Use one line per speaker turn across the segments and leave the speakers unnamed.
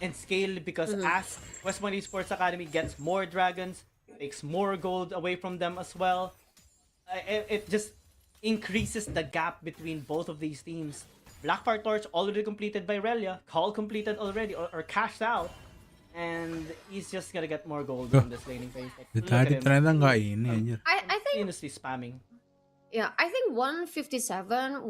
and scale because as West Point Sports Academy gets more dragons, takes more gold away from them as well, it just increases the gap between both of these teams. Blackfire Torch already completed by Relia, Call completed already or cashed out, and he's just gonna get more gold
Oh,
in this laning phase. Like, look at
tadi
him,
ternyata nggak ini anjir.
I think
continuously spamming.
Yeah, I think 157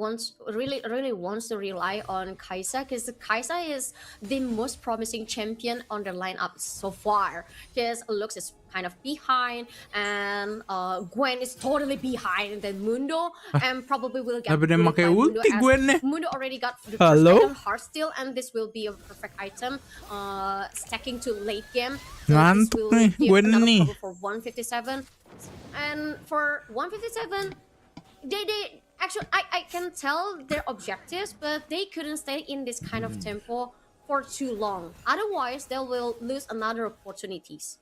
really wants to rely on Kaisa because Kaisa is the most promising champion on the lineup so far. Because Lux is kind of behind, and Gwen is totally behind, and then Mundo and probably will get
Tapi dia
bullied
pakai
by Mundo
ulti
as
Gwen nih.
Mundo already got the
Halo?
first item Heartsteel, and this will be a perfect item stacking to late game. So this
Ngantuk
will
nih,
give
Gwen
another
nih.
cover for 157. And for 157, they actually I can tell their objectives, but they couldn't stay in this kind of tempo for too long. Otherwise, they will lose another opportunities.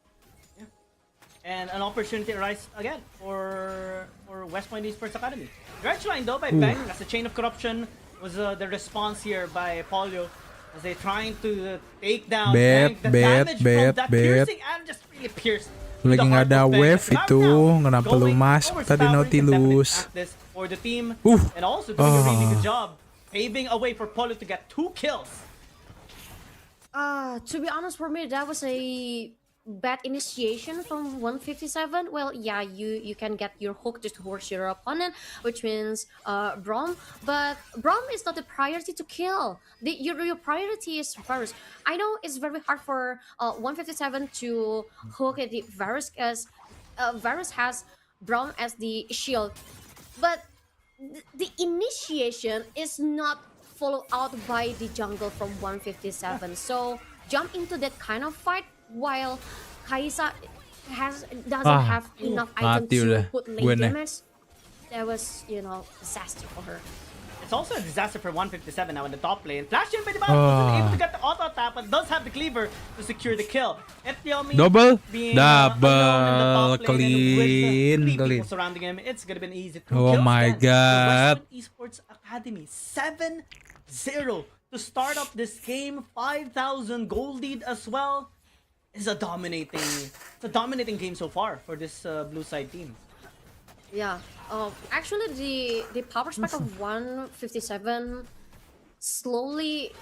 And an opportunity arises again for West Point Esports Academy. Dredge line though by Bang as the chain of corruption was the response here by Polio as they trying to take down Bang. The damage from that piercing and just really pierced.
Lagi nggak ada wave itu, kenapa lu masuk tadi Nautilus?
For the team and also doing a really good job paving a way for Polio to get 2 kills.
To be honest, for me, that was a bad initiation from 157. Well, yeah, you can get your hook just towards your opponent, which means Braum, but Braum is not the priority to kill. Your priority is Varus. I know it's very hard for 157 to hook at the Varus because Varus has Braum as the shield, but the initiation is not followed out by the jungle from 157. So jump into that kind of fight while Kaisa doesn't have enough item
mati
to
udah.
put late
Gwen
damage. That was, disaster for her.
It's also a disaster for 157 now in the top lane. Flash in by the wasn't able to get the auto tap, but does have the cleaver to secure the kill. Etiyomi
Double,
being
double, clean,
with 3
clean.
people surrounding him, it's gonna be an easy 2
Oh
kills
my
then.
God.
The West Point Esports Academy 7-0 to start up this game. 5,000 gold lead as well. It's a dominating game so far for this blue side team.
Yeah. Actually, the power spike of 157 slowly,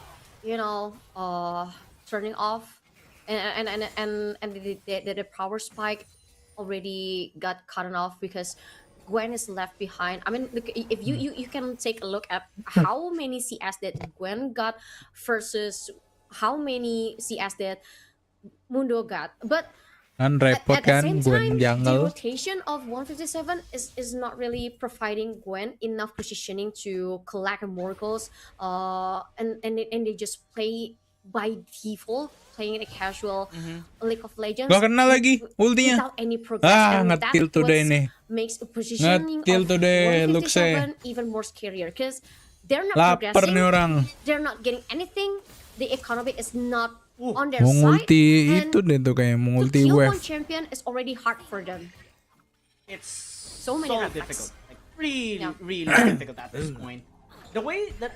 turning off, and the power spike already got cut off because Gwen is left behind. I mean, look, if you can take a look at how many CS that Gwen got versus how many CS that Mundo got, but
Kan
at
repot
the
kan
same
Gwen
time, the
jungle.
rotation of 157 is not really providing Gwen enough positioning to collect more goals. And they just play by default, playing a casual League of Legends
Gak kena lagi ultinya.
without any progress. And that
Ngetil today nih.
makes the positioning
Ngetil
of
today,
157 even more scarier because they're not
Laper
progressing.
nih orang.
They're not getting anything. The economy is not on their
Mau
side.
ulti
and
itu deh tuh kayak mau
to
ulti
kill
wave.
one champion is already hard for them.
It's
So many red
difficult,
flags.
like really,
Yeah.
really difficult at this point. The way that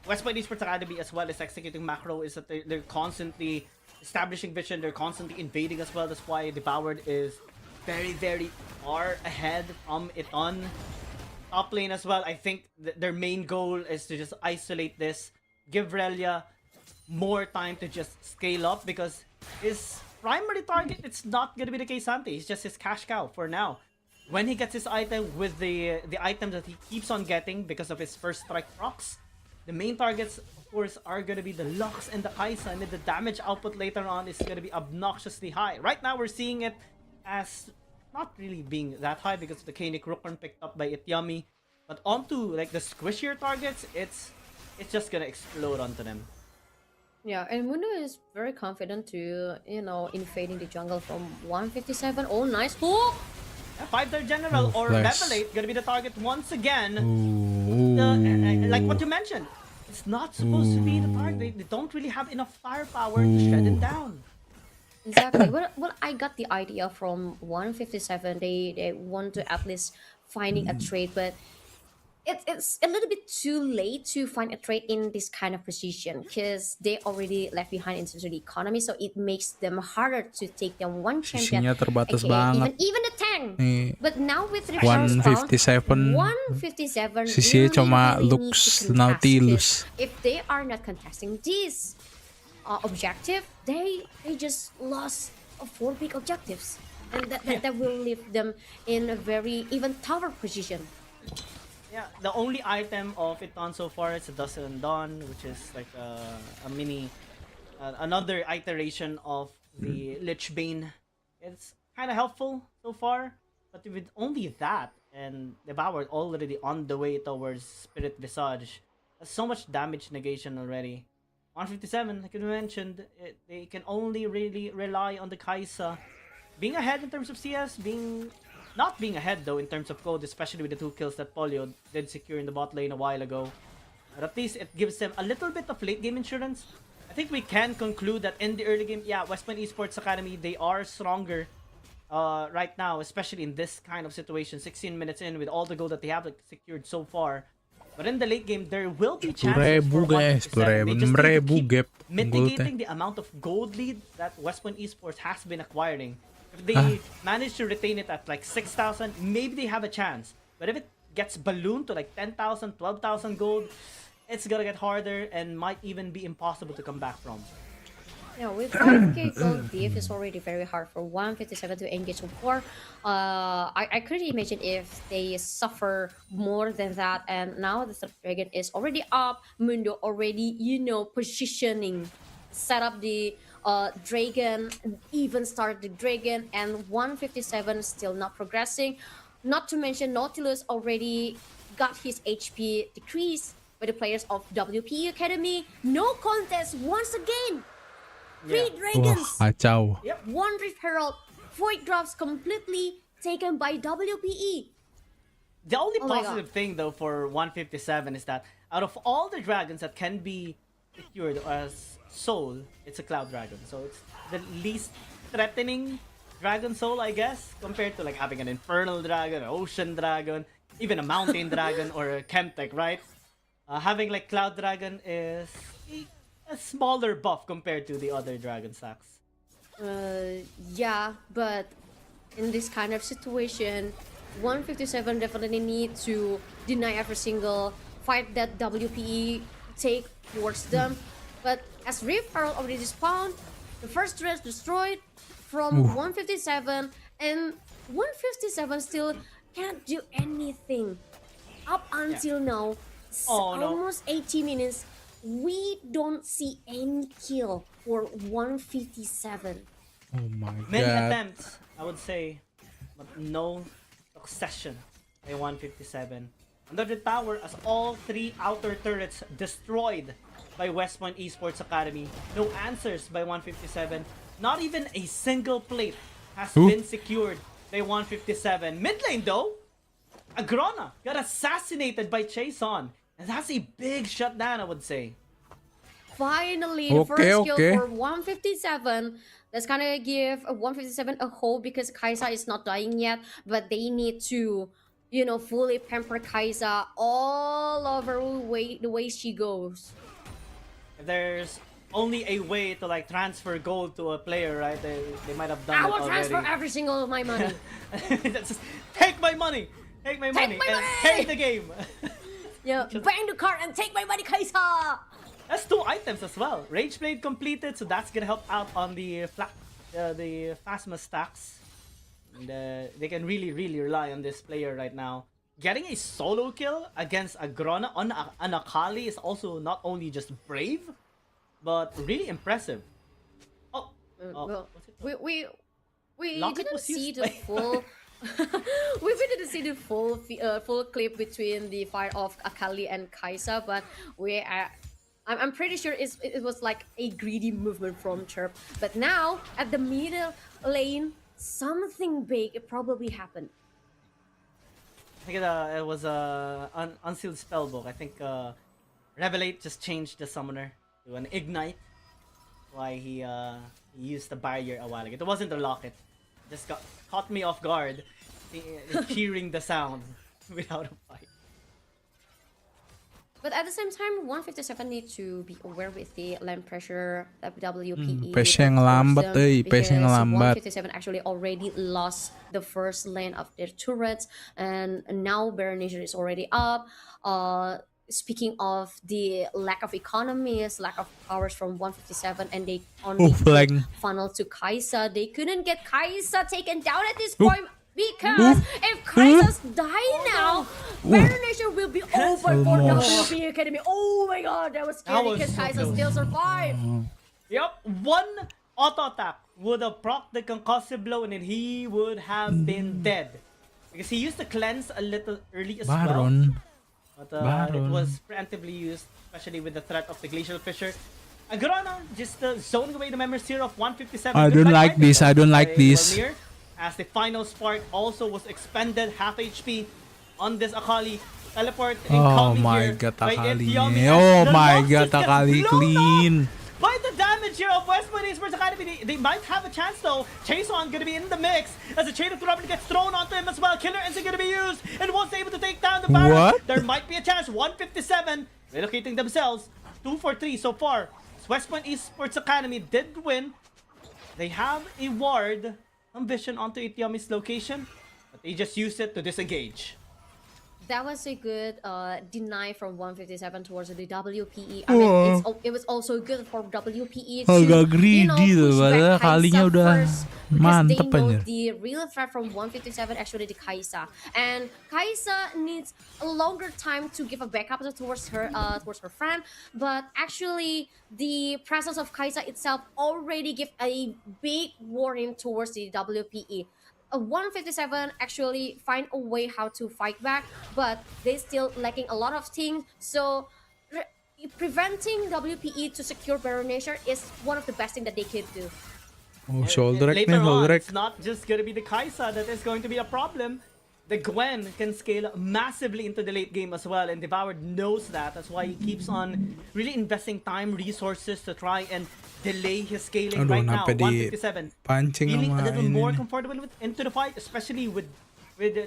West Point Esports Academy as well is executing macro is that they're constantly establishing vision, they're constantly invading as well. That's why Devoured is very, very far ahead from it on top lane as well. I think their main goal is to just isolate this, give Relia more time to just scale up because his primary target, it's not gonna be the K-Sante. He's just his cash cow for now. When he gets his item with the items that he keeps on getting because of his first strike procs, the main targets of course are gonna be the Lux and the Kaisa, and then the damage output later on is gonna be obnoxiously high. Right now we're seeing it as not really being that high because of the Kini picked up by Ityami, but onto like the squishier targets, it's just gonna explode onto them.
Yeah, and Mundo is very confident to, invading the jungle from 157. Oh, nice hook!
5-star General or
flash.
Level 8 gonna be the target once again.
Ooh.
Like what you mentioned, it's not supposed to be the target. They don't really have enough firepower to shut it down.
Exactly. Well, I got the idea from 157. They want to at least finding a trade, but it's a little bit too late to find a trade in this kind of position because they already left behind in terms of the economy, so it makes them harder to take down one champion,
Sisinya terbatas
aka
banget.
even the tank.
Nih,
But now with referrals down,
157.
157
Sisinya
really
cuma
really needs
looks
to contest,
Nautilus.
'cause if they are not contesting this objective, they just lost four big objectives, and that will leave them in a very even tougher position.
Yeah, the only item of it on so far is a Dozen Dawn, which is like a mini, another iteration of the Lich Bane. It's kind of helpful so far, but with only that and Devoured already on the way towards Spirit Visage, that's so much damage negation already. 157, like you mentioned, they can only really rely on the Kaisa being ahead in terms of CS, not being ahead though in terms of gold, especially with the 2 kills that Polio did secure in the bot lane a while ago. But at least it gives them a little bit of late game insurance. I think we can conclude that in the early game, yeah, West Point Esports Academy, they are stronger right now, especially in this kind of situation, 16 minutes in with all the gold that they have secured so far. But in the late game, there will be chances for 157. They just need to keep mitigating the amount of gold lead that West Point Esports has been acquiring. If they manage to retain it at like 6,000, maybe they have a chance. But if it gets ballooned to like 10,000, 12,000 gold, it's gonna get harder and might even be impossible to come back from.
Yeah, with 5k gold diff, it's already very hard for 157 to engage with 4. I couldn't imagine if they suffer more than that. And now the third dragon is already up. Mundo already, positioning, set up the dragon, even start the dragon, and 157 still not progressing. Not to mention Nautilus already got his HP decreased by the players of WPE Academy. No contest once again. Three
Yeah.
dragons,
Wah, kacau.
Yep.
one Rift Herald, void drops completely taken by WPE.
The only
Oh my
positive thing though for 157 is that out of all the dragons that can be secured as soul, it's a cloud dragon. So it's the least threatening dragon soul, I guess, compared to like having an infernal dragon, an ocean dragon, even a mountain dragon or a Chemtech, right? Having like cloud dragon is a smaller buff compared to the other dragon stacks.
Yeah, but in this kind of situation, 157 definitely need to deny every single fight that WPE take towards them. But as Rift Herald already spawned, the first dress destroyed from 157, and 157 still can't do anything. Up until now,
Oh, no.
almost 80 minutes, we don't see any kill for 157.
Oh my
Many
god.
attempts, I would say, but no succession by 157. Under the tower, as all 3 outer turrets destroyed by West Point Esports Academy. No answers by 157. Not even a single plate has been secured by 157. Mid lane though, Agrona got assassinated by Chason. And that's a big shutdown, I would say.
Finally, the first kill for 157. That's gonna give 157 a hope because Kaisa is not dying yet, but they need to, fully pamper Kaisa all over the way she goes.
If there's only a way to like transfer gold to a player, right? They might have done
I
it
will
already.
transfer every single of my money.
Just, take my money! Take my money!
my
And
money!
take the game!
Yeah, bang the card and take my money, Kaisa!
That's 2 items as well. Rage Blade completed, so that's gonna help out on the Phasma stacks. And they can really rely on this player right now. Getting a solo kill against Agrona on an Akali is also not only just brave, but really impressive. Oh,
Well,
what's it?
we
Locket
didn't
was
see
used
the
by-
full. We didn't see the full clip between the fight of Akali and Kaisa, but I'm pretty sure it was like a greedy movement from Chirp. But now at the middle lane, something big probably happened.
I think it was unsealed spellbook. I think Revelate just changed the summoner to an ignite. Why he used the barrier a while ago. It wasn't the locket. Just caught me off guard, hearing the sound without a fight.
But at the same time, 157 need to be aware with the land pressure WPE.
Pace yang lambat, pace yang
because
lambat.
157 actually already lost the first lane of their turrets, and now Baron Nation is already up. Speaking of the lack of economies, lack of powers from 157, and they only
flank.
funnel to Kaisa. They couldn't get Kaisa taken down at this point. Because if Kaisa's die now, Baron Nation will be over for WP Academy. Oh my god, that was scary because Kaisa still survived.
Yep, one auto attack would have procced the concussive blow and then he would have been dead. Because he used the cleanse a little early as well. But it was preemptively used, especially with the threat of the Glacial Fissure. Agrona just zoning away the members here of 157.
I don't like this, I don't like this.
As the final spark also was expended, half HP on this Akali. Teleport
Oh
incoming
my
here
god,
by
Akali.
Infiyomi.
Oh
The
my
Noxus
god,
gets
Akali
blown
clean.
off by the damage here of West Point Esports Academy. They might have a chance though. Chaseon gonna be in the mix as the Chain of Turnamen gets thrown onto him as well. Killer Instinct gonna be used and was able to take down the Baron.
What?
There might be a chance. 157 relocating themselves. 2 for 3 so far. West Point Esports Academy did win. They have a ward, some vision onto Itiyomi's location, but they just used it to disengage.
That was a good deny from 157 towards the WPE. I mean, it was also good for WPE to,
Agak greedy tuh,
push
padahal
back
kalinya
Kaisa
udah
first, because
mantep
they know
aja.
the real threat from 157 actually the Kaisa, and Kaisa needs a longer time to give a backup towards her friend. But actually, the presence of Kaisa itself already give a big warning towards the WPE. 157 actually find a way how to fight back, but they still lacking a lot of things. So preventing WPE to secure Baron Nation is one of the best things that they could do.
Oh, shoulder rack
Later
nih, shoulder
on,
rack.
it's not just gonna be the Kaisa that is going to be a problem. The Gwen can scale massively into the late game as well, and Devoured knows that. That's why he keeps on really investing time, resources to try and delay his scaling right now. 157.
Pancing
Feeling a
naman
little more
yun.
comfortable into the fight, especially with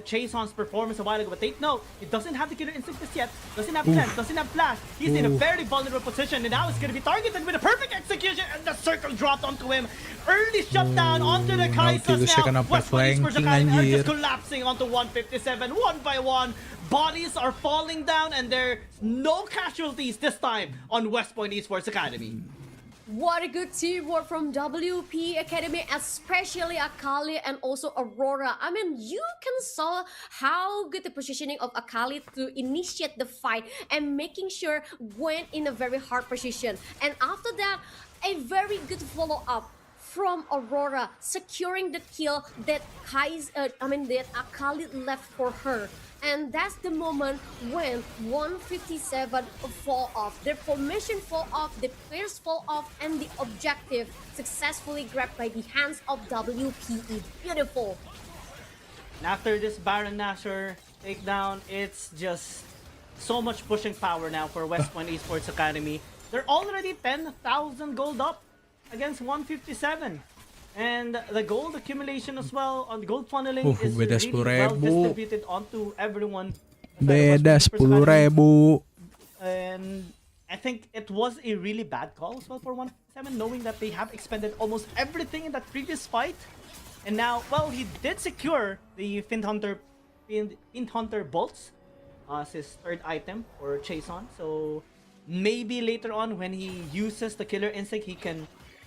Chaseon's performance a while ago. But take note, he doesn't have the killer instinct just yet. Doesn't have cleanse, doesn't have flash. He's in a very vulnerable position, and now he's gonna be targeted with a perfect execution, and the circle dropped onto him. Early shutdown onto the Kaisas
Nautilus siya ka
now.
ng
West Point Esports
pa-flanking,
Academy are
anjir.
just collapsing onto 157 one by one. Bodies are falling down, and there's no casualties this time on West Point Esports Academy.
What a good teamwork from WP Academy, especially Akali and also Aurora. I mean, you can saw how good the positioning of Akali to initiate the fight and making sure Gwen in a very hard position. And after that, a very good follow-up from Aurora, securing the kill that that Akali left for her. And that's the moment when 157 fall off. Their formation fall off, the players fall off, and the objective successfully grabbed by the hands of WPE. Beautiful.
And after this Baron Nashor takedown, it's just so much pushing power now for West Point Esports Academy. They're already 10,000 gold up against 157. And the gold accumulation as well on the gold funneling is
beda
really well
10.000.
distributed onto everyone.
Beda 10.000.
And I think it was a really bad call as well for 157, knowing that they have expended almost everything in that previous fight. And now, well, he did secure the Fiend Hunter bolts as his third item for Chaseon. So maybe later on when he uses the Killer Instinct, he can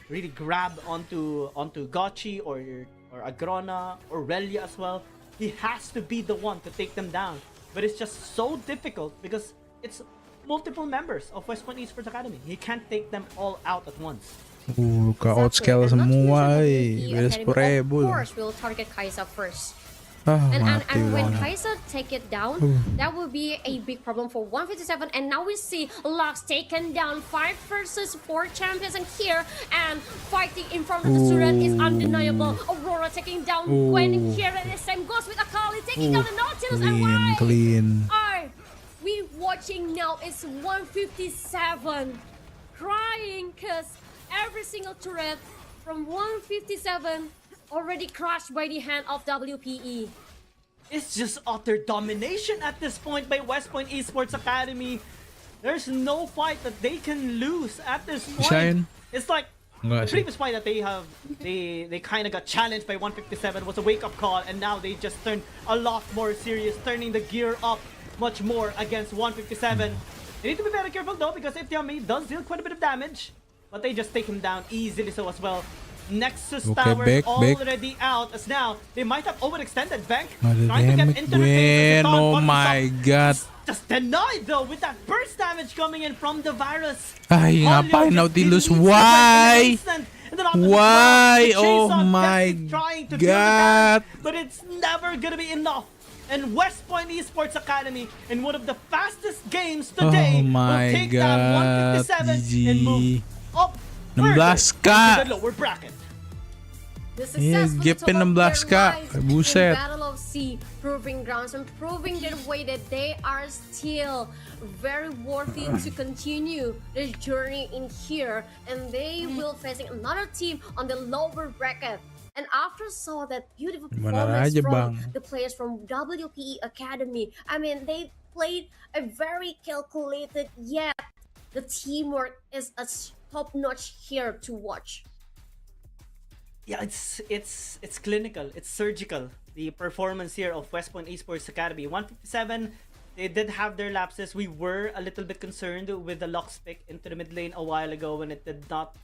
really grab onto Gotchi or Agrona or Relia as well. He has to be the one to take them down. But it's just so difficult because it's multiple members of West Point Esports Academy. He can't take them all out at once.
Ka-outscale
And not to
semua
mention
eh.
WP
Beda
Academy,
10.000.
of course, will target Kaisa first.
Ah,
And
mati
when
lang.
Kaisa take it down, that will be a big problem for 157. And now we see Lux taken down 5 versus 4 champions, and here and fighting in front of the turret is undeniable. Aurora taking down Gwen here, and the same goes with Akali taking down the Nautilus. And why
Clean.
are we watching now is 157 crying because every single turret from 157 already crushed by the hand of WPE.
It's just utter domination at this point by West Point Esports Academy. There's no fight that they can lose at this
Siya yun.
point. It's like
Enggak
the
sih.
previous fight that they kind of got challenged by 157 was a wake-up call, and now they just turned a lot more serious, turning the gear up much more against 157. They need to be very careful though, because S.E.A does deal quite a bit of damage, but they just take him down easily so as well. Nexus
Okay,
Tower
back.
already out, as now they might have overextended Bank, trying to get
Madademic
into the face of the
Gwen. Oh
Dawn, but
my god.
just denied though with that burst damage coming in from the virus.
Ay,
Holyoke
ngapain
just
Nautilus?
didn't need to
Why?
in an instant. And then Optimus
Why?
well, the
Oh
Chainsaw
my
definitely trying to deal the
god.
damage, but it's never gonna be enough. And West Point Esports Academy, in one of the fastest games today,
Oh my
will take
god.
that 157 and move
GG.
up
16
further
ka.
into the lower bracket.
The success for the
gipin
top of
16
their
ka.
lives
Ay,
in
buset.
Battle of Sea, proving grounds and proving their way that they are still very worthy to continue their journey in here, and they will facing another team on the lower bracket. And after saw that beautiful
Gimana
performance
aja,
from
Bang?
the players from WPE Academy, I mean, they played a very calculated, yet the teamwork is a top notch here to watch.
Yeah, it's clinical, it's surgical. The performance here of West Point Esports Academy, 157. They did have their lapses. We were a little bit concerned with the Lux pick into the mid lane a while ago when it did not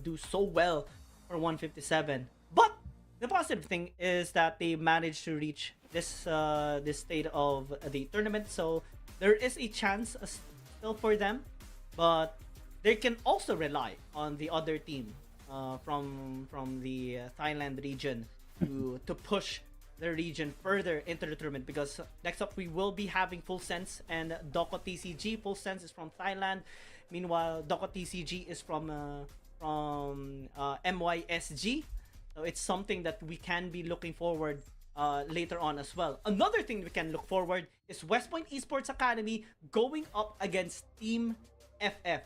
do so well for 157. But the positive thing is that they managed to reach this state of the tournament. So there is a chance still for them, but they can also rely on the other team from the Thailand region to push the region further into the tournament, because next up we will be having Full Sense and Doko TCG. Full Sense is from Thailand, meanwhile Doko TCG is from MYSG. So it's something that we can be looking forward later on as well. Another thing we can look forward is West Point Esports Academy going up against Team FF.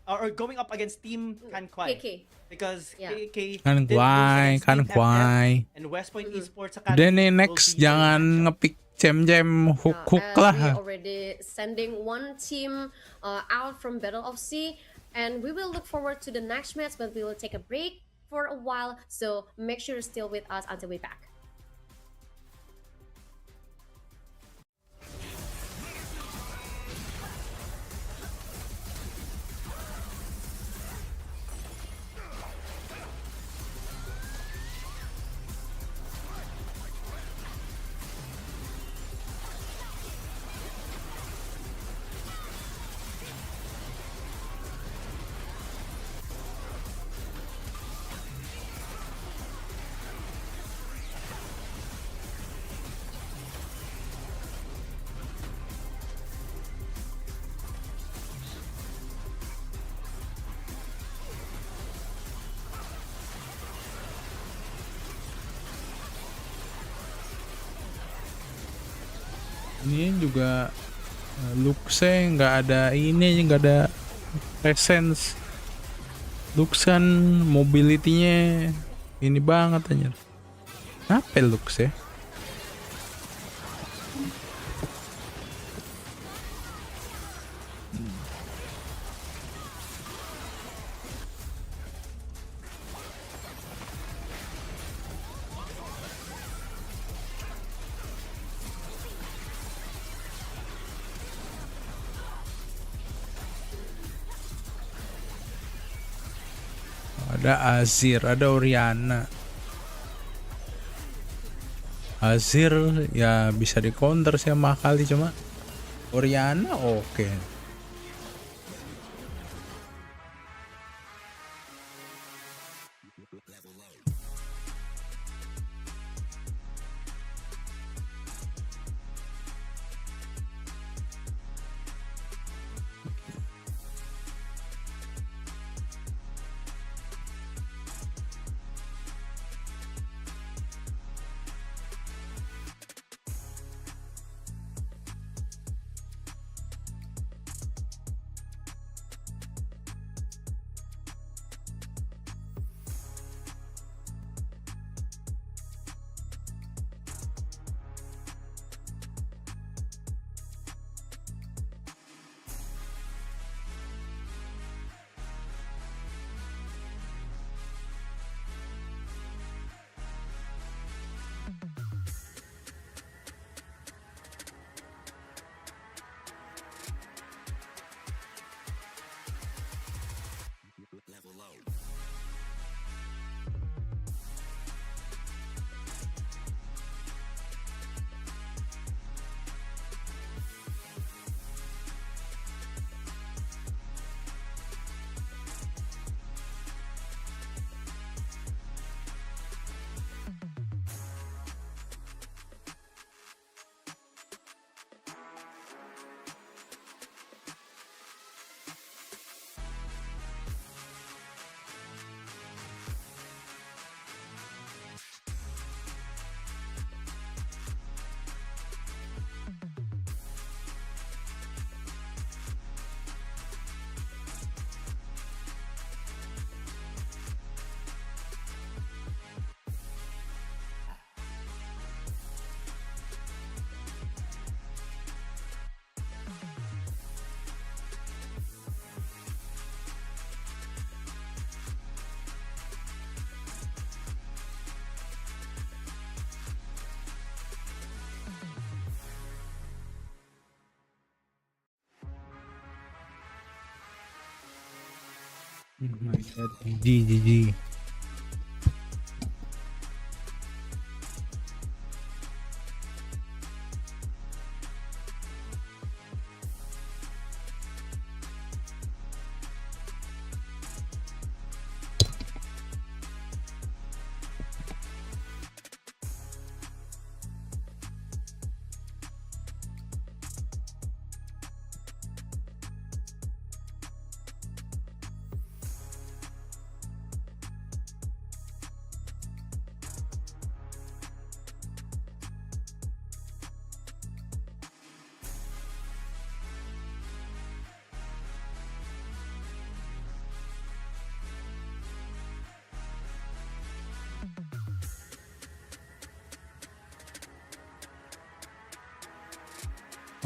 Or going up against Team Kankwai.
KK.
Because
Yeah.
KK
Kan
did lose
kuai,
against
kan
Team FF,
kuai.
and West Point Esports
Udah
Academy
nih,
will
next
be their
jangan
matchup.
ngepick jam-jam hook-hook
And
lah.
we already sending one team out from Battle of Sea, and we will look forward to the next match, but we will take a break for a while, so make sure you're still with us until we're back.
Ini juga Luxe nggak ada ini, nggak ada presence. Luxe kan mobility-nya ini banget aja. Apa Luxe? Ada Azir, ada Oriana. Azir ya bisa di counter sih sama kali, cuma Oriana oke. Oh my god. GGG.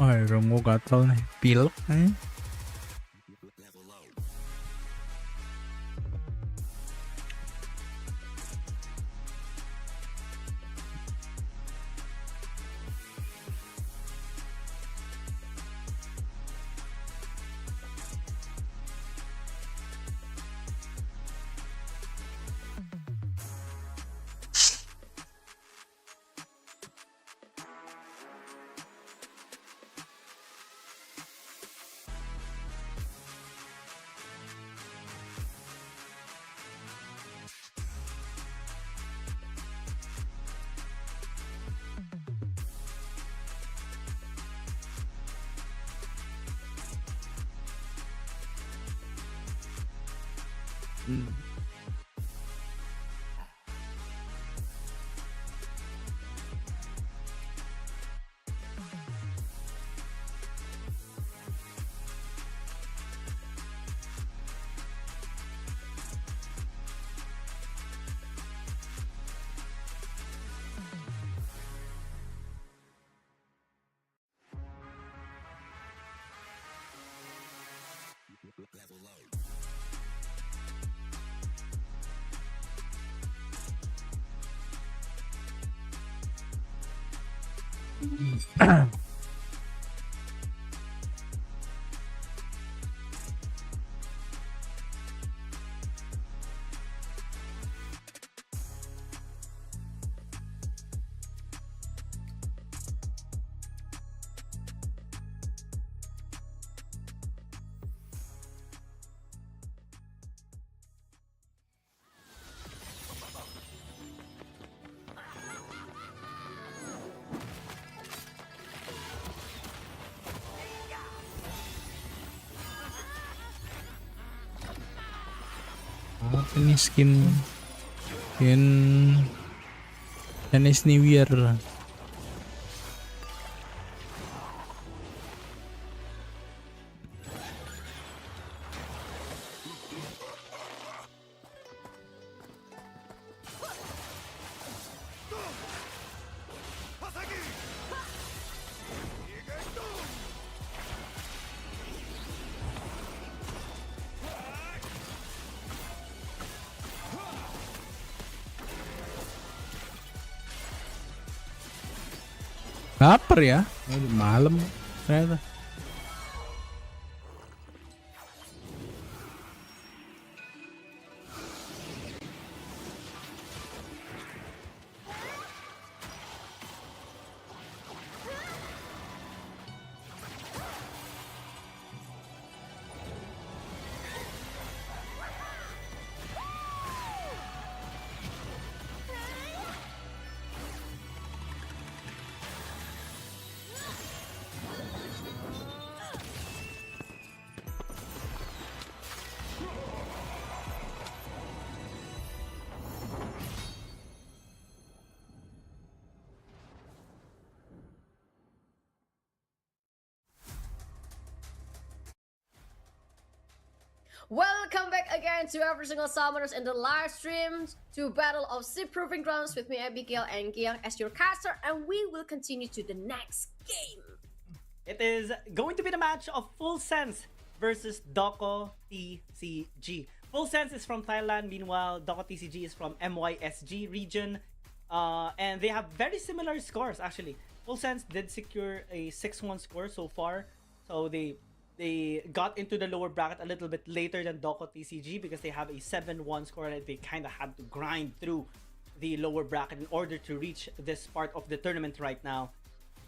Ay, rum ko gatal nih. Pilek nih. Apa nih skin Chinese New Year. Lapar ya, malam ternyata.
Welcome back again to every single summoners in the live stream to Battle of Sea Proving Grounds with me, Abigail and Giang as your caster, and we will continue to the next game.
It is going to be the match of Full Sense versus Doko TCG. Full Sense is from Thailand, meanwhile Doko TCG is from MYSG region, and they have very similar scores actually. Full Sense did secure a 6-1 score so far, so they they got into the lower bracket a little bit later than Doko TCG because they have a 7-1 score and they kind of had to grind through the lower bracket in order to reach this part of the tournament right now.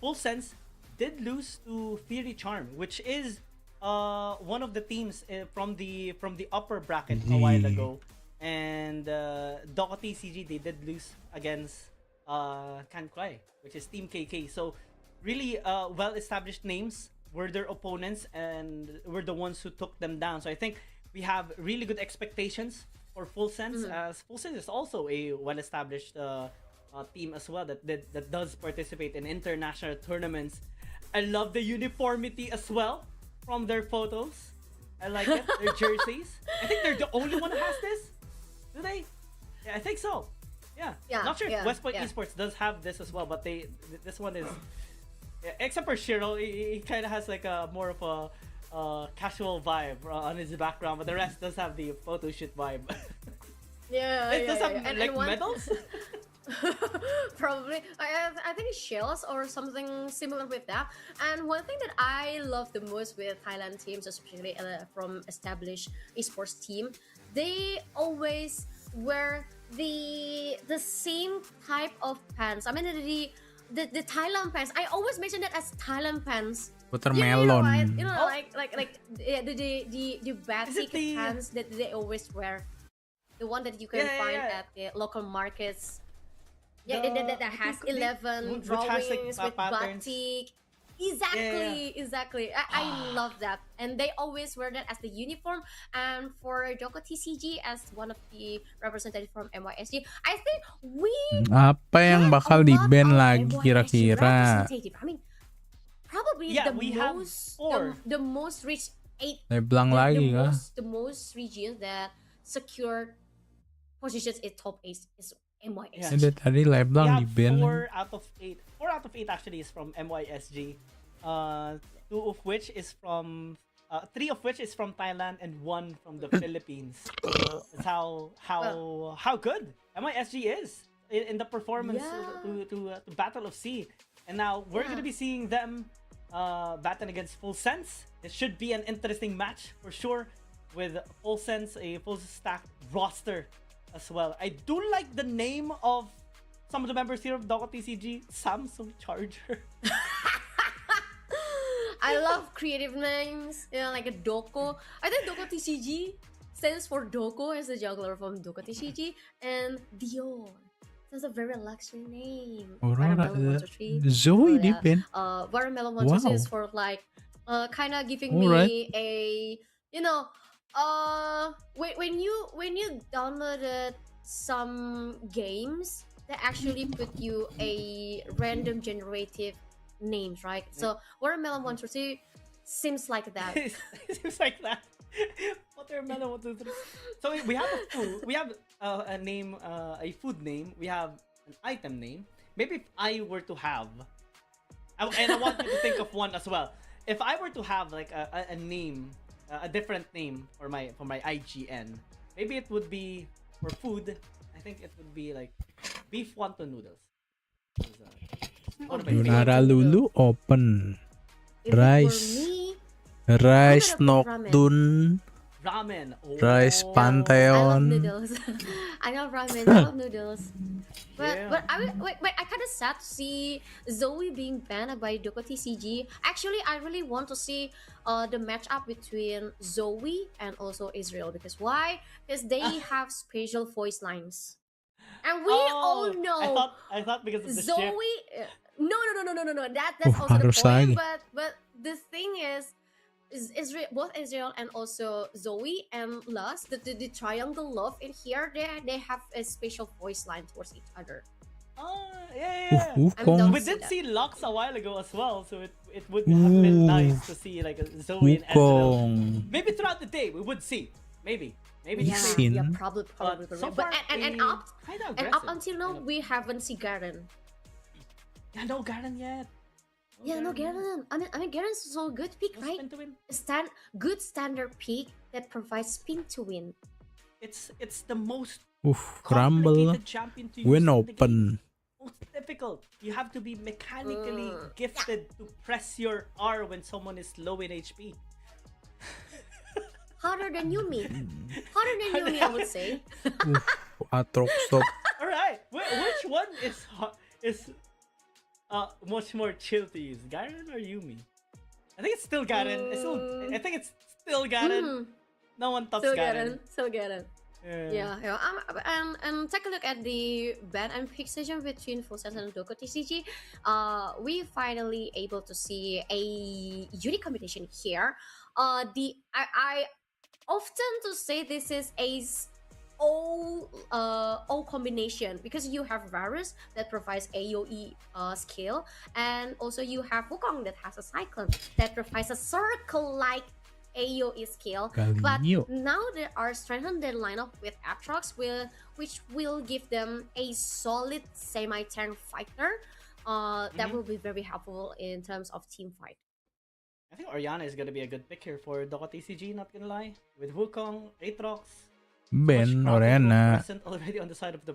Full Sense did lose to Theory Charm, which is one of the teams from the upper bracket a while ago. And Doko TCG, they did lose against Kan Kwai, which is Team KK. So really well-established names were their opponents and were the ones who took them down. So I think we have really good expectations for Full Sense, as Full Sense is also a well-established team as well that does participate in international tournaments. I love the uniformity as well from their photos. I like it. Their jerseys. I think they're the only one who has this. Do they? Yeah, I think so. Yeah. Not sure if West Point Esports does have this as well, but this one is, except for Shiro, he kind of has like a more of a casual vibe on his background, but the rest does have the photo shoot vibe. It does have like medals.
Probably, I think shells or something similar with that. And one thing that I love the most with Thailand teams, especially from established esports team, they always wear the same type of pants. I mean the Thailand pants. I always mention that as Thailand pants.
Watermelon.
Right? Like the batik pants that they always wear. The one that you can find at the local markets. That has 11 drawings with batik. Exactly. I love that. And they always wear that as the uniform. And for Doko TCG as one of the representatives from MYSG, I think we
Apa yang bakal di-ban lagi
MYSG
kira-kira?
representative. I mean, probably the most rich 8
Leblang lagi kah?
the most regions that secured positions in top 8 is MYSG.
Hindi, tadi Leblang di-ban.
4 out of 8. 4 out of 8 actually is from MYSG. 2 of which is from 3 of which is from Thailand and 1 from the Philippines. That's how good MYSG is in the performance to Battle of S.E.A. And now we're gonna be seeing them battling against Full Sense. It should be an interesting match for sure, with Full Sense, a full stacked roster as well. I do like the name of some of the members here of Doko TCG. Samsung Charger.
I love creative names, like a Doko. I think Doko TCG stands for Doko as a juggler from Doko TCG, and Dior. That's a very luxury name. Watermelon 123.
Zoe di ban.
Watermelon 123 is for like kind of giving me a when you downloaded some games, they actually put you a random generative names, right? So Watermelon 123 seems like that.
It seems like that. Watermelon 123. So we have a name, a food name. We have an item name. Maybe if I were to have, and I want you to think of one as well. If I were to have like a name, a different name for my IGN, maybe it would be for food. I think it would be like beef wonton noodles.
Nara Lulu open. Rice Nocturne.
Ramen.
Rice
I love
Pantheon.
noodles. I love ramen. I love noodles. But I kind of sad to see Zoe being banned by Doko TCG. Actually, I really want to see the matchup between Zoe and also Israel. Because why? Because they have special voice lines, and we all know.
I thought because of the
Zoe.
ship.
No. That's also the
harus
point.
lagi.
But the thing is Israel, both Israel and also Zoe and Lust, the triangle love in here, they have a special voice line towards each other.
Yeah.
Wukong.
We did see Lux a while ago as well, so it would have been nice to see like a Zoe and Ezreal.
Wukong.
Maybe throughout the day we would see. Maybe
Sin.
Probably.
So
But
far,
and up until now we haven't seen Garen.
Yeah, no Garen yet.
No Garen. I mean Garen's so good pick,
No
right?
spin to win.
Good standard pick that provides spin to win.
It's the most
Crumble.
complicated champion to use
Win
in the
open.
game. Most difficult. You have to be mechanically gifted to press your R when someone is low in HP.
harder than Yumi. Harder than Yumi, I would say.
Atrox stop.
All right, which one is much more chill to use, Garen or Yumi? I think it's still Garen. I think it's still Garen. No one tops Garen.
So Garen. Yeah. And take a look at the ban and pick session between Full Sense and Doko TCG. We finally able to see a unique combination here. I often to say this is a O combination because you have Varus that provides AoE skill, and also you have Wukong that has a Cyclone that provides a circle-like AoE skill. But
Galio.
now they are strengthened their lineup with Atrox, which will give them a solid semi-tank fighter that will be very helpful in terms of team fight.
I think Orianna is gonna be a good pick here for Doko TCG, not gonna lie. With Wukong, Aatrox,
Ben, Oriana,
present already on the side of the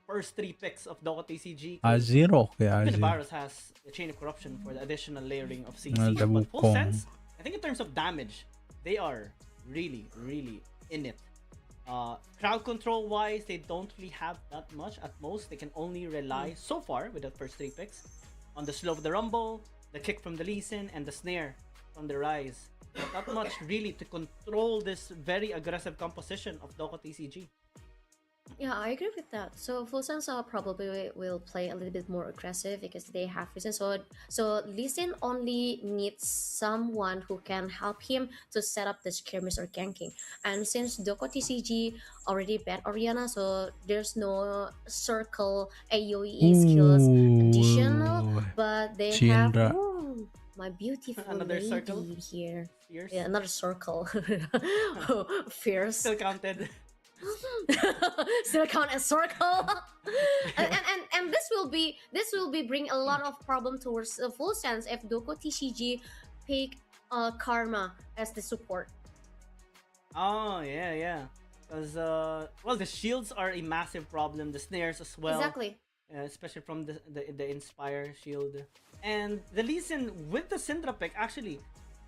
first 3 picks of Doko TCG.
Azir okay,
Even
Azir.
Varus has a Chain of Corruption for the additional layering of CC.
The
But Full
Wukong.
Sense, I think in terms of damage, they are really, really in it. Crowd control wise, they don't really have that much. At most, they can only rely so far with the first 3 picks on the slow of the Rumble, the kick from the Lee Sin, and the snare from the Rise. Not much really to control this very aggressive composition of Doko TCG.
Yeah, I agree with that. So Full Sense probably will play a little bit more aggressive because they have reason. So Lee Sin only needs someone who can help him to set up the skirmish or ganking. And since Doko TCG already banned Orianna, so there's no circle AoE skills additional, but they
Shinra.
have my beautiful
Another
lady
circle?
here.
Fierce.
Yeah, another circle. Fierce.
Still counted.
Still count as circle. and this will be bring a lot of problem towards the Full Sense if Doko TCG pick Karma as the support.
Oh, yeah. Because, well, the shields are a massive problem. The snares as well.
Exactly.
Especially from the Inspire shield. And the Lee Sin with the Syndra pick actually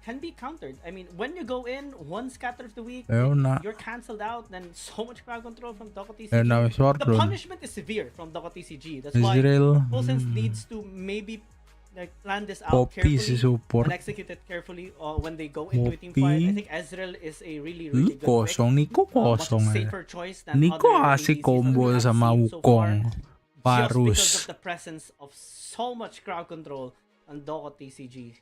can be countered. I mean, when you go in, one scatter of the week, you're cancelled out, then so much crowd control from Doko TCG. The punishment is severe from Doko TCG. That's why Full Sense needs to maybe like plan this out carefully and execute it carefully when they go into a team fight. I think Ezreal is a really good pick.
Nico
Much
kosong.
safer choice than
Nico
other
kasi
ADCs
combo
that we have
sama
seen so far,
Wukong.
just because
Varus.
of the presence of so much crowd control on Doko TCG.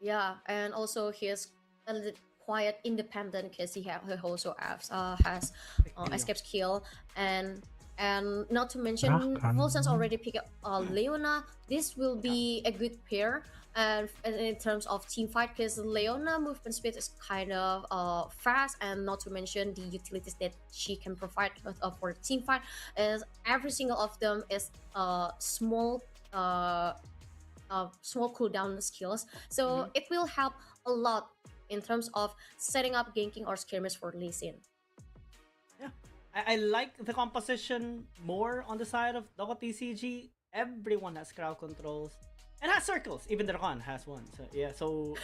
Yeah, and also he is a little quiet, independent because he also has escape skill and not to mention Full Sense already pick up Leona. This will be a good pair and in terms of team fight because Leona movement speed is kind of fast, and not to mention the utilities that she can provide for team fight is every single of them is small cooldown skills, so it will help a lot in terms of setting up ganking or skirmish for Lee Sin.
Yeah, I like the composition more on the side of Doko TCG. Everyone has crowd controls and has circles. Even Dragon has one. So yeah, so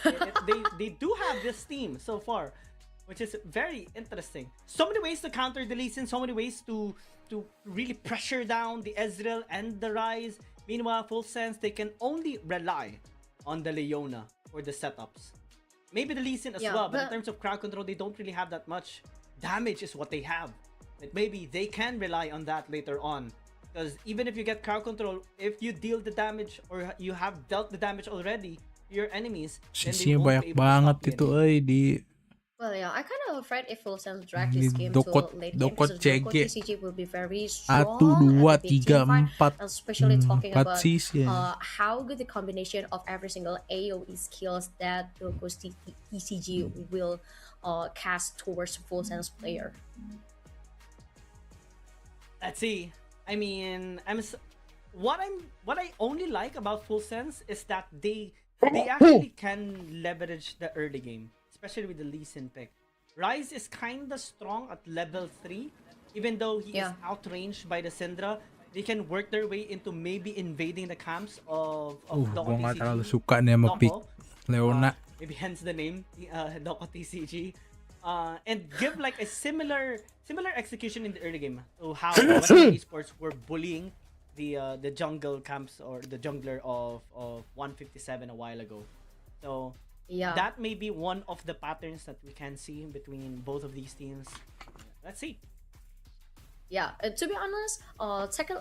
they do have this team so far, which is very interesting. So many ways to counter the Lee Sin, so many ways to really pressure down the Ezreal and the Rise. Meanwhile, Full Sense, they can only rely on the Leona for the setups. Maybe the Lee Sin as well, but in terms of crowd control, they don't really have that much. Damage is what they have. Like maybe they can rely on that later on. Because even if you get crowd control, if you deal the damage or you have dealt the damage already to your enemies, then they won't be able to stop you.
Well, yeah, I'm kind of afraid if Full Sense drag this game to late game because Doko TCG will be very strong at the big team fight, especially talking about how good the combination of every single AoE skills that Doko TCG will cast towards Full Sense player.
Let's see. I mean, what I only like about Full Sense is that they actually can leverage the early game, especially with the Lee Sin pick. Rise is kinda strong at level 3, even though he is outranged by the Syndra. They can work their way into maybe invading the camps of Doko TCG.
Suka niya mag-pick Leona.
Maybe hence the name, Doko TCG. and give like a similar execution in the early game to how Western Esports were bullying the jungle camps or the jungler of 157 a while ago. So
Yeah.
that may be one of the patterns that we can see between both of these teams. Let's see.
Yeah, to be honest,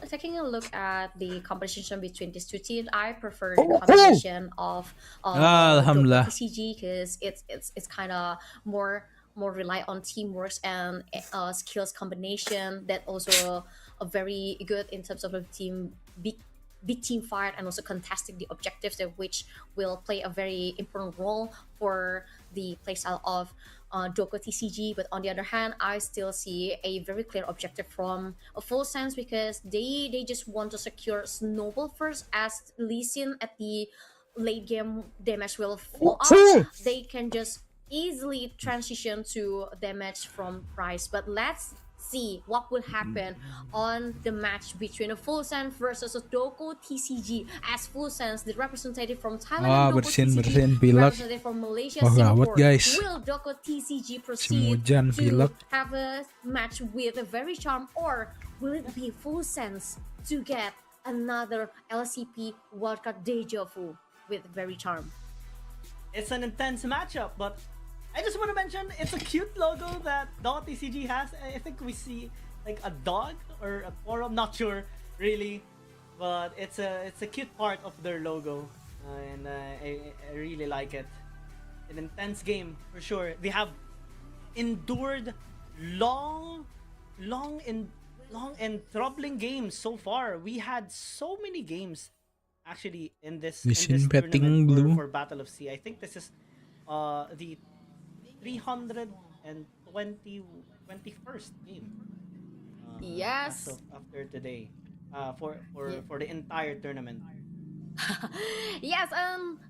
taking a look at the competition between these two teams, I prefer the combination of Doko
Alhamdulillah.
TCG because it's kind of more rely on teamwork and skills combination that also very good in terms of a team big team fight and also contesting the objectives that which will play a very important role for the playstyle of Doko TCG. But on the other hand, I still see a very clear objective from a full sense because they just want to secure Snowball first as Lee Sin at the late game damage will fall off. They can just easily transition to damage from Price. But let's see what will happen on the match between a Full Sense versus a Doko TCG. As Full Sense, the representative from Thailand
Wah,
and Doko
bersihin
TCG,
pilek.
representative from Malaysia,
Wah, gawat,
Singapore.
guys.
Will Doko TCG
Musim
proceed
hujan,
to
pilek.
have a match with a very charm, or will it be Full Sense to get another LCP Wildcard deja vu with very charm?
It's an intense matchup, but I just want to mention it's a cute logo that Dot TCG has. I think we see like a dog or a forum, not sure really, but it's a cute part of their logo, and I really like it. An intense game for sure. They have endured long, long and troubling games so far. We had so many games actually in this
Listen, petting
tournament
blue.
for Battle of Sea. I think this is the 21st game.
Yes.
After today, for
Yeah.
for the entire tournament.
Yes,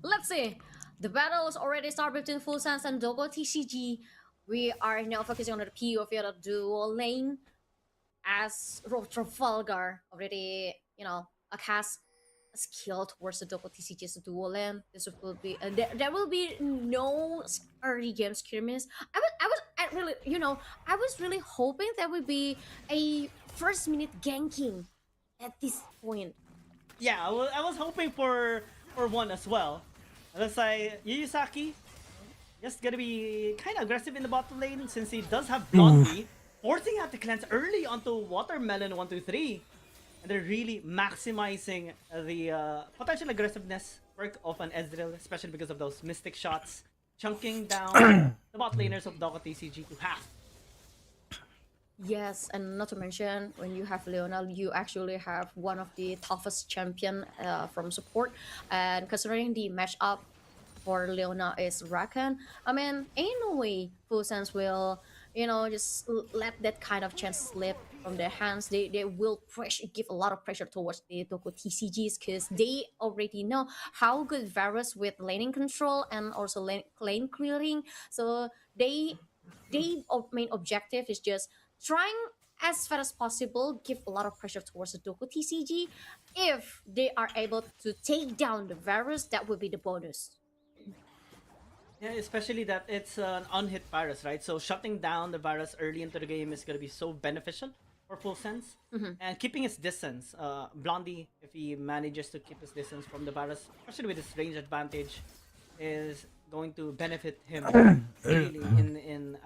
let's see. The battle is already started between Full Sense and Doko TCG. We are now focusing on the POV of the dual lane as Trafalgar already, cast a skill towards the Doko TCG's dual lane. This will be there will be no early game skirmish. I was really hoping there would be a first minute ganking at this point.
Yeah, I was hoping for one as well. Let's say Yuyusaki just gonna be kind of aggressive in the bottom lane since he does have Blondie, forcing out the cleanse early onto Watermelon 123, and they're really maximizing the potential aggressiveness work of an Ezreal, especially because of those mystic shots, chunking down the bot laners of Doko TCG to half.
Yes, and not to mention when you have Leona, you actually have one of the toughest champion from support. And considering the matchup for Leona is Rakan, I mean, ain't no way Full Sense will, just let that kind of chance slip from their hands. They will give a lot of pressure towards the Doko TCGs because they already know how good Varus with laning control and also lane clearing. So they main objective is just trying as far as possible give a lot of pressure towards the Doko TCG. If they are able to take down the virus, that would be the bonus.
Yeah, especially that it's an unhit virus, right? So shutting down the virus early into the game is gonna be so beneficial for Full Sense. And keeping his distance. Blondie, if he manages to keep his distance from the virus, especially with his range advantage, is going to benefit him really in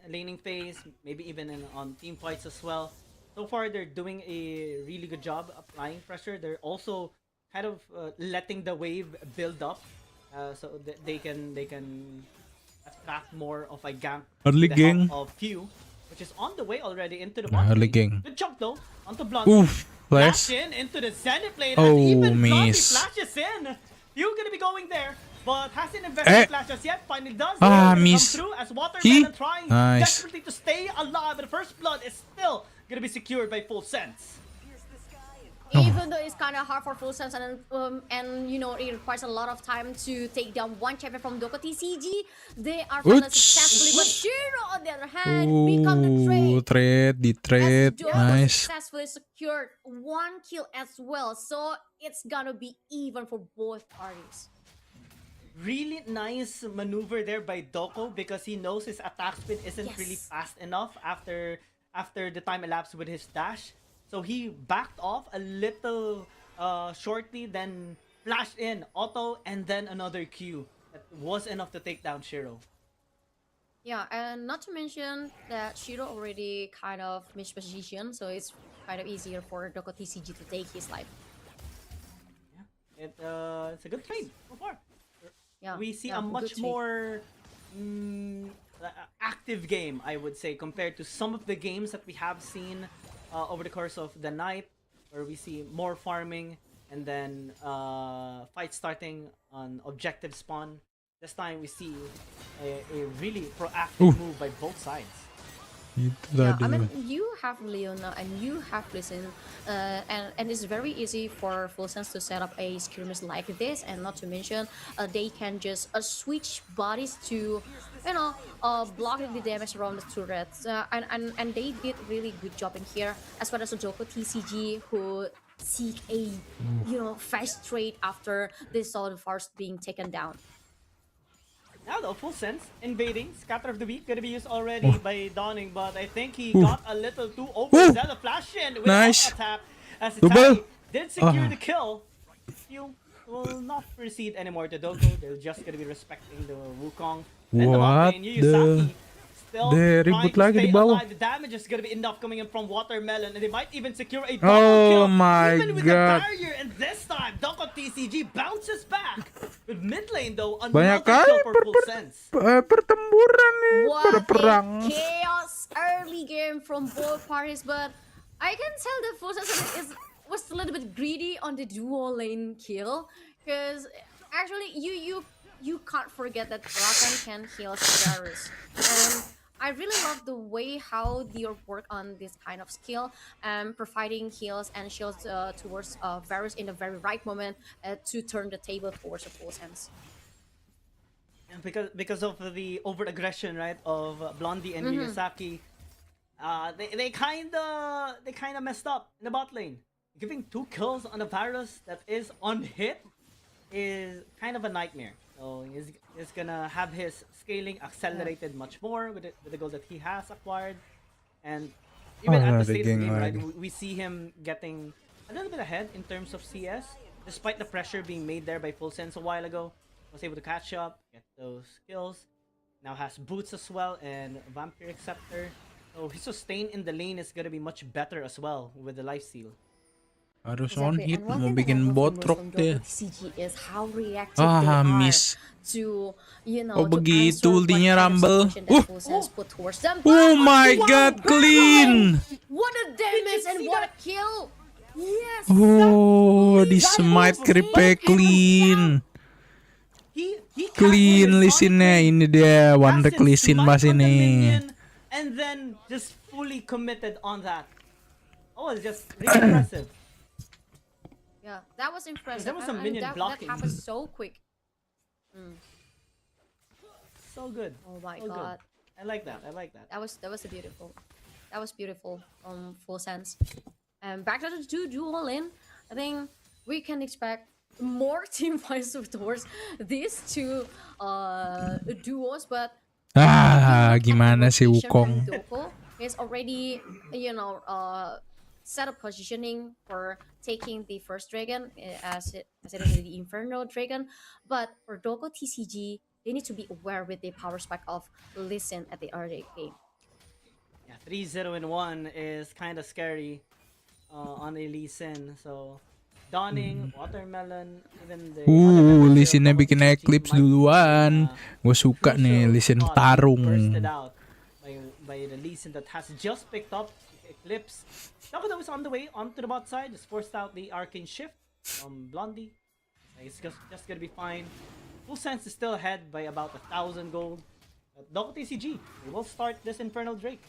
laning phase, maybe even on team fights as well. So far, they're doing a really good job applying pressure. They're also kind of letting the wave build up, so that they can attract more of a gank
Early
with the help
gang.
of Few, which is on the way already into the bot
Early
lane.
gang.
Good jump though onto Blondie.
Oof,
Flash
flash.
in into the Zenith lane,
Oh,
and even Blondie
miss.
flashes in. Few gonna be going there, but hasn't invested flashes yet. Finally does.
Ah,
Gonna
miss.
come through as Watermelon trying
Nice.
desperately to stay alive, but the first blood is still gonna be secured by Full Sense.
Even though it's kind of hard for Full Sense and it requires a lot of time to take down one champion from Doko TCG, they are finally
Oops.
successfully. But Shiro, on the other hand, become the trade.
Trade, di
As
trade.
Doko
Nice.
successfully secured one kill as well, so it's gonna be even for both parties.
Really nice maneuver there by Doko because he knows his attack speed isn't really
Yes.
fast enough after the time elapsed with his dash. So he backed off a little shortly, then flashed in auto and then another Q that was enough to take down Shiro.
Yeah, and not to mention that Shiro already kind of mispositioned, so it's kind of easier for Doko TCG to take his life.
It's a good trade so far.
Yeah,
We see
yeah,
a much
good trade.
more active game, I would say, compared to some of the games that we have seen over the course of the night, where we see more farming and then fight starting on objective spawn. This time we see a really proactive
Ooh.
move by both sides.
Itu
Yeah,
tadi.
I mean, you have Leona and you have Listen, and it's very easy for Full Sense to set up a skirmish like this, and not to mention, they can just switch bodies to, blocking the damage around the turrets, and they did really good job in here, as well as Doko TCG who seek a, fast trade after they saw the forest being taken down.
Now though, full sense, invading, scatter of the week gonna be used already
Oh.
by Dawning, but I think he
Ooh.
got a little too overzealous. Flash in with
Nice.
up attack as
Double.
Itali did secure
Ah.
the kill. You will not proceed anymore to Doko. They're just gonna be respecting the Wukong. And the bot
What
lane, Yuyusaki still
Deh,
trying
ribut
to
lagi
stay
di bawah.
alive. The damage is gonna be enough coming in from Watermelon, and they might even secure a double
Oh
kill
my
even with the
God.
barrier. And this time, Doko TCG bounces back. With mid lane though,
Banyak
another
kali
kill for full sense.
pertempuran nih pada
What
perang.
a chaos early game from both parties, but I can tell the Full Sense was a little bit greedy on the duo lane kill, because actually you can't forget that Rakan can heal Varus, and I really love the way how they work on this kind of skill, providing heals and shields towards Varus in the very right moment to turn the table towards the Full Sense.
And because of the overt aggression, right, of Blondie and Yuyusaki, they kinda messed up in the bot lane. Giving 2 kills on a Varus that is on hit is kind of a nightmare. So he's gonna have his scaling accelerated much more with the goals that he has acquired, and even at the state of the
rigging
game, right,
lagi.
we see him getting a little bit ahead in terms of CS, despite the pressure being made there by Full Sense a while ago. Was able to catch up, get those kills. Now has boots as well and vampiric scepter. So his sustain in the lane is gonna be much better as well with the lifesteal.
Harus on
Exactly.
hit,
And one
mau
thing that I
bikin
love the
bot
most
rock
from
dia.
Doko TCG is how reactive they
Ah,
are
miss.
to,
Oh,
to
begitu
answer what
ultinya
kind of
Rumble.
situation that Full Sense put towards them.
Oh
But-
my
wow,
God, clean.
What a damage and
see
what
that?
a kill! Yes!
Oh, di
that
smite
move,
creepnya
but
clean.
He
Clean
captured
lisinnya
Sonic
ini dia one
casted
trick lisin
smite
pas
on the
ini.
minion, and then just fully committed on that. Oh, it's just really impressive.
Yeah, that was impressive.
There was some
And
minion
that
blocking.
happened so quick.
So good.
Oh my
So
god.
good. I like that. I like that.
That was beautiful. That was beautiful. Full Sense. And back to the duo lane. I think we can expect more team fights towards these two duos, but
Gimana sih Wukong?
Doko is already, set up positioning for taking the first dragon as it is the Inferno dragon. But for Doko TCG, they need to be aware with the power spike of Listen at the early game.
Yeah, 3-0 in 1 is kind of scary on a Lee Sin. So, Dawning, Watermelon, even the
Lee Sin na bikin Eclipse duluan. Gue suka nih Lee Sin tarung.
Bursted out by the Lee Sin that has just picked up the Eclipse. Nakoda was on the way onto the bot side, just forced out the Arcane Shift from Blondie. It's just gonna be fine. Full Sense is still ahead by about 1,000 gold. Doko TCG, we will start this Infernal Drake.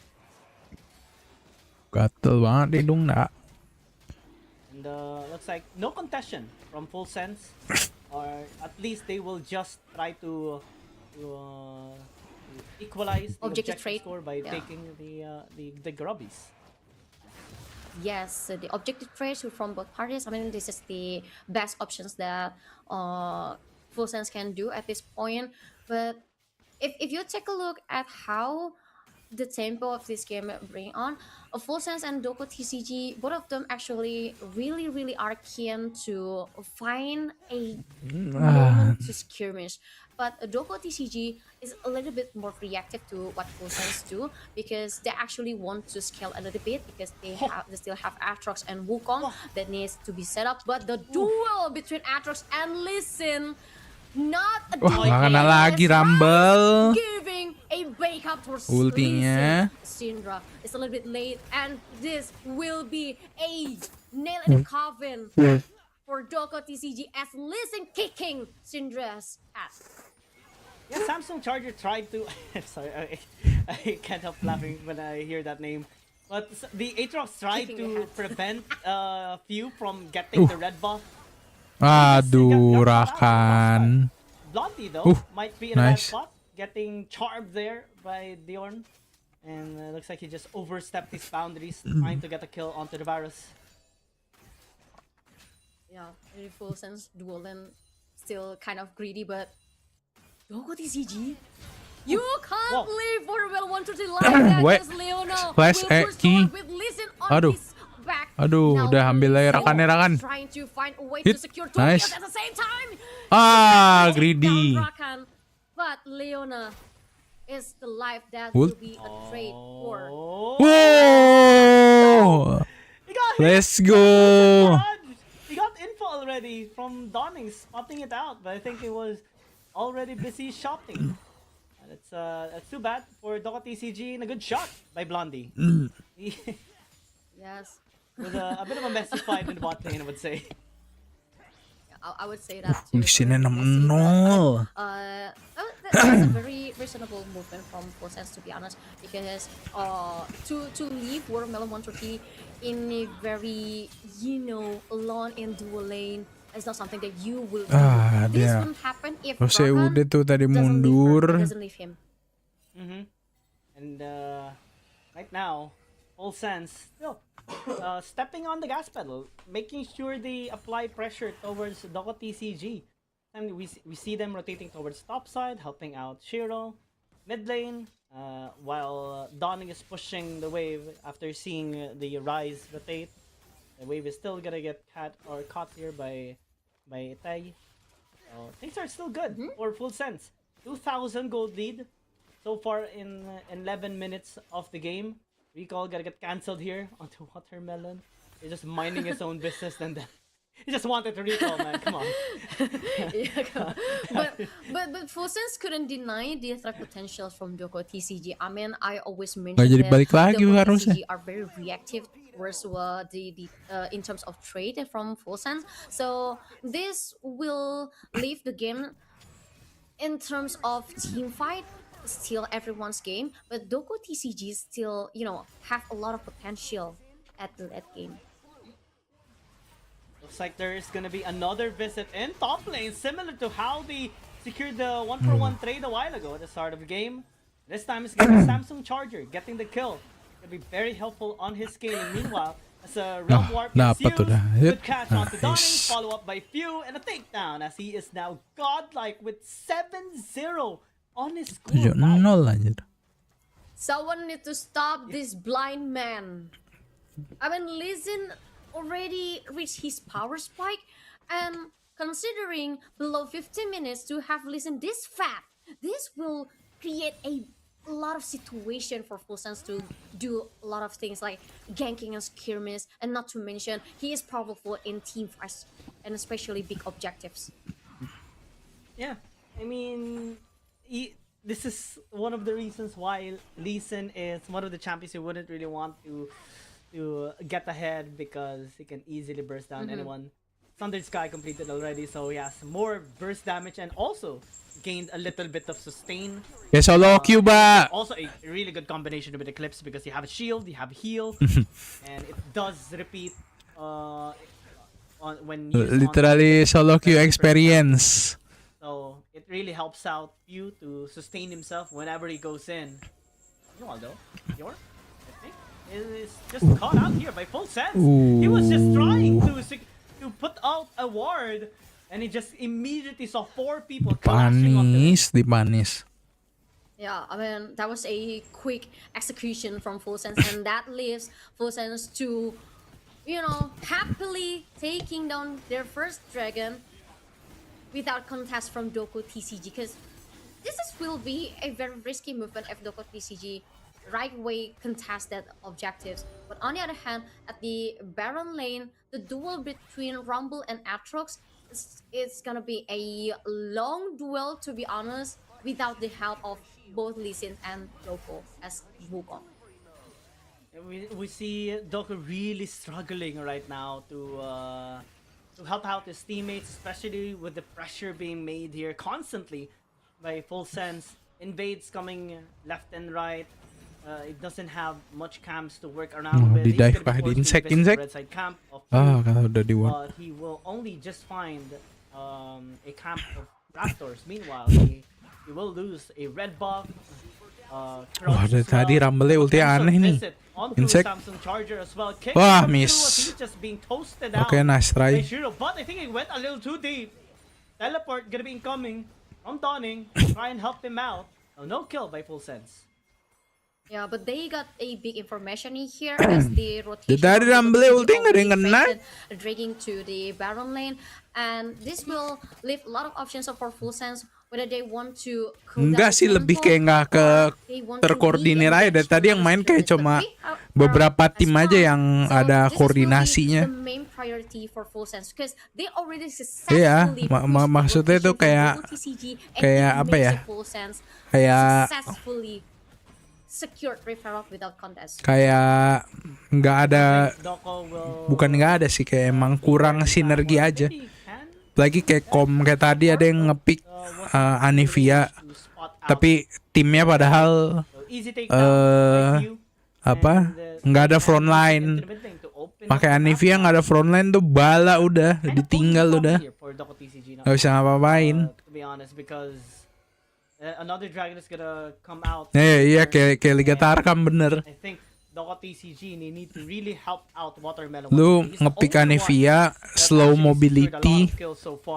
Gatel banget hidung nak.
And looks like no contestation from Full Sense. Or at least they will just try to equalize the
Objective
objective
trade.
score by
Yeah.
taking the grubbies.
Yes, the objective trades from both parties. I mean, this is the best options that Full Sense can do at this point. But if you take a look at how the tempo of this game bring on, Full Sense and Doko TCG, both of them actually really are keen to find a moment to skirmish. But Doko TCG is a little bit more reactive to what Full Sense do, because they actually want to scale a little bit, because they still have Atrox and Wukong that needs to be set up. But the duel between Atrox and Lee Sin, not a
Wah,
duel,
nggak kena lagi Rumble.
giving a backup towards
Ultinya.
Syndra. It's a little bit late, and this will be a nail in the coffin for Doko TCG as Lee Sin kicking Syndra's ass.
Yeah, Samsung Charger tried to. Sorry, I can't help laughing when I hear that name. But the Aatrox tried
Kicking
to
the head.
prevent few from getting the red buff.
Aduh, Rakan.
Blondie though might be in a bad
nice.
spot, getting charmed there by Diorn, and looks like he just overstepped his boundaries, trying to get a kill onto the Varus.
Yeah, very Full Sense duel and still kind of greedy, but Doko TCG, you can't
Whoa.
leave for well 130 like that.
Wait.
Just Leona
Flash,
will push
Ki.
forward with Lee Sin on
Aduh.
his back.
Aduh,
Now
udah ambil
Lee
aja
Sin
Rakannya, Rakan.
is trying to find a way
Hit.
to secure two
Nice.
kills at the same time.
Ah,
Take
greedy.
down Rakan, but Leona is the life that will
Ult.
be a trade for.
Oh,
Whoa!
he got hit.
Let's go.
He got info already from Donning, spotting it out, but I think he was already busy shopping. And that's too bad for Doko TCG, and a good shot by Blondie.
Yes,
It was a bit of a messy fight in the bot lane, I would say.
I would say that too.
Kondisinya
Very messy,
6-0.
that's a very reasonable movement from Full Sense, to be honest, because to leave World Melon 130 in a very alone in dual lane is not something that you will do.
Ah,
This
dia.
wouldn't happen if
Terus ya
Rakan
udah tuh tadi
doesn't leave her,
mundur.
doesn't leave him.
And right now, Full Sense still stepping on the gas pedal, making sure they apply pressure towards Doko TCG. And we see them rotating towards top side, helping out Shiro. Mid lane, while Donning is pushing the wave after seeing the Rise rotate. The wave is still gonna get caught here by Itay. So things are still good for Full Sense. 2,000 gold lead so far in 11 minutes of the game. Recall gonna get cancelled here onto Watermelon. He's just minding his own business, and then he just wanted to recall, man. Come on.
Yeah, but Full Sense couldn't deny the threat potential from Doko TCG. I mean, I always mention
Nggak jadi
that
balik lagi
Doko
harusnya.
TCG are very reactive towards the in terms of trade from Full Sense. So this will leave the game in terms of team fight still everyone's game, but Doko TCG still have a lot of potential at the late game.
Looks like there is gonna be another visit in top lane, similar to how they secured the 1-for-1 trade a while ago at the start of the game. This time it's gonna be Samsung Charger getting the kill. Gonna be very helpful on his scaling. Meanwhile, as a realm warp
dapat
ensues,
udah. Hit.
good catch onto Donning,
Nice.
follow up by Few, and a takedown as he is now godlike with 7-0 on his score.
7-0 anjir.
Someone need to stop this blind man. I mean, Lee Sin already reached his power spike, and considering below 15 minutes to have Lee Sin this fat, this will create a lot of situation for Full Sense to do a lot of things like ganking and skirmish, and not to mention he is powerful in team fights and especially big objectives.
Yeah, I mean, this is one of the reasons why Lee Sin is one of the champions you wouldn't really want to get ahead, because he can easily burst down anyone. Thunder Sky completed already, so he has more burst damage and also gained a little bit of sustain.
Ya solo Q ba.
Also a really good combination with Eclipse, because you have a shield, you have heal, and it does repeat when used on
Literally solo Q
different
experience.
so it really helps out you to sustain himself whenever he goes in. Meanwhile though, Yor, I think, is just caught out here by Full Sense. He was just trying to put out a ward, and he just immediately saw 4 people clashing onto him.
Dipanis.
Yeah, I mean, that was a quick execution from Full Sense, and that leaves Full Sense to, happily taking down their first dragon without contest from Doko TCG, because will be a very risky movement if Doko TCG right way contested objectives. But on the other hand, at the Baron lane, the duel between Rumble and Atrox, it's gonna be a long duel, to be honest, without the help of both Lee Sin and Doko as Wukong.
We see Doko really struggling right now to help out his teammates, especially with the pressure being made here constantly by Full Sense. Invades coming left and right. It doesn't have much camps to work around with. He's
Di-dive
gonna
kah?
be forced to
Di-insect,
visit the
insect?
red side camp of
Kalau udah di-one.
but he will only just find a camp of raptors. Meanwhile, he will lose a red buff.
Wah, dari tadi Rumble ulti aneh nih. Insect. Wah, miss. Oke, nice try.
But I think he went a little too deep. Teleport gonna be incoming from Dawning. Try and help him out. No kill by Full Sense.
Yeah, but they got a big information in here as the rotation
Dari Rumble ulti nggak ada yang kena.
dragging to the Baron lane, and this will leave a lot of options for Full Sense whether they want to
Enggak sih, lebih kayak nggak ke terkoordinir aja. Dari tadi yang main kayak cuma beberapa tim aja yang ada koordinasinya. Iya, maksudnya tuh kayak apa ya? Kayak
secured referral without contest.
Kayak nggak ada, bukan nggak ada sih, kayak emang kurang sinergi aja. Lagi kayak kayak tadi ada yang ngepick Anivia, tapi timnya padahal nggak ada front line. Pakai Anivia nggak ada front line tuh bala udah ditinggal udah, nggak bisa ngapa-ngapain.
Another dragon is gonna come out.
Iya, kayak Liga Tarkam bener.
I think Doko TCG need to really help out Watermelon.
Lu ngepick Anivia, slow mobility,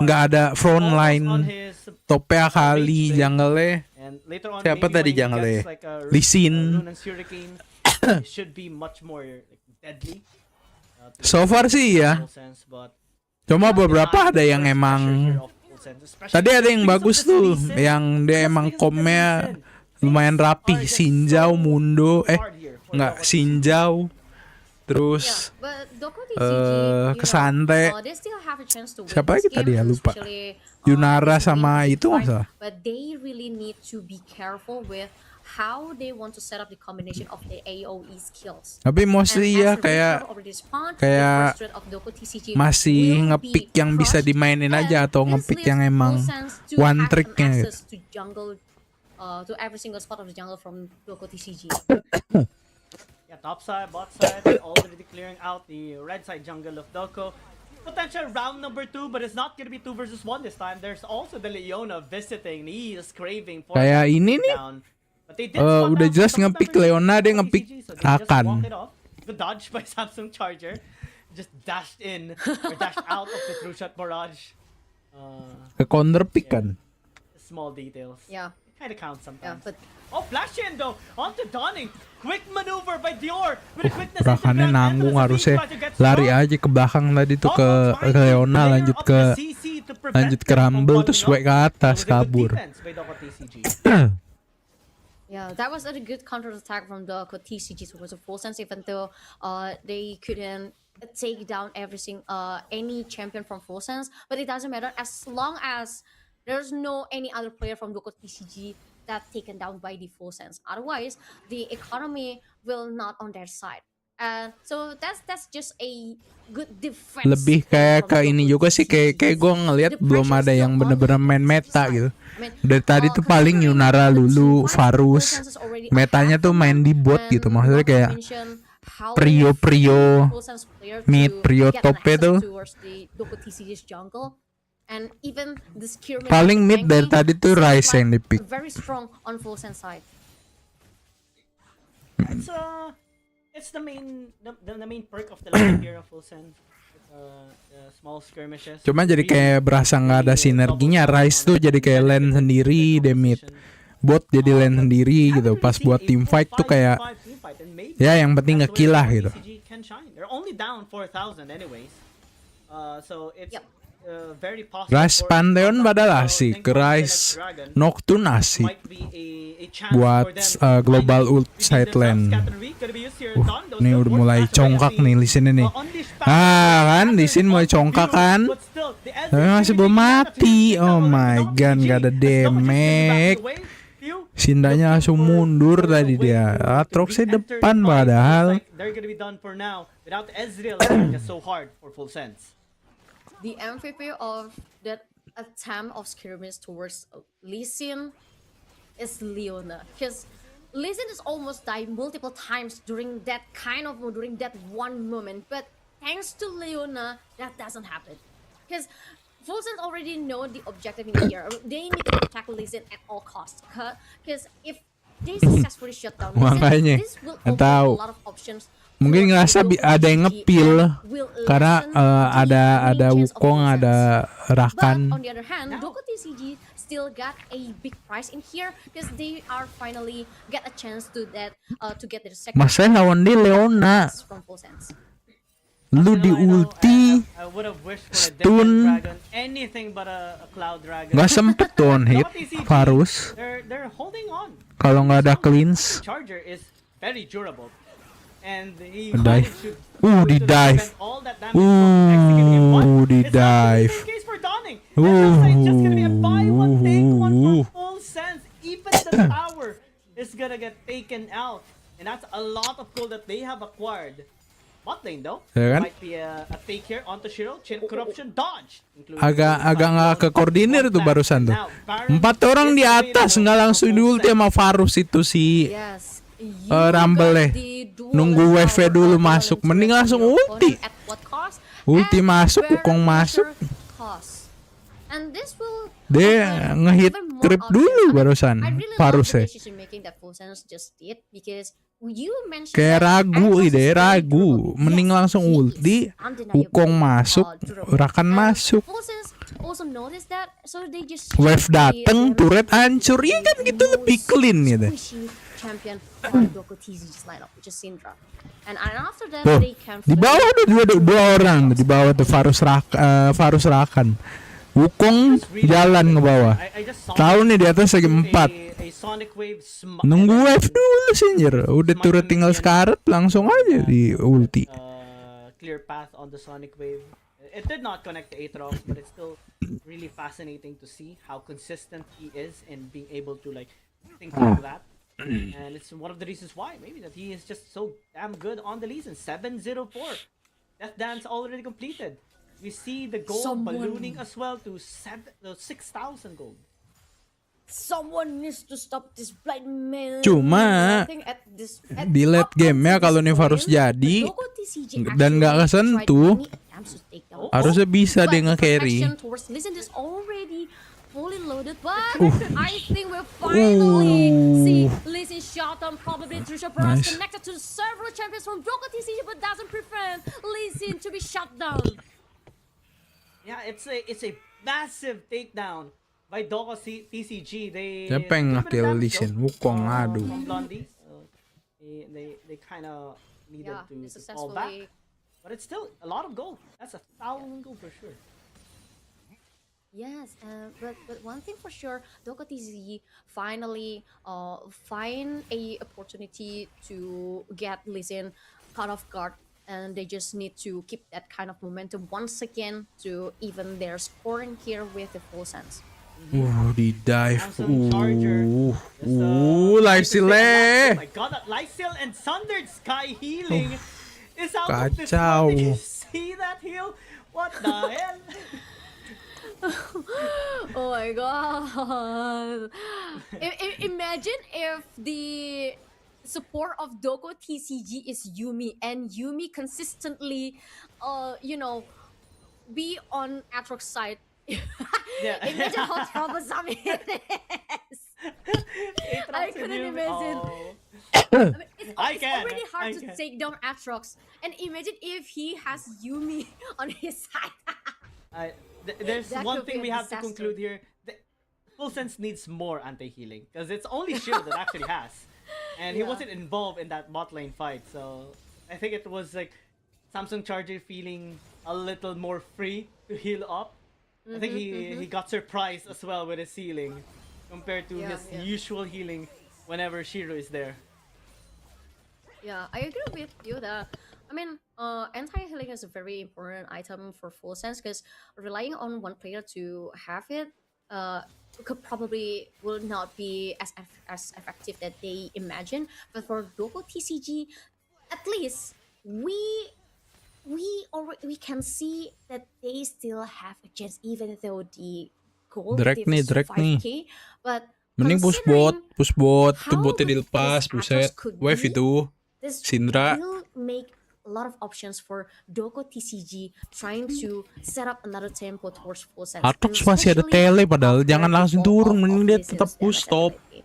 nggak ada front line, topnya kali, jungle-nya. Siapa tadi jungle-nya? Lee Sin.
Should be much more deadly.
So far sih ya. Cuma beberapa ada yang emang. Tadi ada yang bagus tuh, yang dia emang komnya lumayan rapi. Sinjau, Mundo, Sinjau, terus Kesante. Siapa lagi tadi ya, lupa. Yunara sama itu nggak salah.
But they really need to be careful with how they want to set up the combination of the AOE skills.
Tapi mostly ya kayak masih ngepick yang bisa dimainin aja atau ngepick yang emang one tricknya gitu.
To every single spot of the jungle from Doko TCG.
Yeah, top side, bot side, already clearing out the red side jungle of Doko. Potential round number 2, but it's not gonna be 2 versus 1 this time. There's also the Leona visiting. He is craving for
kayak ini nih. Udah jelas ngepick Leona, dia ngepick Akan.
The dodge by Samsung Charger, just dashed in or dashed out of the true shot barrage.
Ke counter pick kan.
Small details.
Yeah.
It kind of counts sometimes.
Yeah, but
flash in though onto Dawning. Quick maneuver by Dior with a quickness.
Brakannya nanggung, harusnya lari aja ke belakang tadi tuh ke Leona, lanjut ke Rumble terus swag ke atas kabur.
Yeah, that was a good counter attack from the TCG towards the Full Sense, even though they couldn't take down any champion from Full Sense. But it doesn't matter as long as there's no any other player from Doko TCG that taken down by the Full Sense. Otherwise, the economy will not on their side. And so that's just a good defense.
Lebih kayak ke ini juga sih, kayak gue ngelihat belum ada yang bener-bener main meta gitu. Dari tadi tuh paling Yunara, Lulu, Varus. Metanya tuh main di bot gitu. Maksudnya kayak prio mid, prio top itu. Paling mid dari tadi tuh Ryze yang di pick.
Very strong on Full Sense side.
It's the main perk of the lane here of Full Sense. Small skirmishes.
Cuma jadi kayak berasa nggak ada sinerginya. Rise tuh jadi kayak lane sendiri, Demit. Bot jadi lane sendiri gitu. Pas buat team fight tuh kayak ya yang penting nge-kill lah gitu.
They're only down 4,000 anyways. So it's very possible.
Rise Pantheon padahal asik, Rise Nocturne asik. Buat global ult side lane. Nih udah mulai congkak nih Lee Sin ini. Kan Lee Sin mulai congkak kan. Tapi masih belum mati. Oh my god, gak ada damage. Sindanya langsung mundur tadi dia. Atroxnya depan padahal.
The MVP of that attempt of skirmish towards Lee Sin is Leona, because Lee Sin has almost died multiple times during that one moment, but thanks to Leona, that doesn't happen. Because Full Sense already know the objective in here. They need to protect Lee Sin at all costs. Because if they successfully shut down Lee Sin, this will open a lot of options.
Mungkin ngerasa ada yang ngepil karena ada Wukong, ada Rakan.
But on the other hand, Doko TCG still got a big prize in here because they are finally get a chance to get their second.
Masalah lawan dia Leona.
From Full Sense.
Lu di ulti stun nggak sempet tuh hit Varus kalau nggak ada cleanse. Dive. Di dive. Di dive.
Even the tower is gonna get taken out, and that's a lot of gold that they have acquired. Bot lane though, might be a take here onto Shiro, corruption dodge.
Agak nggak kekoordinir tuh barusan tuh. 4 orang di atas nggak langsung di ulti sama Varus itu si Rumble nunggu wave dulu masuk, mending langsung ulti. Ulti masuk, Wukong masuk. Dia ngehit creep dulu barusan Varus ya. Kayak ragu, mending langsung ulti, Wukong masuk, Rakan masuk. Wave dateng, turret hancur, ya kan gitu lebih clean gitu. Tuh, di bawah ada dua orang di bawah tuh Varus Rakan. Wukong jalan ke bawah. Tahu nih di atas lagi 4. Nunggu wave dulu sih anjir. Udah turret tinggal sekarat langsung aja di ulti.
Clear path on the Sonic Wave. It did not connect the Aatrox, but it's still really fascinating to see how consistent he is in being able to like think like that. And it's one of the reasons why maybe that he is just so damn good on the Legion. 704. Death Dance already completed. We see the gold ballooning as well to 6,000 gold.
Someone needs to stop this blind man.
Cuma di late game ya kalau nih Varus jadi dan nggak kesentuh, harusnya bisa dia nge-carry.
Fully loaded, but I think we'll finally see Lee Sin shot on probably Trisha Bros connected to several champions from Doko TCG, but doesn't prevent Lee Sin to be shut down.
Yeah, it's a massive takedown by Doko TCG.
Siapa yang nge-kill Lee Sin? Wukong, aduh.
They kind of needed to fall back, but it's still a lot of gold. That's 1,000 gold for sure.
Yes, but one thing for sure, Doko TCG finally find a opportunity to get Lee Sin caught off guard, and they just need to keep that kind of momentum once again to even their scoring here with the Full Sense.
Di dive. Lifesteal.
Oh my god, that Lifesteal and Sundered Sky healing is out of this one. Did you see that heal? What the hell?
Oh my god. Imagine if the support of Doko TCG is Yuumi, and Yuumi consistently be on Aatrox side. Imagine how troublesome it is. I couldn't imagine. I mean, it's
can,
already
I
hard to
can.
take down Atrox, and imagine if he has Yumi on his side.
There's
That
one
could be
thing
a
we have to
disaster.
conclude here. Full Sense needs more anti-healing because it's only Shield that actually has, and he
Yeah.
wasn't involved in that bot lane fight. So I think it was like Samsung Charger feeling a little more free to heal up. I think he got surprised as well with his healing compared to
Yeah,
his
yeah.
usual healing whenever Shiro is there.
Yeah, I agree with you that. I mean, anti-healing is a very important item for Full Sense because relying on one player to have it, could probably will not be as effective that they imagine. But for Doko TCG, at least we can see that they still have a chance, even though the goal
Drag
diff
nih,
is
drag nih.
5k. But
Mending push bot itu
how
botnya
good
dilepas,
this
buset.
Atrox could
Wave
be,
itu.
this
Syndra.
will make a lot of options for Doko TCG trying to set up another tempo towards Full Sense.
Atrox
And
masih ada
especially
tele padahal,
after
jangan
the
langsung
fall
turun,
of
mending dia
Lee
tetap
Sin's
push
damage
top.
ability.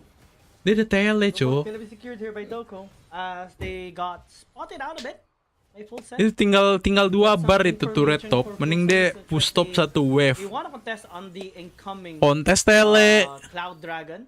Dia ada tele,
Doko
Cok.
is gonna be secured here by Doko as they got spotted out a bit by Full Sense.
Itu tinggal 2 bar itu turret top. Mending dia push top 1 wave.
We want to contest on the incoming
Kontes tele.
Cloud Dragon,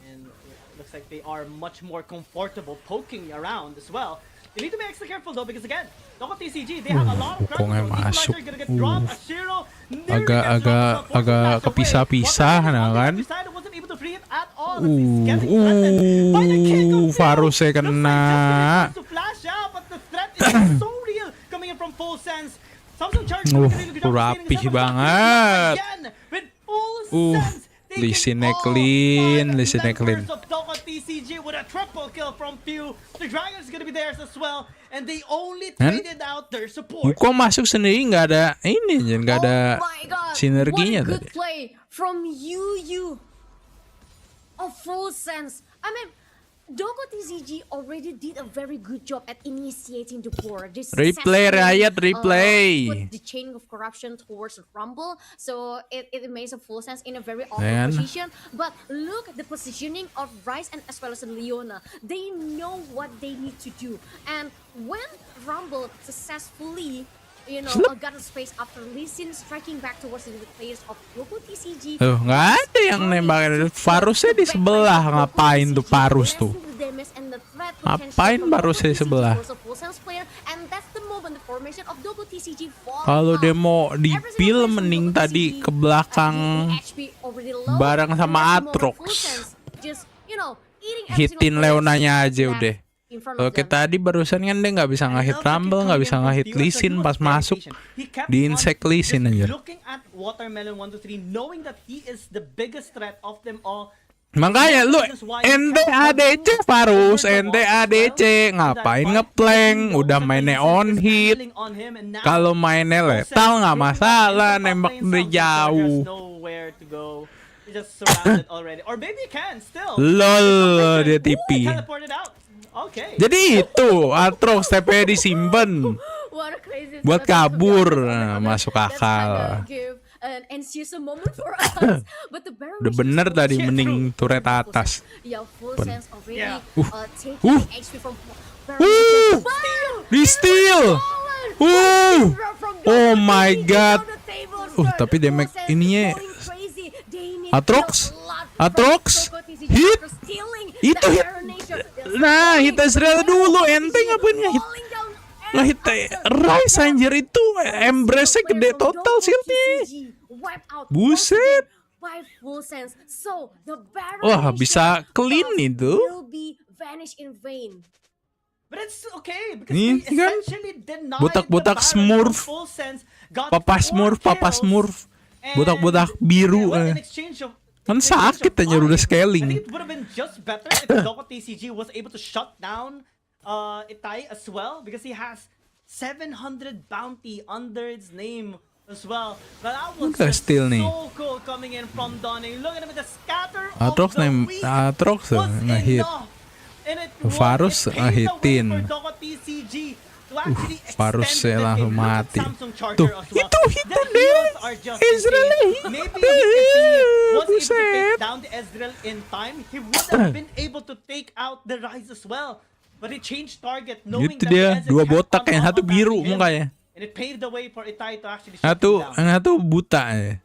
and it looks like they are much more comfortable poking around as well. They need to be extra careful though because again, Doko TCG they have a lot of
Wukongnya masuk.
Gonna get dropped. Ashiro nearly
Agak-
gets dropped as well. Force
agak
flash away.
kepisah-pisah,
Walker
nah
on the
kan?
other side wasn't able to free it at all. As he's getting threatened by the king of
Varusnya
Looks like
kena.
just gonna to flash out, but the threat is so real coming in from Full Sense. Samsung Charge doing a really good job of
rapih
sustaining himself, but
banget.
again with Full Sense.
Lee Sinnya clean, Lee Sinnya clean.
Members of Doko TCG with a triple kill from Pew. The Dragon's gonna be theirs as well, and they only traded out their support.
Wukong masuk sendiri nggak ada ini, nggak ada
Oh my God,
sinerginya
what a good
tadi.
play from you of Full Sense. I mean, Doko TCG already did a very good job at initiating the war. They
Replay,
successfully,
Riot, replay.
Put the chain of corruption towards Rumble, so it makes a Full Sense in a very
Man.
awkward position. But look at the positioning of Rice and as well as Leona. They know what they need to do, and when Rumble successfully got a space after Lee Sin striking back towards the players of Doko TCG.
Tuh, nggak ada yang nembakin. Varusnya di sebelah, ngapain tuh Varus tuh? Ngapain Varusnya di sebelah? Kalau dia mau di-peel mending tadi ke belakang bareng sama Atrox. Hitin Leonanya aja udah. Oke, tadi barusan kan dia nggak bisa ngehit Rumble, nggak bisa ngehit Lee Sin pas masuk. Di insect Lee Sin aja.
Looking at Watermelon 123, knowing that he is the biggest threat of them all.
Makanya lu ente ADC Varus, ente ADC, ngapain ngeplank? Udah mainnya on hit. Kalau mainnya lethal nggak masalah, nembak dari jauh. Lol, dia TP. Jadi itu Atrox TP disimpan buat kabur. Nah, masuk akal. Udah bener tadi mending turret atas. Di steal. Oh my god. Tapi damage ininya Atrox hit. Itu hit. Nah, hit Ezreal dulu. Ente ngapain ngehit Rice anjir, itu embrace-nya gede total shieldnya. Buset. Wah, bisa clean itu. Ini kan botak-botak smurf. Papa smurf. Botak-botak biru. Kan sakit aja udah scaling.
I think it would have been just better if Doko TCG was able to shut down Itai as well, because he has 700 bounty under its name as well. But that was just
Steal nih.
so cool coming in from Donning. Look at him with the scatter
Atrox
of the week
Atrox
was
ngehit.
enough. And it
Varus
it paved the way
ngehitin.
for Doko TCG to actually
Varus
extend the
langsung
game. Look at
mati.
Samsung
Tuh,
Charger as well.
itu
The
deh.
heals are just
Ezreal.
insane. Maybe if he was able to
Buset.
take down the Ezreal in time, he would have been able to take out the Rise as well. But he changed target knowing
Gitu
that the
dia,
Ezreal
dua
kept
botak
on
yang satu biru
attacking him.
mukanya.
And it paved the way for Itai to actually shut him down.
Yang satu buta ya.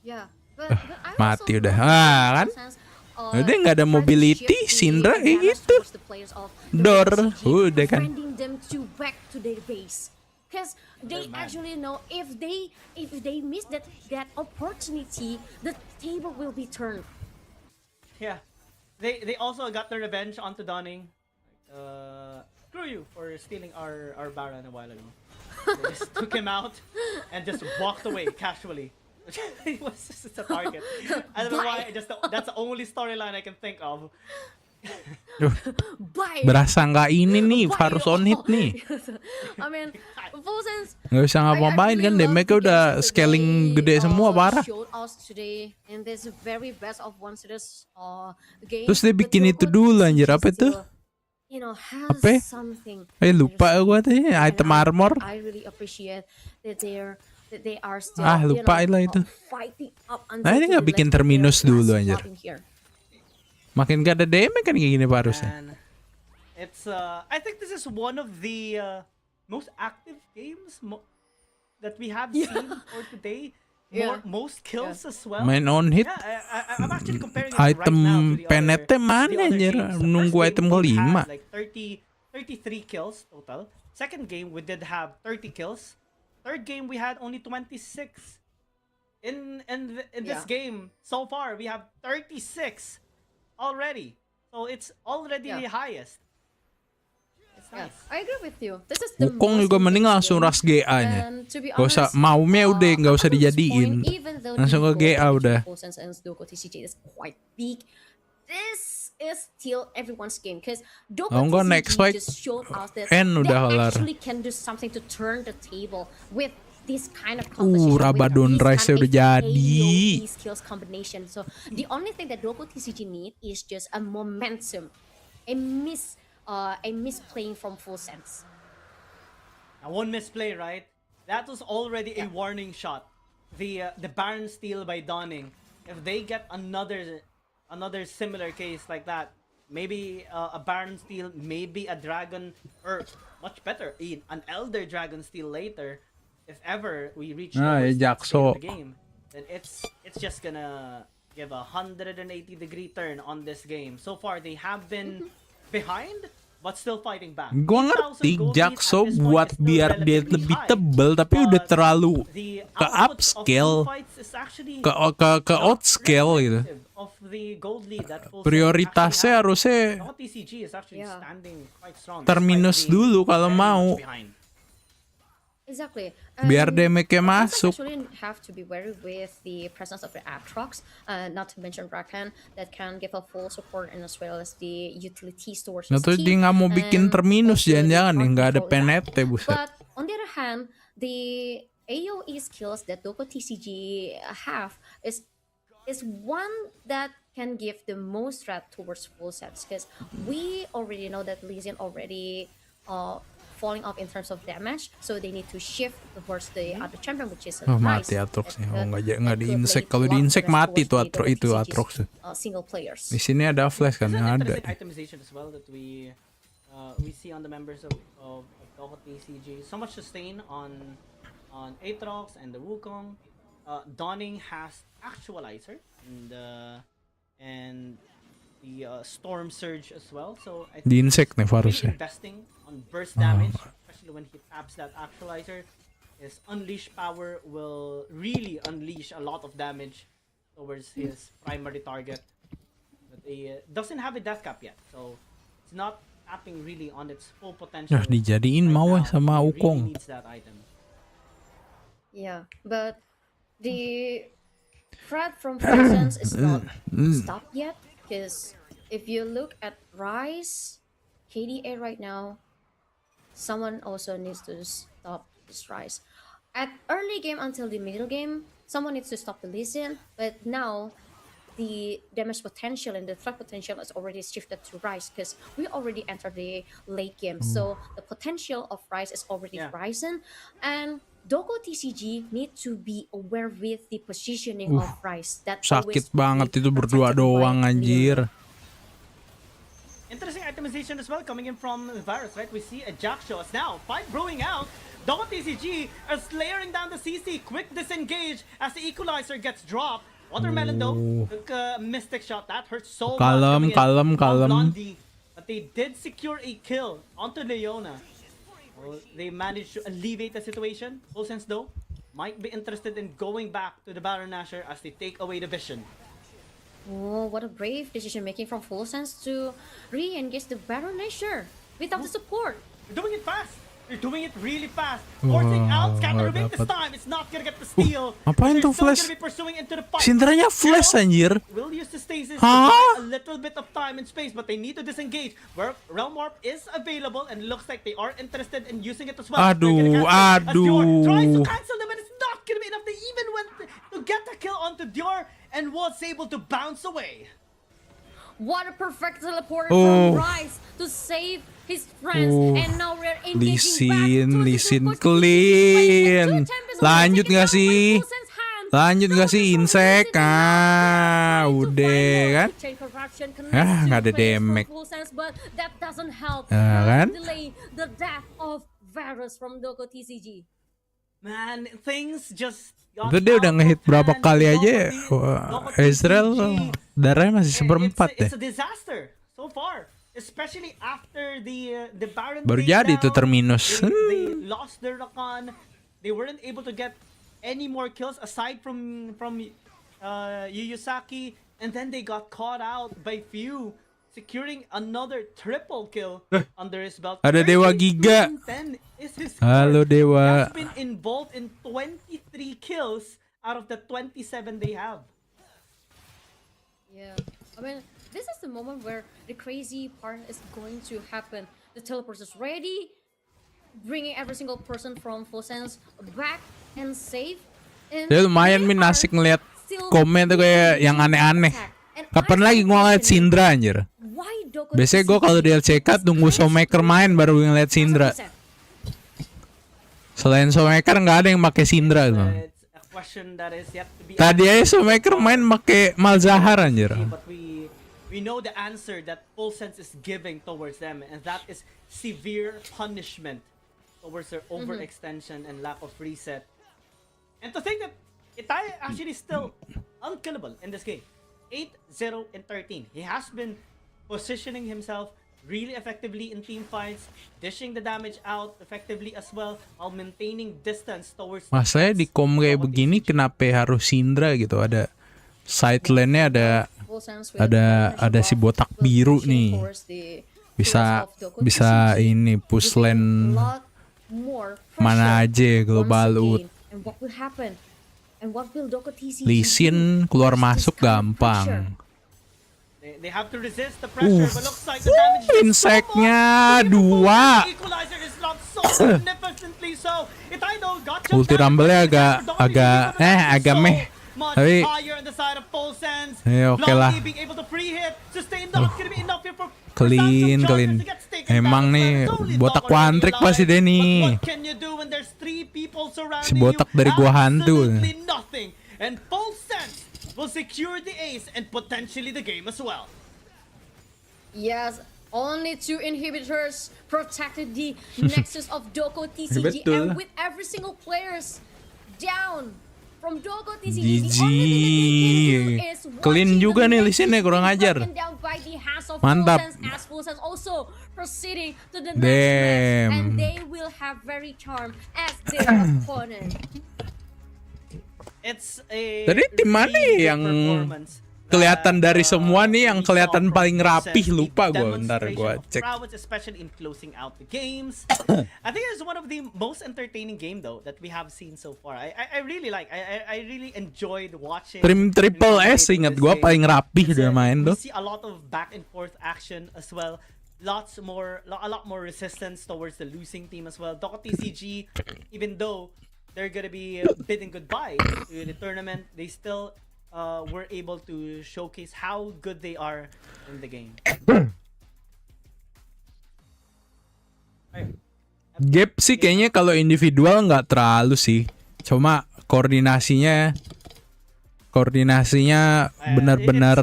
Yeah, but I also
Mati udah.
love
Ah, kan?
the sense,
Dia nggak ada
trying to
mobility,
shift the
Syndra kayak
advantage
gitu.
towards the players of the
Dor,
TCG,
udah kan.
preventing them to back to their base. Because they
They're mad.
actually know if they miss that opportunity, the table will be turned.
Yeah. They also got their revenge onto Donning. Screw you for stealing our Baron a while ago. They just took him out and just walked away casually. It was just a target. I don't know why. That's the only storyline I can think of.
Bye.
Berasa nggak ini nih,
Bye,
Varus on hit nih.
I mean, full sense.
Nggak bisa ngapa-ngapain kan, damage-nya udah scaling gede semua, parah.
Showed us today in this very best of one series game.
Terus dia
But
bikin itu
Doko
dulu,
TCG
anjir, apa itu?
still, you know, has
Apa?
something.
Lupa gua tadi, item armor.
I really appreciate that they are still
Lupa lah itu.
fighting up until
Nah, ini nggak
to the
bikin
last of their
terminus dulu,
last
anjir.
slot in here.
Makin gak ada damage kan kayak gini Varusnya.
And it's I think this is one of the most active games that we have seen for today.
Yeah.
Most kills as well.
Main on hit.
Yeah, I'm actually comparing it right
Item
now to the
penetnya mana,
the other
anjir?
games. The
Nunggu
first
item
game we
kelima.
had like 33 kills total. Second game we did have 30 kills. Third game we had only 26. In this game so far we have 36 already. So it's already the highest. It's
Yeah,
nice.
I agree with you. This is the
Wukong
most
juga mending
intense
langsung
game.
ras GA-nya.
And to be
Gak usah
honest,
maunya udah gak usah
up to this
dijadiin.
point, even though
Langsung
the
ke GA
goal
udah.
between Full and Doko TCG is quite big. This is still everyone's game because Doko
Oh, enggak,
TCG
next fight
just showed us that
N
they
udah kelar.
actually can do something to turn the table with this kind of composition.
Rabadon Rise udah jadi.
Skills combination. So the only thing that Doko TCG need is just a momentum, a misplaying from Full Sense.
Now one misplay, right? That was already a warning shot. The Baron steal by Dawning. If they get another similar case like that, maybe a Baron steal, maybe a dragon, or much better, an Elder Dragon steal later. If ever we reach the worst state of the game, then it's just gonna give a 180-degree turn on this game. So far they have been behind, but still fighting back.
Gua ngerti Jackso buat biar dia lebih tebel, tapi udah terlalu ke upscale, ke outscale gitu. Prioritasnya harusnya terminus dulu kalau mau.
Exactly.
Biar damage-nya
Full
masuk.
actually have to be wary with the presence of the Atrox, not to mention Rakan that can give a full support and as well as the utility stores.
Nah tuh dia nggak mau bikin terminus, jangan-jangan nih nggak ada penete, buset.
But on the other hand, the AOE skills that Doko TCG have is one that can give the most threat towards full sets because we already know that Legion already falling off in terms of damage, so they need to shift towards the other champion, which is
Mati Atroxnya. Nggak di insect. Kalau di insect mati tuh Atrox.
Single players.
Di sini ada flash kan, ada.
Itemization as well that we see on the members of Doko TCG. So much sustain on Aatrox and the Wukong. Dawning has Actualizer and the Storm Surge as well. So I think
Di insect nih
really
Varusnya.
investing on burst damage, especially when he taps that Actualizer. His Unleash power will really unleash a lot of damage towards his primary target. But he doesn't have a death cap yet, so it's not tapping really on its full potential.
Dijadiin mau sama
He
Wukong.
really needs that item.
Yeah, but the threat from presence is not stopped yet because if you look at Rise, KDA right now, someone also needs to stop this Rise. At early game until the middle game, someone needs to stop the Lee Sin, but now the damage potential and the threat potential is already shifted to Rise because we already entered the late game. So the potential of Rise is already rising, and Doko TCG need to be aware with the positioning of Rise. That
Sakit
always will
banget
be
itu berdua
protected
doang
by
anjir.
Interesting itemization as well coming in from the Virus, right? We see a Jack show us now. Fight brewing out. Doko TCG is layering down the CC. Quick disengage as the equalizer gets dropped. Watermelon though, took a mystic shot. That hurts so much.
Kalem,
coming in
kalem,
from
kalem.
Blondie. But they did secure a kill onto Leona. Well, they managed to alleviate the situation. Full Sense though might be interested in going back to the Baron Nashor as they take away the vision.
Oh, what a brave decision making from Full Sense to re-engage the Baron Nashor without the support.
They're doing it fast. They're doing it really fast. Forcing out Scatter Ring this time. It's not gonna get the steal.
Apain
They're
tuh
still
flash?
gonna be pursuing into the fight.
Syndranya flash anjir.
Will use the stasis to
Huh?
buy a little bit of time and space, but they need to disengage. Where Realm Warp is available and looks like they are interested in using it as well. They're gonna cancel it as Dior tries to cancel them, and it's not gonna be enough. They even went to get the kill onto Dior and was able to bounce away.
What a perfect teleport
Oh.
from Rise to save his friends,
Oh.
and now we're engaging
Lisin clean. Lanjut gak sih? Lanjut gak sih Insek? Ah, udah kan? Ah, nggak ada damage. Kan?
Delay the death of Varus from Doko TCG.
Man, things just got
Itu dia udah
out
ngehit
of
berapa
hand.
kali aja.
Doko
Israel
TCG,
darahnya masih seperempat deh.
it's a disaster so far, especially after the Baron
Baru
phase
jadi
down.
tuh terminus.
They lost their Rakan. They weren't able to get any more kills aside from Yuyusaki, and then they got caught out by few, securing another triple kill under his belt.
Ada Dewa Giga.
10 is his
Halo
score.
Dewa.
He has been involved in 23 kills out of the 27 they have.
Yeah, I mean, this is the moment where the crazy part is going to happen. The teleport is ready, bringing every single person from Full Sense back and safe. And
Ya lumayan
they
Min,
are
asik ngeliat
still
komen tuh kayak yang aneh-aneh.
And
Kapan
I
lagi
start
gua ngeliat
questioning
Syndra anjir?
why Doko
Biasanya gua kalau di LCK tunggu Showmaker main baru ngeliat Syndra. Selain Showmaker nggak ada yang pakai Syndra tuh.
It's a question that is yet to be
Tadi aja
answered.
Showmaker main pakai Malzahar anjir.
But we know the answer that Full Sense is giving towards them, and that is severe punishment towards their overextension and lack of reset. And to think that Itai actually still unkillable in this game. 8-0 and 13. He has been positioning himself really effectively in team fights, dishing the damage out effectively as well, while maintaining distance towards the
Masanya di kom kayak begini kenapa harus Syndra gitu? Ada side lane-nya ada si botak biru nih. Bisa ini push lane mana aja global ut. Lisin keluar masuk gampang.
They have to resist the pressure, but looks like the damage is
Inseknya
so much.
2.
Equalizer is locked so significantly so. Itai though got jumped
Ulti
down.
Rumble-nya agak meh.
Much
Tapi
higher on the side of Full Sense.
oke lah.
Blondie being able to pre-hit, sustain not gonna be enough here for
Clean. Emang nih botak wantrik pasti deh nih. Si botak dari gua hantu.
Nothing. And Full Sense will secure the ace and potentially the game as well.
Yes, only 2 inhibitors protected the nexus of Doko TCG,
Betul.
and with every single players down from Doko TCG,
GG.
the only thing that they can do is
Clean
watching
juga
the
nih
nexus
Lisinnya, kurang
being
ajar.
broken down by the hands of
Mantap.
Full Sense, as Full Sense also proceeding to the next
Damn.
match, and they will have very charm as their opponent.
It's a
Tadi tim mana
really
yang
performance
kelihatan
that,
dari semua nih yang
we
kelihatan
saw
paling
from
rapih?
Full Sense,
Lupa
the
gua, ntar gua
demonstration of
cek.
prowess, especially in closing out the games. I think it's one of the most entertaining game though that we have seen so far. I really like. I really enjoyed watching.
Triple S ingat gua paling rapih
Because,
dia main
we
tuh.
see a lot of back and forth action as well. A lot more resistance towards the losing team as well. Doko TCG, even though they're gonna be bidding goodbye to the tournament, they still were able to showcase how good they are in the game.
Gap sih kayaknya kalau individual nggak terlalu sih. Cuma koordinasinya benar-benar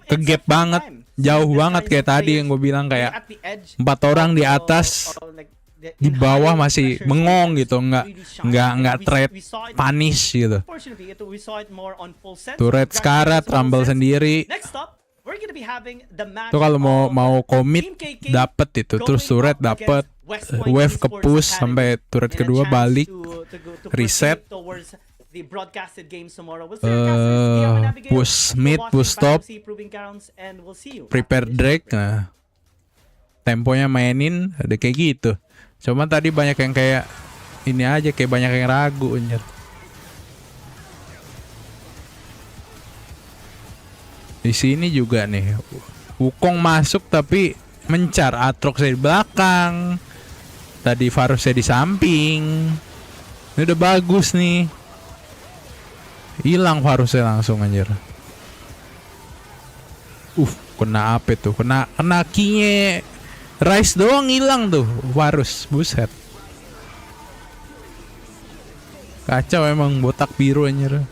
ke gap banget. Jauh banget kayak tadi yang gue bilang, kayak 4 orang di atas, di bawah masih bengong gitu, nggak trade punish gitu. Turret sekarat, rumble sendiri. Tuh kalau mau commit dapet itu, terus turret dapet, wave ke push sampai turret kedua balik, reset, push mid, push top, prepare drag. Nah, temponya mainin ada kayak gitu. Cuma tadi banyak yang kayak ini aja, kayak banyak yang ragu anjir. Di sini juga nih Wukong masuk tapi mencar, Aatrox di belakang, tadi Varusnya di samping. Ini udah bagus nih, hilang Varusnya langsung anjir. Kena apa tuh, kena Q-nya Rice doang hilang tuh Varus, buset. Kacau emang botak biru anjir.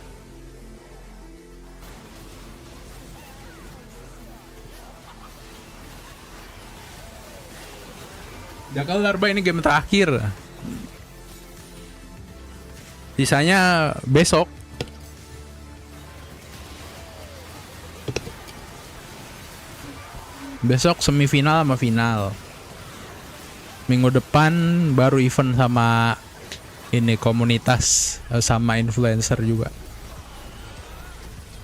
Udah kelar ini game terakhir. Sisanya besok. Besok semifinal sama final. Minggu depan baru event sama ini komunitas sama influencer juga.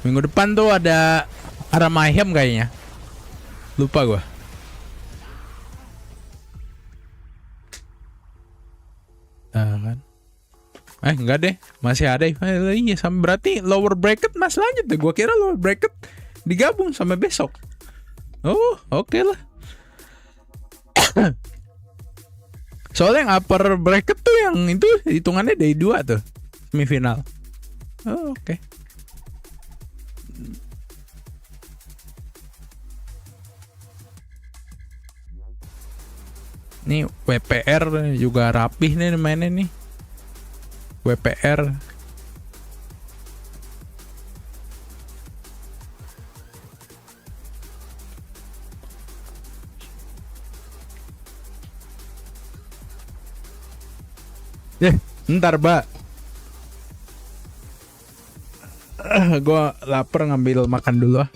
Minggu depan tuh ada Mayhem kayaknya. Lupa gua. Kan. Enggak deh, masih ada. Iya, sama berarti lower bracket masih lanjut deh. Gua kira lower bracket digabung sama besok. Oh, oke lah. Soalnya yang upper bracket tuh yang itu hitungannya dari 2 tuh semifinal. Oh, oke. Nih WPR juga rapih nih mainnya nih. WPR. Ntar, Mbak. Gua lapar, ngambil makan dulu ah.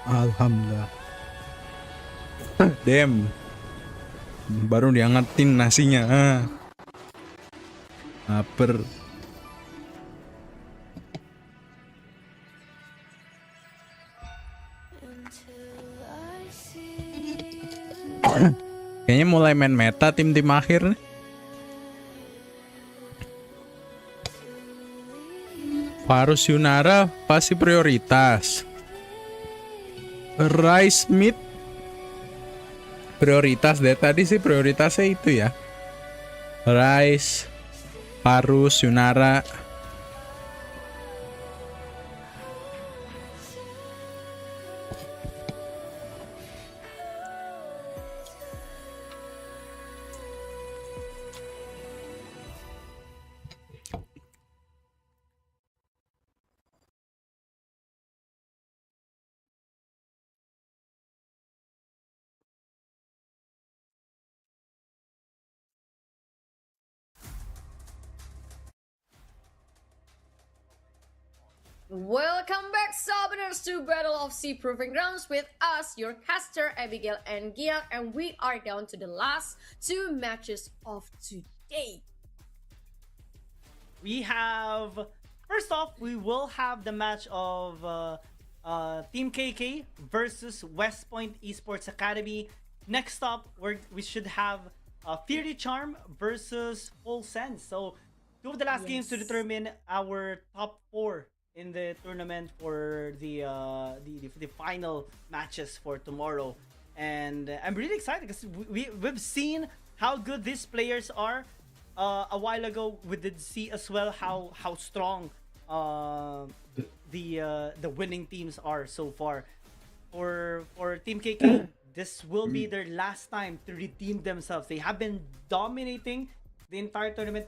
Alhamdulillah. Damn. Baru diangetin nasinya. Lapar. Kayaknya mulai main meta tim-tim akhir nih. Varus Yunara pasti prioritas. Rice Meat prioritas deh, tadi sih prioritasnya itu ya. Rice, Varus, Yunara.
Welcome back, Southerners, to Battle of Sea Proving Grounds with us, your caster Abigail and Gia, and we are down to the last two matches of today.
We have, first off, we will have the match of Team KK versus West Point Esports Academy. Next up, we should have Fiery Charm versus Full Sense. So, two of the last games to determine our top 4 in the tournament for the final matches for tomorrow. And I'm really excited because we've seen how good these players are. A while ago we did see as well how strong the winning teams are so far. For Team KK, this will be their last time to redeem themselves. They have been dominating the entire tournament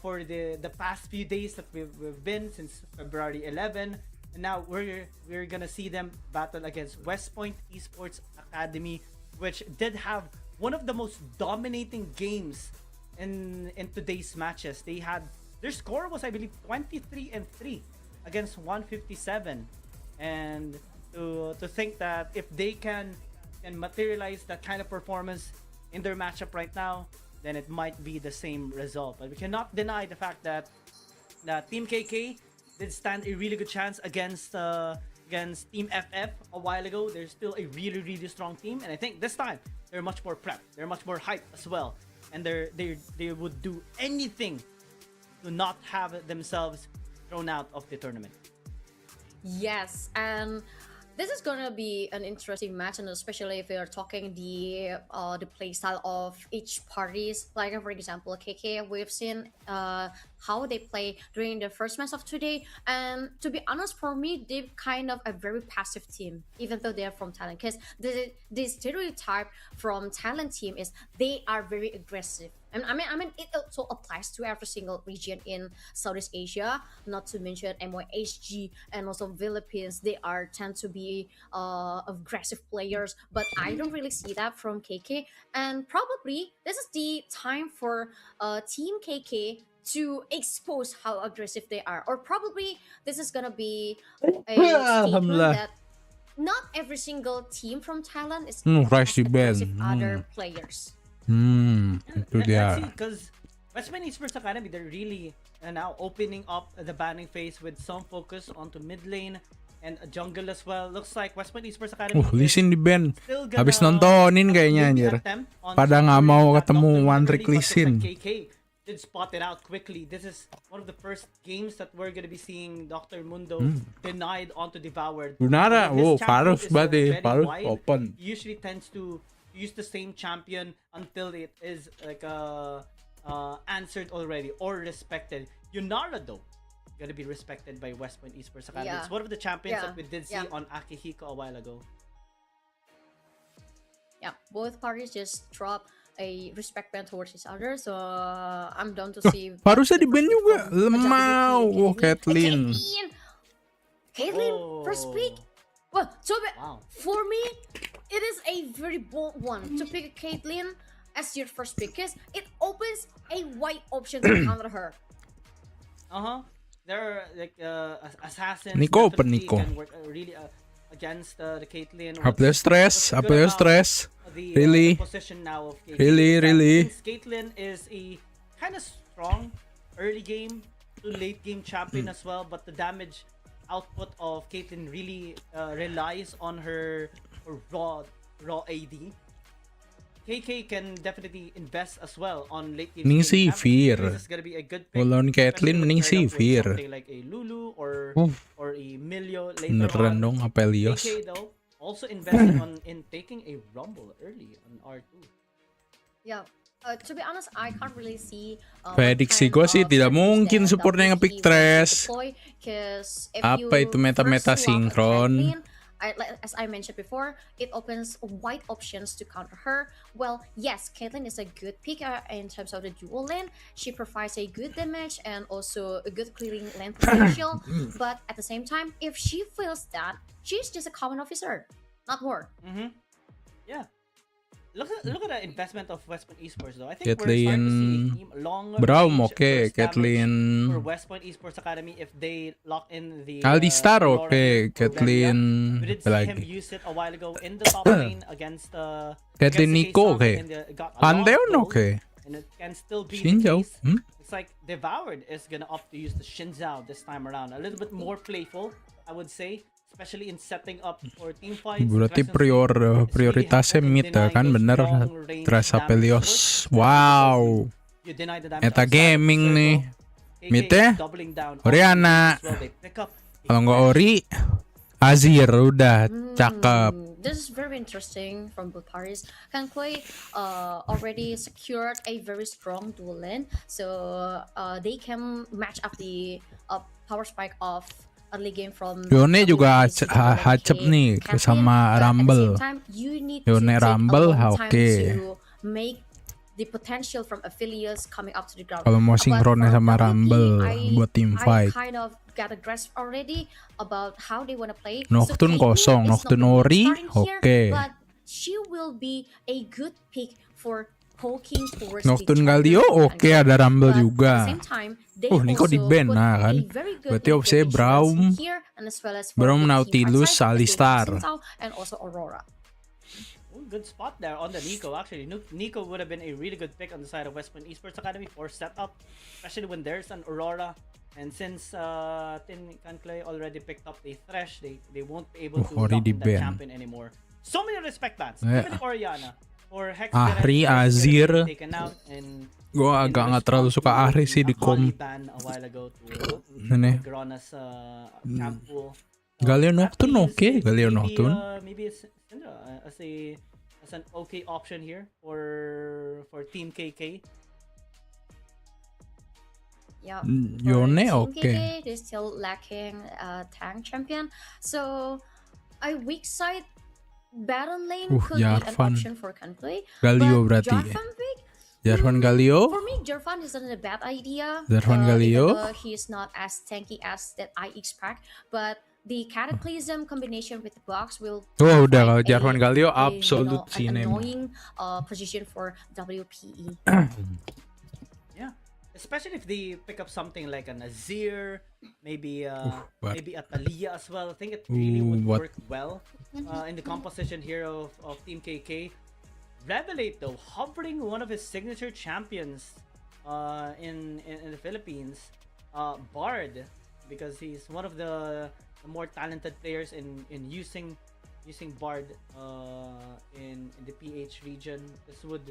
for the past few days that we've been since February 11, and now we're gonna see them battle against West Point Esports Academy, which did have one of the most dominating games in today's matches. They had, their score was, I believe, 23-3 against 157, and to think that if they can materialize that kind of performance in their matchup right now, then it might be the same result. But we cannot deny the fact that Team KK did stand a really good chance against Team FF a while ago. They're still a really strong team, and I think this time they're much more prepped. They're much more hyped as well, and they would do anything to not have themselves thrown out of the tournament.
Yes, and this is gonna be an interesting match, and especially if we are talking the playstyle of each parties. Like for example, KK, we've seen how they play during the first match of today, and to be honest, for me, they're kind of a very passive team, even though they are from Thailand. Because the stereotype from Thailand team is they are very aggressive. And I mean, it also applies to every single region in Southeast Asia. Not to mention MYHG and also Philippines. They tend to be aggressive players, but I don't really see that from KK. And probably this is the time for Team KK to expose how aggressive they are, or probably this is gonna be a statement that not every single team from Thailand is as aggressive other players.
Itu dia.
Because West Point Esports Academy, they're really now opening up the banning phase with some focus onto mid lane and jungle as well. Looks like West Point Esports Academy.
Lee Sin di ban. Habis nontonin kayaknya anjir. Pada nggak mau ketemu one trick Lee Sin.
KK did spot it out quickly. This is one of the first games that we're gonna be seeing Dr. Mundo denied onto Devoured.
Yunara, Varus berarti, Varus open.
He usually tends to use the same champion until it is like answered already or respected. Yunara though, gonna be respected by West Point Esports Academy. It's one of the champions that we did see on Akihiko a while ago.
Yeah, both parties just drop a respect band towards each other, so I'm down to see.
Harusnya di ban juga, lemau. Caitlyn.
First pick. Well, so for me, it is a very bold one to pick Caitlyn as your first pick because it opens a wide option to counter her.
There are like assassins.
Nico.
Can work really against the Caitlyn.
Up the stress, up the stress.
The
Really?
position now of Caitlyn.
Really?
Since Caitlyn is a kind of strong early game to late game champion as well, but the damage output of Caitlyn really relies on her raw AD. KK can definitely invest as well on late game.
Mending Sivir.
This is gonna be a good pick.
Lawan Caitlyn mending Sivir.
Something like a Lulu or a Milio later
Beneran
on.
dong Apelios.
KK though also investing in taking a rumble early on R2.
Yeah. To be honest, I can't really see.
Prediksi gue sih tidak mungkin supportnya nge-pick Thresh. Apa itu meta-meta sinkron?
As I mentioned before, it opens wide options to counter her. Well, yes, Caitlyn is a good pick in terms of the dual lane. She provides a good damage and also a good clearing lane potential. But at the same time, if she feels that, she's just a common officer, not more.
Yeah. Look at the investment of West Point Esports though. I think
Caitlyn,
we're starting to see a team long
Braum
range
okay,
burst damage
Caitlyn.
for West Point Esports Academy if they lock in the
Alistar
Aurora
okay,
or
Caitlyn.
Relia. We did
Apa
see him
lagi?
use it a while ago in the top lane against
Caitlyn
against
Nico
K-Song,
okay.
and got a lot of
Pantheon
gold,
okay.
and it can still be the
Shinjo.
case. It's like Devoured is gonna opt to use the Shinzao this time around. A little bit more playful, I would say. Especially in setting up for team fights.
Berarti prioritasnya mid kan bener Thresh Apelios. Wow. Meta gaming nih. Mid-nya Oriana. Kalau nggak Ori, Azir udah cakep.
This is very interesting from both parties. Kankoi already secured a very strong dual lane, so they can match up the power spike of early game from
Yone juga hacep nih sama Rumble. Yone Rumble oke.
Make the potential from affiliates coming up to the ground.
Kalau mau sinkronnya sama Rumble buat team fight.
I kind of got a grasp already about how they wanna play.
Nocturne kosong, Nocturne Ori oke.
But she will be a good pick for poking towards
Nocturne
the
Galio oke, ada Rumble
but
juga.
at the same time, they
Ini kok di
also
ban
put
nah
a
kan.
very good
Berarti opsinya
information
Braum,
here, and as well as for
Braum,
the team
Nautilus,
fight side,
Alistar.
and also Aurora.
Good spot there on the Nico. Actually, Nico would have been a really good pick on the side of West Point Esports Academy for setup, especially when there's an Aurora. And since Tin Canclay already picked up the Thresh, they won't be able to lock in that champion anymore. So many respect bans. Even if Oriana or Hex
Ahri, Azir.
taken out and
Gue agak nggak terlalu suka Ahri sih di kom.
ban a while ago to
Ini.
Grona's camp pool.
Galio Nocturne oke, Galio
Maybe,
Nocturne.
maybe Syndra as an okay option here for Team KK.
Yeah.
Yone
Team
oke.
KK, they're still lacking tank champion. So a weak side Baron lane could be an
Jarvan.
option for Canclay.
Galio
But
berarti.
Jarvan pick?
Jarvan Galio.
For me, Jarvan isn't a bad idea.
Jarvan Galio.
Even though he's not as tanky as that I expect, but the Cataclysm combination with the box will
Wah udah kalau
provide
Jarvan Galio
an
absolute cinema.
annoying position for WPE.
Yeah, especially if they pick up something like an Azir, maybe maybe a Talia as well. I think it really would work well in the composition here of Team KK. Revelate though, hovering one of his signature champions in the Philippines, Bard, because he's one of the more talented players in using Bard in the PH region. This would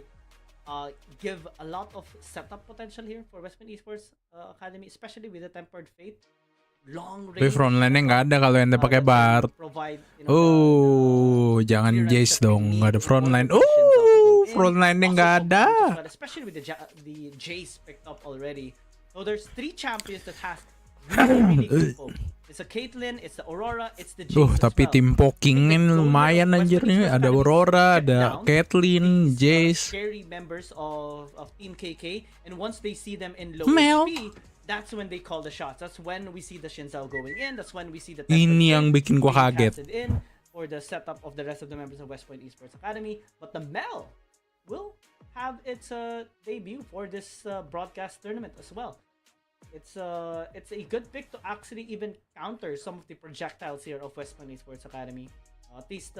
give a lot of setup potential here for West Point Esports Academy, especially with the Tempered Fate. Long range.
Tapi frontline-nya nggak ada kalau ente pakai Bard. Jangan Jace dong, nggak ada frontline. Frontline-nya nggak ada.
Especially with the Jace picked up already. So there's 3 champions that has really good poke. It's a Caitlyn, it's the Aurora, it's the Jace.
Tapi tim pokingin lumayan anjir nih. Ada Aurora, ada Caitlyn, Jace.
Scary members of Team KK, and once they see them in low
Mel.
HP, that's when they call the shots. That's when we see the Shinzao going in. That's when we see the
Ini yang bikin gua kaget.
in for the setup of the rest of the members of West Point Esports Academy. But the Mel will have its debut for this broadcast tournament as well. it's a good pick to actually even counter some of the projectiles here of West Point Esports Academy. At least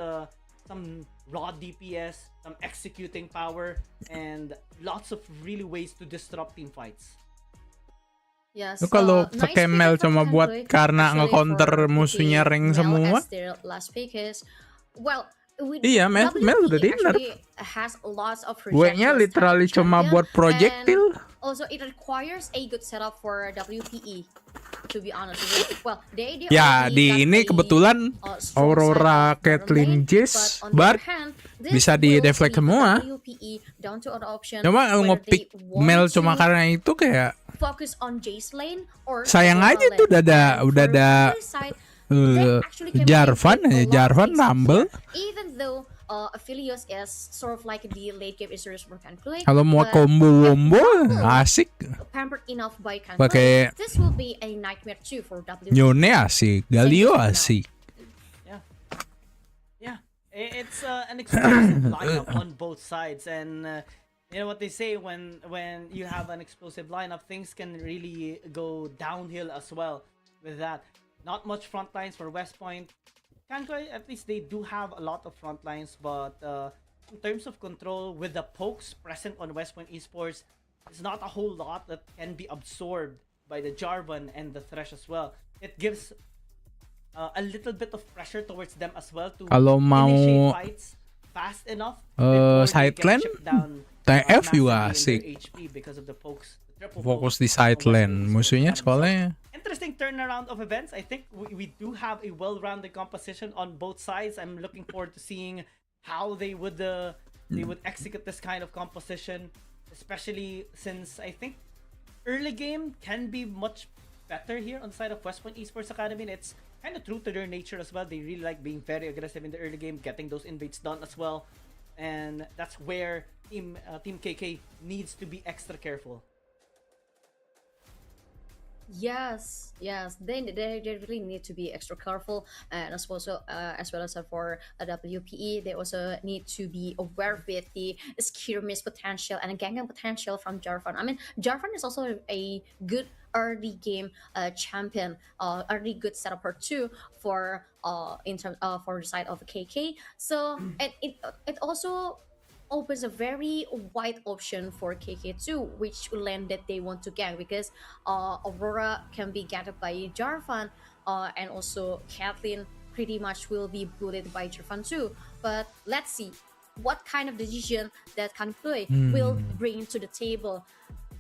some raw DPS, some executing power, and lots of really ways to disrupt team fights.
Yes,
Lu kalau
nice
pakai
pick
Mel
from
cuma buat
Kantoy,
karena
actually,
nge-counter
for
musuhnya
picking
rank
Mel
semua.
as their last pick is, well, with
Iya, Mel udah
WPE
di nerf.
actually has lots of
Gue-nya
projectiles
literally
type
cuma
champion,
buat projectil.
and also it requires a good setup for WPE, to be honest with you. Well, they
Ya,
already
di
got
ini
a,
kebetulan
strong
Aurora,
side of bottom
Caitlyn,
lane,
Jizz,
but on the
Bard
other hand, this
bisa
will
di-deflect
leave
semua.
WPE down to other option,
Cuma
whether
nge-pick
they want
Mel cuma
to
karena itu kayak
focus on Jace lane or
sayang
Aurora
aja tuh
lane. And
udah
for
ada
Kantoy side, they actually came up
Jarvan
with a
aja,
lot of
Jarvan
fixes
nambel.
here. Even though Aphelios is sort of like the late game Isurus for Kantoy,
Kalau mau
but
combo
if
asik.
pampered enough by Kantoy,
Pakai
this will be a nightmare too for WP.
Nyone asik, Galio asik.
Yeah, it's an explosive lineup on both sides, and you know what they say, when you have an explosive lineup, things can really go downhill as well with that. Not much front lines for West Point. Kantoy, at least they do have a lot of front lines, but in terms of control, with the pokes present on West Point Esports, it's not a whole lot that can be absorbed by the Jarvan and the Thresh as well. It gives a little bit of pressure towards them as well to
Kalau mau
initiate fights fast enough before they
side
get
lane,
chipped down
TF juga
massively in
asik.
their HP because of the pokes, the triple
Fokus
pokes
di side
on West
lane
Point
musuhnya
Esports.
soalnya.
Interesting turnaround of events. I think we do have a well-rounded composition on both sides. I'm looking forward to seeing how they would execute this kind of composition, especially since I think early game can be much better here on the side of West Point Esports Academy, and it's kind of true to their nature as well. They really like being very aggressive in the early game, getting those invades done as well, and that's where Team KK needs to be extra careful.
Yes, they really need to be extra careful, and as well as for WPE, they also need to be aware with the skirmish potential and ganking potential from Jarvan. I mean, Jarvan is also a good early game champion, early good setup too for in terms for the side of KK. So and it also opens a very wide option for KK2, which lane that they want to gank, because Aurora can be ganked by Jarvan, and also Caitlyn pretty much will be bullied by Jarvan too. But let's see what kind of decision that Kantoy will bring to the table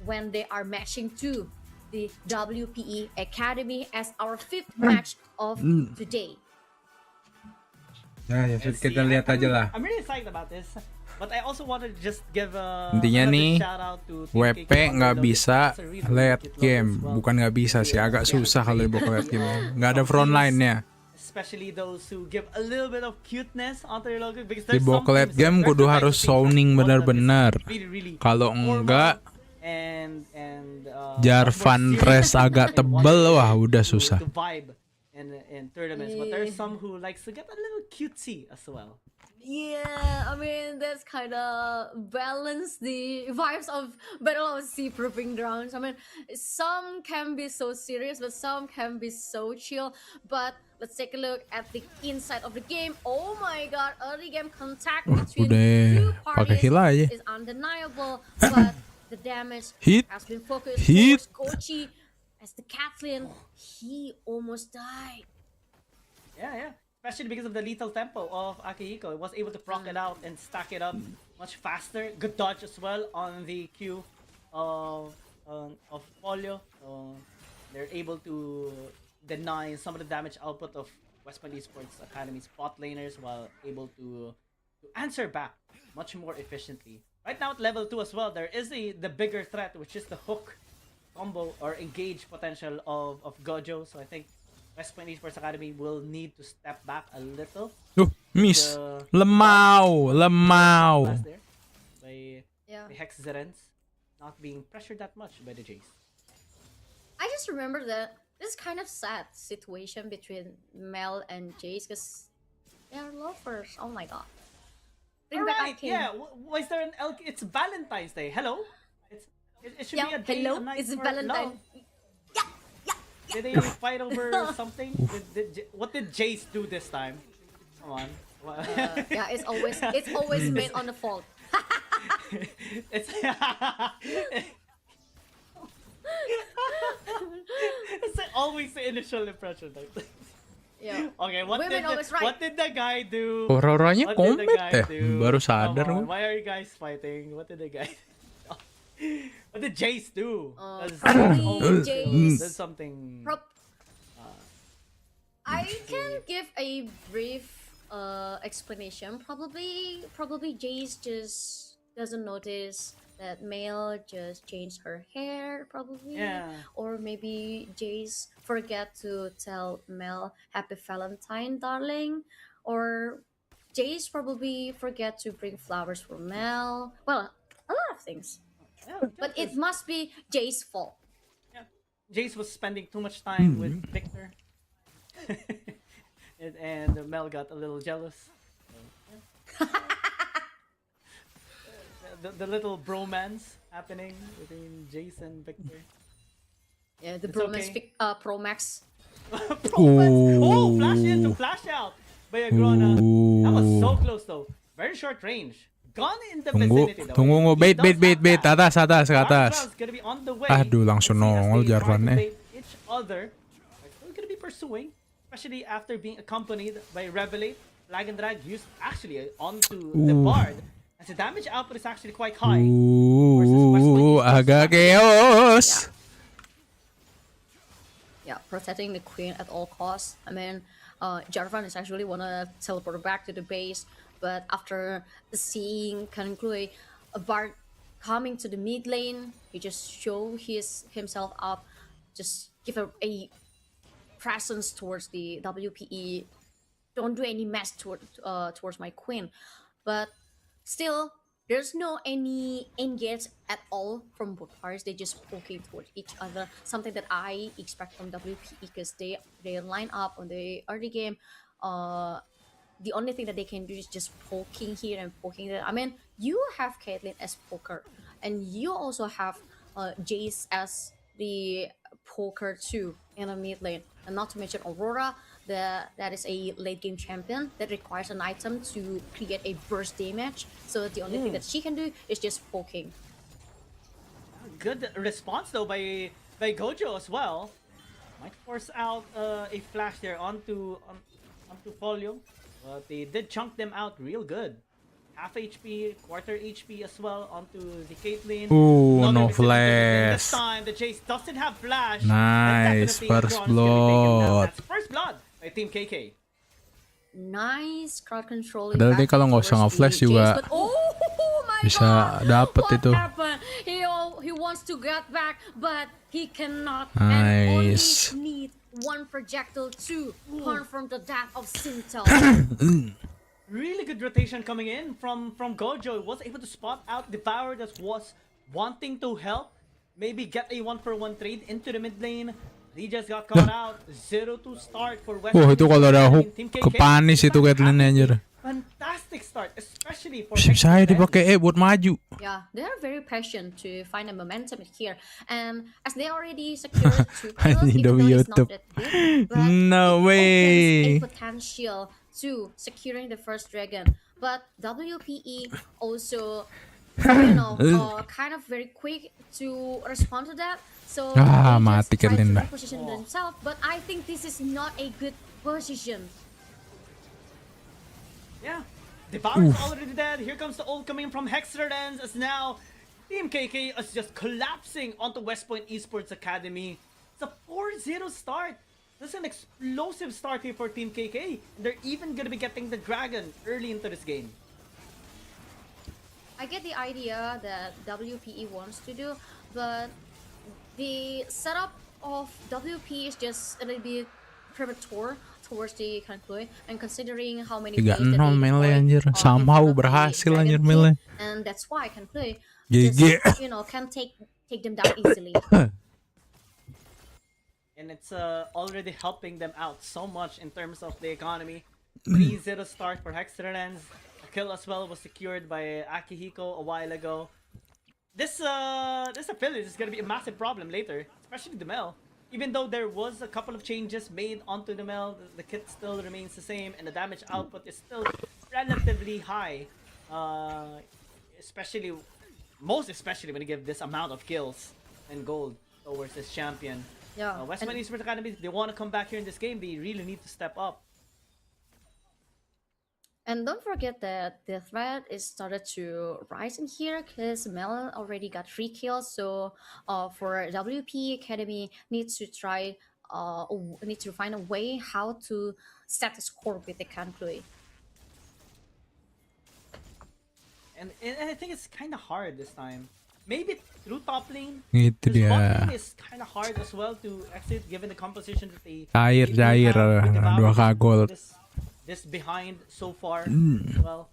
when they are matching to the WPE Academy as our fifth match of today.
Ya,
Let's
kita
see.
lihat aja lah.
I'm really excited about this. But I also want to just give
Intinya
another
nih,
shout out to Team
WP
KK
nggak
Overloaded.
bisa
That's a really
late
cute logo
game.
as well.
Bukan nggak bisa sih, agak
Yeah,
susah kalau
great.
dibawa late game. Nggak ada front line-nya.
Especially those who give a little bit of cuteness onto their logo, because
Di
there's
bawa
some
late
teams
game
that
kudu
recognize
harus
the things
zoning
that
benar-benar.
is really
Kalau
formal
enggak,
and
Jarvan Tres agak tebel, wah udah susah.
to vibe in tournaments, but there's some who likes to get a little cutesy as well.
Yeah, I mean that's kind of balance the vibes of Battle of Sea Proving Grounds. I mean, some can be so serious, but some can be so chill. But let's take a look at the inside of the game. Oh my God, early game contact between
udah
two
pakai
parties
heal aja.
is undeniable, but the damage
Hit.
has been focused
Hit.
towards Gochi as the Caitlyn. He almost died.
Yeah. Especially because of the lethal tempo of Akihiko. It was able to proc it out and stack it up much faster. Good dodge as well on the Q of Polio. They're able to deny some of the damage output of West Point Esports Academy's bot laners, while able to answer back much more efficiently. Right now at level 2 as well, there is the bigger threat, which is the hook combo or engage potential of Gojo. So I think West Point Esports Academy will need to step back a little.
Miss.
The-
Lemau.
Pass there by
Yeah.
the Hex Zerens not being pressured that much by the Jace.
I just remember that this kind of sad situation between Mel and Jace, because they are lovers. Oh my God. Bring back
Alright,
King.
yeah. Why is there an It's Valentine's Day. Hello. It should be a day,
hello,
a night
it's
for
Valentine.
love. Did they fight over something? What did Jace do this time? Come on.
Yeah, it's always made on the fault.
It's it's like always the initial impression. Like,
Yeah.
okay,
Women always right.
what did the guy do?
Horor-horornya
What did the
komit
guy
ya.
do?
Baru
Come
sadar
on,
gua.
why are you guys fighting? What did the guy? What did Jace do?
Probably Jace.
There's something.
I can give a brief explanation. Probably Jace just doesn't notice that Mel just changed her hair, probably.
Yeah.
Or maybe Jace forget to tell Mel Happy Valentine, darling. Or Jace probably forget to bring flowers for Mel. Well, a lot of things.
Yeah,
But it must be Jace's fault.
yeah. Jace was spending too much time with Victor. and Mel got a little jealous. So, yeah. The little bromance happening between Jace and Victor.
Yeah, the
It's
bromance
okay.
Pro Max.
Oh, flash in to flash out by Agrona. That was so close though. Very short range. Gone in the vicinity though.
Tunggu.
He does
Bait.
have that.
Atas, ke atas.
Jarvan's gonna be on the way.
Aduh, langsung
Let's see as
nongol
they try
Jarvan,
to
eh.
bait each other. They're still gonna be pursuing, especially after being accompanied by Revelate. Lag and drag used actually onto the Bard. As the damage output is actually quite high.
Agak chaos.
Yeah, protecting the queen at all costs. I mean, Jarvan is actually wanna teleport back to the base, but after seeing Kankui, a Bard coming to the mid lane, he just show himself up, just give a presence towards the WPE. Don't do any mess towards my queen, but still there's no any engage at all from both parties. They just poking towards each other, something that I expect from WPE because they line up on the early game. The only thing that they can do is just poking here and poking there. I mean, you have Caitlyn as poker, and you also have Jace as the poker too in a mid lane, and not to mention Aurora. That is a late game champion that requires an item to create a burst damage. So the only thing that she can do is just poking.
Good response though by Gojo as well. Might force out a flash there onto Folio, but they did chunk them out real good. Half HP, quarter HP as well onto the Caitlyn.
No
Not gonna be
flash.
this time the Jace doesn't have flash.
Nice,
And definitely
first
Agron's gonna be taken down.
blood.
That's first blood by Team KK.
Nice crowd control.
Padahal dia kalau nggak usah nge-flash juga
oh my
bisa
god,
dapet
what
itu.
happened? He wants to get back, but he cannot. And only
Nice.
need one projectile to confirm the death of Sintel.
Really good rotation coming in from Gojo. Was able to spot out Devour that was wanting to help. Maybe get a 1-for-1 trade into the mid lane. He just got caught out. 0-2 start for West.
Oh, itu kalau ada hook
Team KK.
kepanis itu Caitlyn anjir.
Fantastic start, especially for
Saya
Exodus.
dipakai buat maju.
Yeah, they are very patient to find a momentum here, and as they already secured 2 kills,
Anjing,
even though
dari
it's not
YouTube.
that good, but
No
it
way.
opens a potential to securing the first dragon. But WPE also, kind of very quick to respond to that. So
Ah,
they
mati
just try to
Caitlyn dah.
reposition themselves. But I think this is not a good position.
Yeah, Devour's already dead. Here comes the ult coming from Hexerlands as now Team KK is just collapsing onto West Point Esports Academy. It's a 4-0 start. This is an explosive start here for Team KK. And they're even gonna be getting the dragon early into this game.
I get the idea that WPE wants to do, but the setup of WP is just a little bit premature towards the conclude, and considering how many waves that
3-0
they
melee
deploy,
anjir.
in
Somehow
front of the
berhasil
Dragon
anjir
King,
melee.
and that's why conclude
GG.
just, can take them down easily.
And it's already helping them out so much in terms of the economy. 3-0 start for Hexerlands. A kill as well was secured by Akihiko a while ago. This affiliate is gonna be a massive problem later, especially the Mel. even though there was a couple of changes made onto the Mel, the kit still remains the same, and the damage output is still relatively high. Especially, most especially when you give this amount of kills and gold towards this champion.
Yeah.
Westman
and-
Esports Academy, if they want to come back here in this game, they really need to step up.
And don't forget that the threat is started to rise in here because Mel already got 3 kills. So for WP Academy needs to try need to find a way how to set the score with the Kankui.
And I think it's kind of hard this time. Maybe through top lane.
Gitu
Because bot
dia.
lane is kind of hard as well to exit given the composition that they
Cair,
do have with Devour.
2k gold.
This behind so far. Well,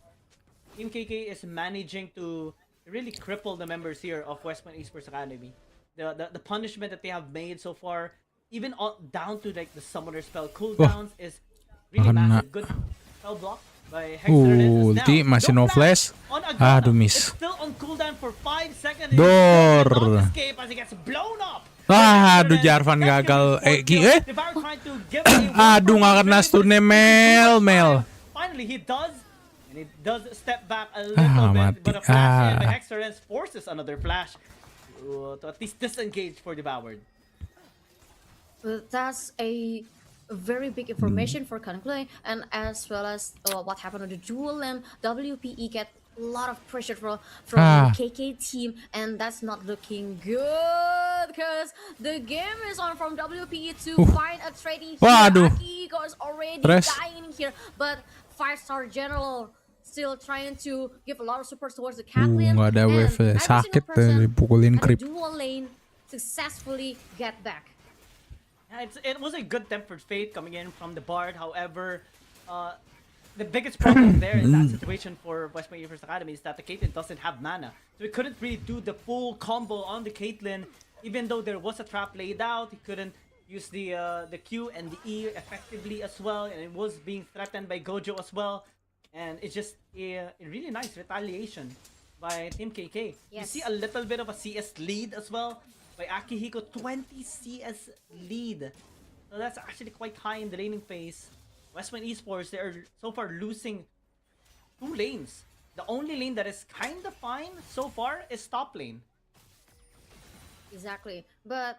Team KK is managing to really cripple the members here of Westman Esports Academy. The punishment that they have made so far, even down to like the summoner spell cooldowns, is really
Kena.
massive. Good spell block by Hexer.
Ulti, masih no flash. Aduh, miss.
It's still on cooldown for 5 seconds.
Dor.
He cannot escape as he gets blown up.
Aduh, Jarvan gagal. Aduh, nggak kena stunnya Mel.
Finally, he does. And he does step back a little bit.
Mati.
But a flash in by Hexer forces another flash to at least disengage for Devoured.
That's a very big information for Kankui, and as well as what happened on the duel lane, WPE get a lot of pressure from the KK team, and that's not looking good because the game is on from WPE to find a trading here.
Waduh.
Akihiko is already
Stress.
dying here, but 5-star general still trying to give a lot of support towards the cat lane.
Nggak ada
and
wave,
every single
sakit
person
dipukulin
at the
creep.
dual lane successfully get back.
Yeah, it was a good tempered fate coming in from the Bard. However, the biggest problem there in that situation for Westman Esports Academy is that the Caitlyn doesn't have mana. So he couldn't really do the full combo on the Caitlyn. Even though there was a trap laid out, he couldn't use the Q and the E effectively as well. And it was being threatened by Gojo as well. And it's just a really nice retaliation by Team KK. You
Yes.
see a little bit of a CS lead as well by Akihiko, 20 CS lead. So that's actually quite high in the laning phase. Westman Esports, they are so far losing 2 lanes. The only lane that is kind of fine so far is top lane.
Exactly, but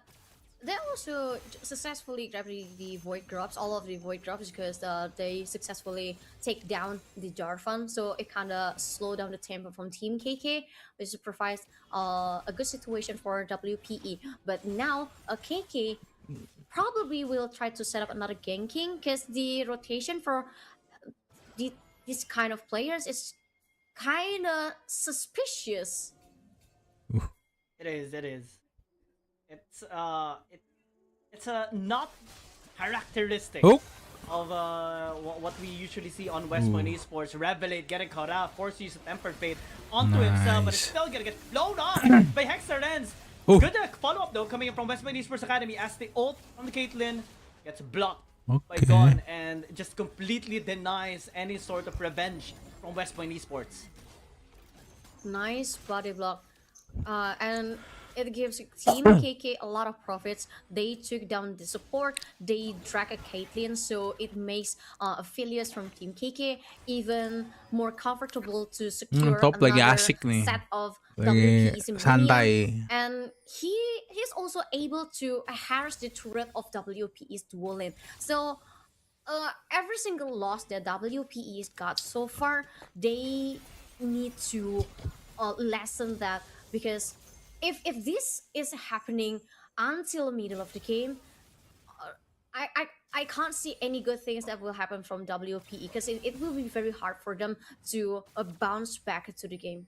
they also successfully grabbed the void drops, all of the void drops, because they successfully take down the Jarvan, so it kind of slowed down the tempo from Team KK, which provides a good situation for WPE. But now KK probably will try to set up another ganking because the rotation for this kind of players is kind of suspicious.
It is. It's not characteristic
Oh.
of what we usually see on Westman Esports. Revelate getting caught out, forced to use a tempered fate onto himself, but it's
Nice.
still gonna get blown off by Hexer Ends.
Oh.
Good follow-up though coming in from Westman Esports Academy as the ult from the Caitlyn gets blocked by
Okay.
Gon and just completely denies any sort of revenge from Westman Esports.
Nice body block, and it gives Team KK a lot of profits. They took down the support, they drag a Caitlyn, so it makes affiliates from Team KK even more comfortable to secure
Top lagi
another
asik nih.
set of
Lagi
WPE's in
santai.
minion. And he's also able to harass the turret of WPE's dual lane. So every single loss that WPE's got so far, they need to lessen that, because if this is happening until middle of the game, I can't see any good things that will happen from WPE, because it will be very hard for them to bounce back into the game.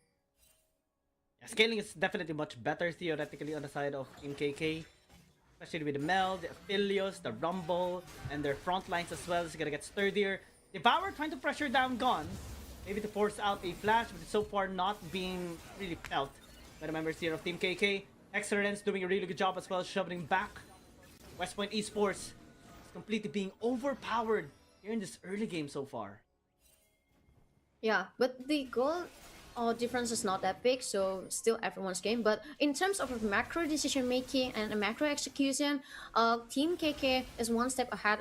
Scaling is definitely much better theoretically on the side of Team KK, especially with the Mel, the Aphelios, the Rumble, and their front lines as well. It's gonna get sturdier. Devour trying to pressure down Gon, maybe to force out a flash, but so far not being really felt by the members here of Team KK. Excellence doing a really good job as well, shoving back. West Point Esports is completely being overpowered here in this early game so far.
Yeah, but the goal difference is not that big, so still everyone's game. But in terms of macro decision making and macro execution, Team KK is one step ahead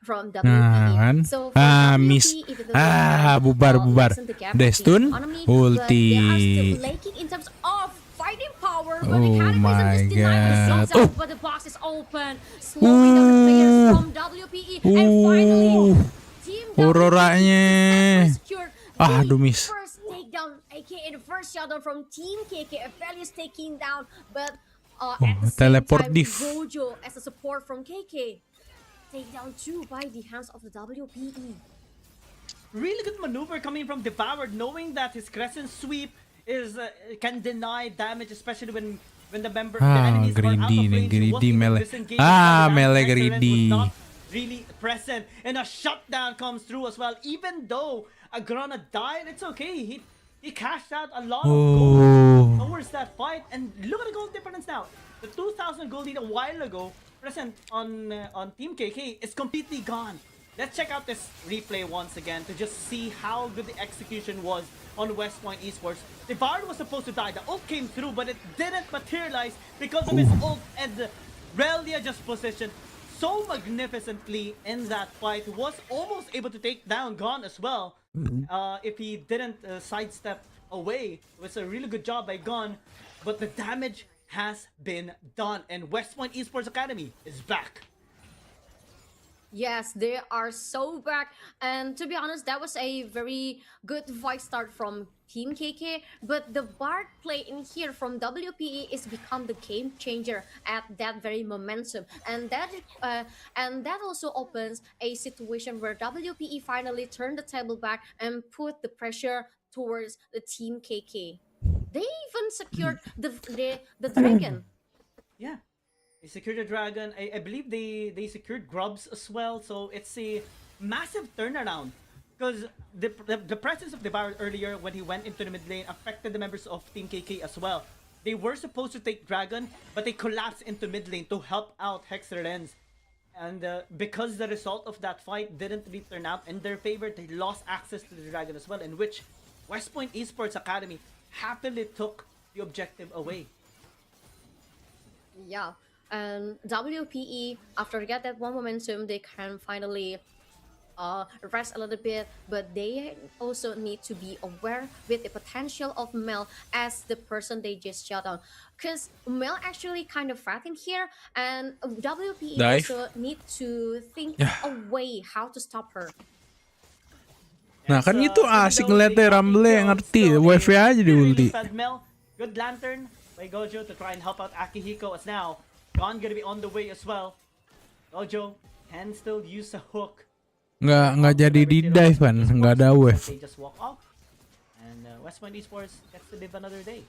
from
Nah, kan?
WPE. So for
Miss.
WPE, even though they have
Bubar.
lessened the gap between
Destun,
economy, but
ulti.
they are still lacking in terms of fighting power. But
Oh
mechanicism
my
just denied the
God.
scenes out, but the box is open, slowing down the players from WPE, and finally, Team
Auroranya.
WPE secured
Aduh,
the
miss.
first takedown, aka the first shutdown from Team KK. Aphelios taking down, but at the same
teleport
time,
diff.
Gojo as a support from KK. Takedown 2 by the hands of the WPE.
Really good maneuver coming from Devoured, knowing that his crescent sweep is can deny damage, especially when the enemies are out of range. He wasn't even
melee.
disengaged as well. The
Melee
Excellence
greedy.
was not really present, and a shutdown comes through as well. Even though Agrana died, it's okay. He cashed out a lot of gold towards that fight, and look at the gold difference now. The 2,000 gold lead a while ago present on Team KK is completely gone. Let's check out this replay once again to just see how good the execution was on West Point Esports. Devoured was supposed to die. The ult came through, but it didn't materialize because of his ult, and Relia just positioned so magnificently in that fight. Was almost able to take down Gon as well. If he didn't sidestep away. It was a really good job by Gon, but the damage has been done, and West Point Esports Academy is back.
Yes, they are so back. And to be honest, that was a very good fight start from Team KK. But the Bard play in here from WPE is become the game changer at that very momentum. And that also opens a situation where WPE finally turned the table back and put the pressure towards the Team KK. They even secured the dragon.
Yeah. They secured the dragon. I believe they secured grubs as well. So it's a massive turnaround. Because the presence of Devoured earlier when he went into the mid lane affected the members of Team KK as well. They were supposed to take dragon, but they collapsed into mid lane to help out Hexer Lens. And because the result of that fight didn't really turn out in their favor, they lost access to the dragon as well, in which West Point Esports Academy happily took the objective away.
Yeah. And WPE, after get that one momentum, they can finally rest a little bit, but they also need to be aware with the potential of Mel as the person they just shut down, because Mel actually kind of fat in here, and WPE also need to think a way how to stop her.
Nah kan itu asik ngeliatnya Rumble ngerti, WV aja di ulti.
Good lantern by Gojo to try and help out Akihiko, as now Gon gonna be on the way as well. Gojo can still use a hook.
Nggak jadi di dive kan, nggak ada wave.
They just walk off, and West Point Esports gets to live another day.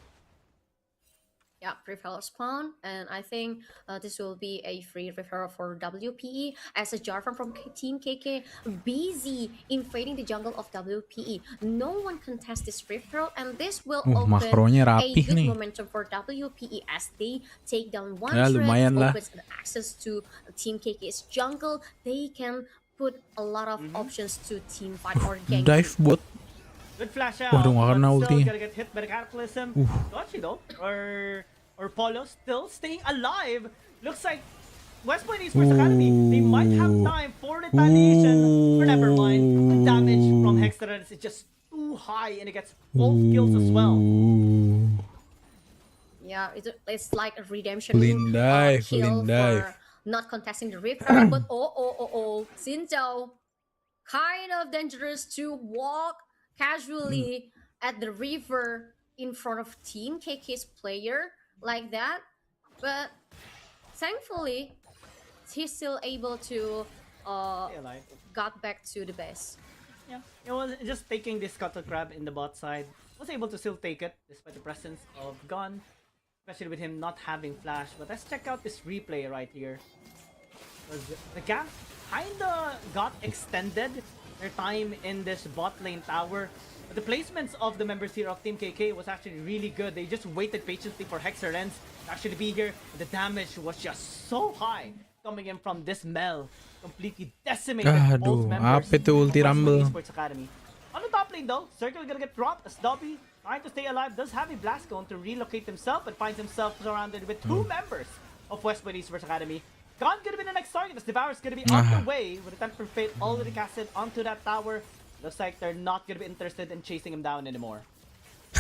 Yeah, referral spawn, and I think this will be a free referral for WPE as a Jarvan from Team KK busy invading the jungle of WPE. No one contests this referral, and this will open
makronya
a
rapih
good
nih.
momentum for WPE as they take down one
Ya, lumayan lah.
opens access to Team KK's jungle. They can put a lot of options to team fight or gank.
Dive bot.
Good flash out.
Waduh, nggak kena
but
ulti.
still gonna get hit by the Cataclysm. Dodgy though, or Polo still staying alive. Looks like West Point Esports Academy, they might have time for retaliation, but never mind. The damage from Hexter is just too high, and it gets both kills as well.
Yeah, it's like a redemption
Clean dive,
kill
clean dive.
for not contesting the referral. But Sinto, kind of dangerous to walk casually at the river in front of Team KK's player like that. But thankfully, he's still able to got back to the base.
Yeah, it was just taking this scuttle crab in the bot side. Was able to still take it despite the presence of Gon, especially with him not having flash. But let's check out this replay right here. Because the gap kinda got extended, their time in this bot lane tower. But the placements of the members here of Team KK was actually really good. They just waited patiently for Hexer Lens to actually be here. The damage was just so high coming in from this Mel. Completely decimated both members
apa itu ulti
of West Point
Rumble?
Esports Academy. On the top lane though, Circle gonna get dropped as Dobby trying to stay alive, does have a blast going to relocate himself, but finds himself surrounded with two members of Westwood Esports Academy. Gone gonna be the next target, as Devour's gonna be on the way with the Temper Fate already casted onto that tower. Looks like they're not gonna be interested in chasing him down anymore.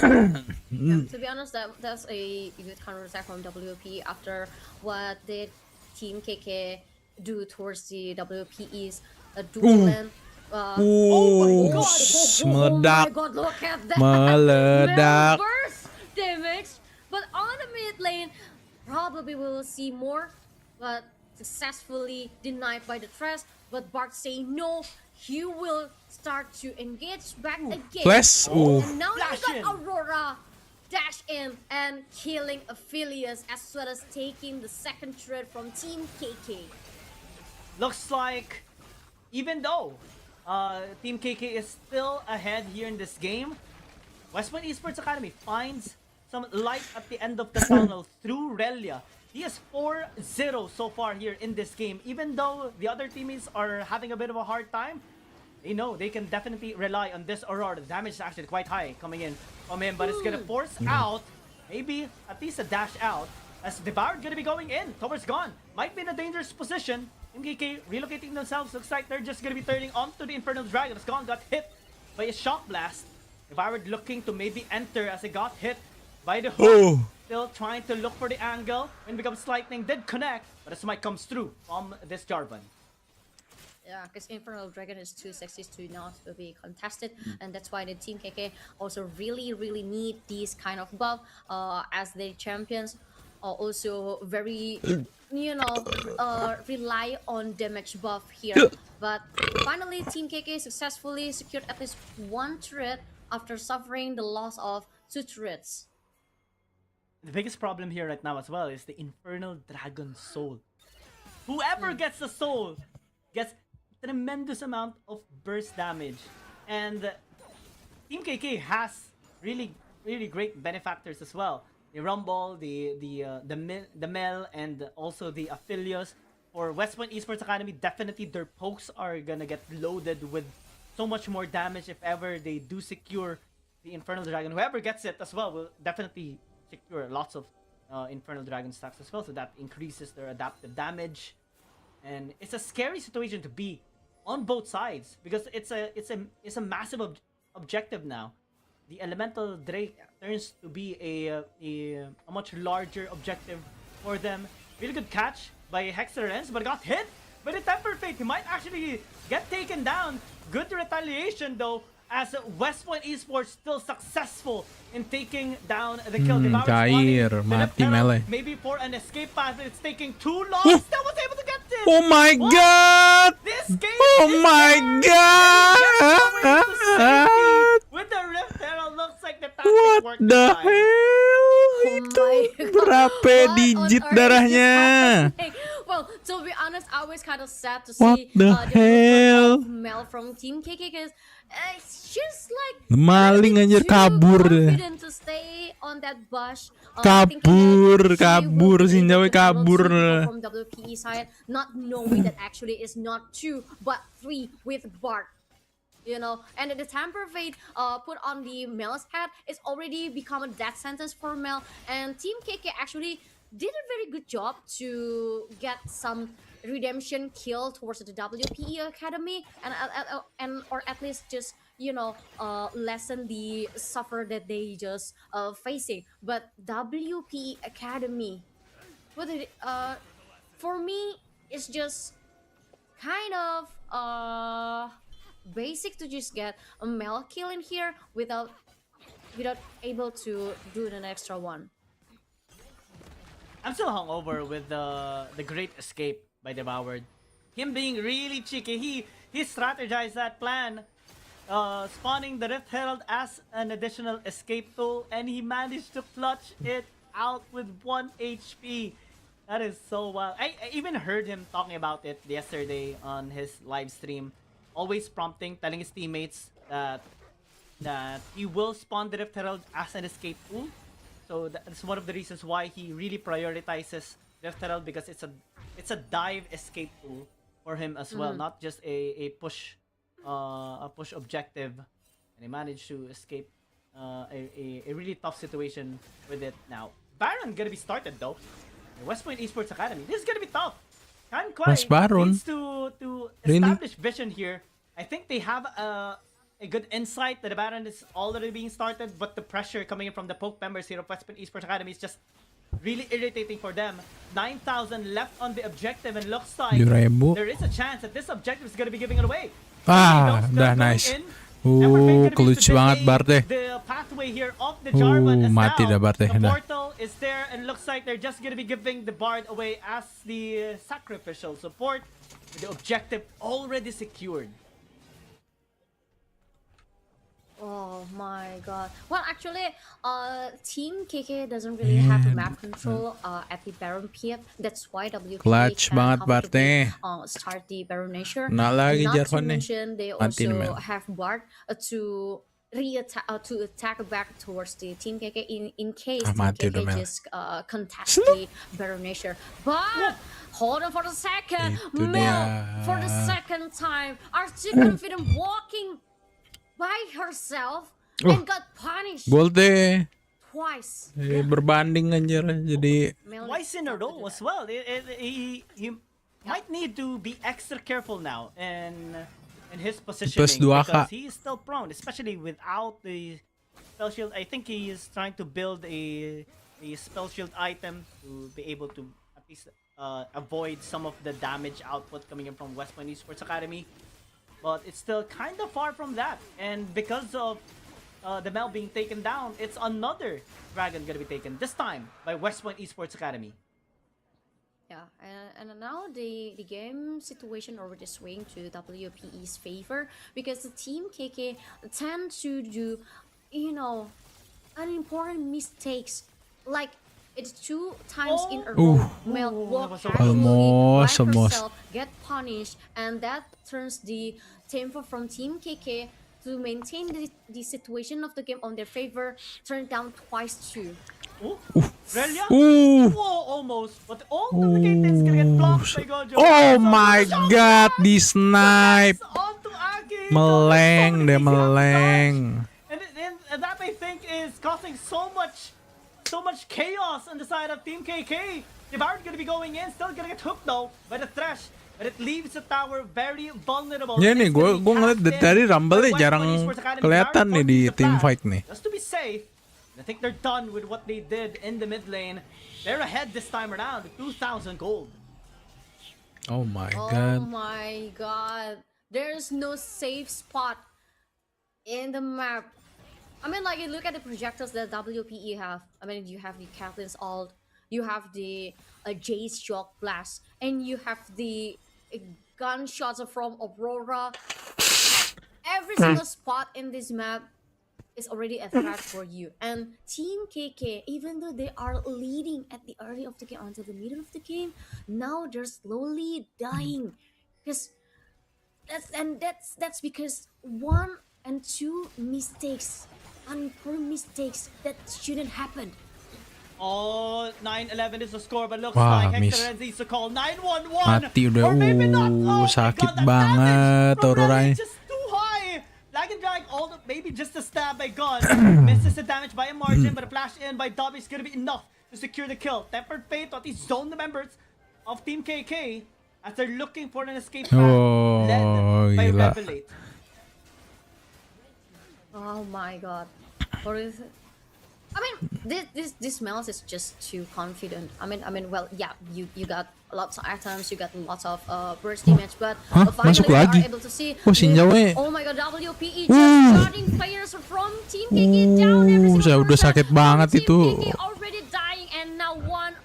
Yeah, to be honest, that's a good counter attack from WP after what did Team KK do towards the WPE's dual lane.
Oh
My
meledak.
god, look at that!
Meledak.
Burst damage! But on the mid lane, probably we will see more, but successfully denied by the Thresh. But Bart saying no, he will start to engage back again.
Flash.
And now you
Flash in.
got Aurora dash in and killing Aphelios, as well as taking the second turret from Team KK.
Looks like, even though Team KK is still ahead here in this game, Westwood Esports Academy finds some light at the end of the tunnel through Relia. He is 4-0 so far here in this game. Even though the other teammates are having a bit of a hard time, they know they can definitely rely on this Aurora. The damage is actually quite high coming in from him, but it's gonna force out, maybe at least a dash out, as Devour gonna be going in towards Gone. Might be in a dangerous position. MKK relocating themselves. Looks like they're just gonna be turning onto the Infernal Dragon, as Gone got hit by a shock blast. Devour looking to maybe enter as it got hit by the hook.
Oh.
Still trying to look for the angle. When becomes lightning, did connect, but a smite comes through from this Jarvan.
Yeah, because Infernal Dragon is too sexy to not be contested, and that's why the Team KK also really need these kind of buff as their champions are also very, rely on damage buff here. But finally, Team KK successfully secured at least one turret after suffering the loss of two turrets.
The biggest problem here right now as well is the Infernal Dragon Soul. Whoever gets the soul gets tremendous amount of burst damage, and Team KK has really great benefactors as well. The Rumble, the Mel, and also the Aphelios. For West Point Esports Academy, definitely their pokes are gonna get loaded with so much more damage if ever they do secure the Infernal Dragon. Whoever gets it as well will definitely secure lots of Infernal Dragon stacks as well, so that increases their adaptive damage. And it's a scary situation to be on both sides, because it's a massive objective now. The Elemental Drake turns to be a much larger objective for them. Really good catch by Hexerens, but got hit by the Temper Fate. He might actually get taken down. Good retaliation though, as West Point Esports still successful in taking down the kill. Devour's
cair,
spawning.
mati
Philip
melee.
maybe for an escape path, but it's taking too long. Still was able to get it.
Oh my
What?
god!
This game
Oh
is
my
over.
god!
With the Rift Herald, looks like the tactic
What
worked
the
this time.
hell?
Oh
Itu
my God.
berapa
What on
digit
earth is
darahnya?
happening? Well, to be honest, I was kind of sad to
What
see
the
movement
hell?
of Mel from Team KK, because it's just like
Maling
a
anjir,
little bit too
kabur.
confident to stay on that bush. Thinking that
Kabur,
she will be
Sinjawe
able to handle
kabur.
two people from WPE side, not knowing that actually it's not two but three with Bart. And the Tamper Fate put on the Mel's head, it's already become a death sentence for Mel, and Team KK actually did a very good job to get some redemption kill towards the WPE Academy, and or at least just lessen the suffer that they just facing. But WPE Academy, for me, it's just kind of basic to just get a Mel kill in here without able to do an extra one.
I'm still hungover with the great escape by Devoured. Him being really cheeky, he strategized that plan, spawning the Rift Herald as an additional escape tool, and he managed to clutch it out with 1 HP. That is so wild. I even heard him talking about it yesterday on his live stream, always prompting, telling his teammates that he will spawn the Rift Herald as an escape tool. So that's one of the reasons why he really prioritizes Rift Herald, because it's a dive escape tool for him as well, not just a push objective. And he managed to escape a really tough situation with it now. Baron gonna be started though. West Point Esports Academy. This is gonna be tough.
Mas Baron.
needs to
Really?
establish vision here. I think they have a good insight that the Baron is already being started, but the pressure coming in from the Poke members here of West Point Esports Academy is just really irritating for them. 9,000 left on the objective, and looks like
Jurebo.
there is a chance that this objective is gonna be giving it away.
Ah, dah nice. Clutch banget Barte.
The pathway here of the Jarvan is
mati
now.
dah Barte.
The
Dah.
portal is there, and looks like they're just gonna be giving the Bard away as the sacrificial support. The objective already secured.
Oh my god. Well, actually, Team KK doesn't really have the map control at the Baron pit. That's why WPA
Clutch
can
banget,
comfortably,
Barte.
start the Baronature.
Nah lagi
Not to
Jarvan nih.
mention, they
Mati
also
naman.
have Bard to attack back towards the Team KK in case Team
mati udah,
KK
Mel.
just contest the Baronature. But hold on for a second,
Itu
Mel,
dia.
for the second time, are too confident walking by herself and got punished
Bolte.
twice.
Berbanding anjir jadi
Twice in a row as well. He might need to be extra careful now in his positioning,
Plus 2K.
because he is still prone, especially without the spell shield. I think he is trying to build a spell shield item to be able to at least avoid some of the damage output coming in from West Point Esports Academy. But it's still kind of far from that, and because of the Mel being taken down, it's another dragon gonna be taken, this time by West Point Esports Academy.
Yeah, and now the game situation already swing to WPE's favor, because the Team KK tend to do, unimportant mistakes. Like, it's 2 times in a row. Mel walk casually by
Almost.
herself, get punished, and that turns the tempo from Team KK to maintain the situation of the game on their favor, turn down twice too.
Relia?
Ooh.
Whoa, almost. But all the gates gonna get blocked by Gojo.
Oh my god, di snipe.
Onto Aki.
Meleng deh, meleng.
And that I think is causing so much chaos on the side of Team KK. The Baron gonna be going in, still gonna get hooked though by the Thresh. But it leaves the tower very vulnerable.
Ya nih, gue ngeliat dari Rumble jarang kelihatan nih di team fight nih.
Just to be safe, I think they're done with what they did in the mid lane. They're ahead this time around, 2,000 gold.
Oh my
Oh
god.
my god. There's no safe spot in the map. I mean, like, you look at the projectiles that WPE have. I mean, you have the Catelyn's ult, you have the Jace Shock Blast, and you have the gunshots from Aurora. Every single spot in this map is already a threat for you. And Team KK, even though they are leading at the early of the game until the middle of the game, now they're slowly dying. Because that's because 1 and 2 mistakes, unimportant mistakes that shouldn't happen.
Oh, 9-11 is the score, but looks
Wah,
like
miss.
Hector needs to call 911.
Mati udah.
Or maybe not. Oh my
Sakit
God, the
banget
damage from
Auroranya.
Rally just too high. Lag and drag, maybe just a stab by Gun. Misses the damage by a margin, but a flash in by Dobby is gonna be enough to secure the kill. Tempered Fate to at least zone the members of Team KK as they're looking for an escape path
Oh,
led by
gila.
Revelate.
Oh my god. What is it? I mean, this Melis is just too confident. I mean, well, yeah, you got lots of items, you got lots of burst damage, but
Hah?
finally
Masuk
we are
lagi?
able to see.
Oh, Sinjawe.
Oh my god, WPE just shutting players from Team KK down every single
Saya udah
person.
sakit banget
Team
itu.
KK already dying, and now one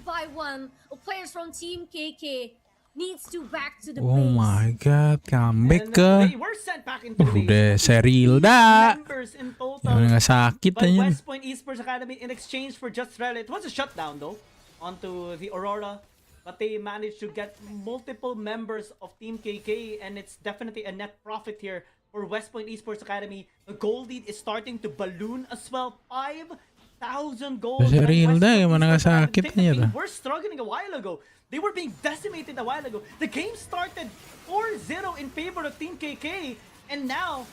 by one, players from Team KK needs to back to the
Oh
base.
my god, comeback
And
ke.
they were sent back into the
Udah
base.
serial dah.
Members in total.
Jangan nggak sakit
But
aja.
West Point Esports Academy, in exchange for just Rel, it was a shutdown though onto the Aurora, but they managed to get multiple members of Team KK, and it's definitely a net profit here for West Point Esports Academy. The gold lead is starting to balloon as well. 5,000 gold.
Kasi
and
real
West
dah,
Point
mana
Esports
nggak
Academy
sakit
think that
niya
they
dah.
were struggling a while ago. They were being decimated a while ago. The game started 4-0 in favor of Team KK, and now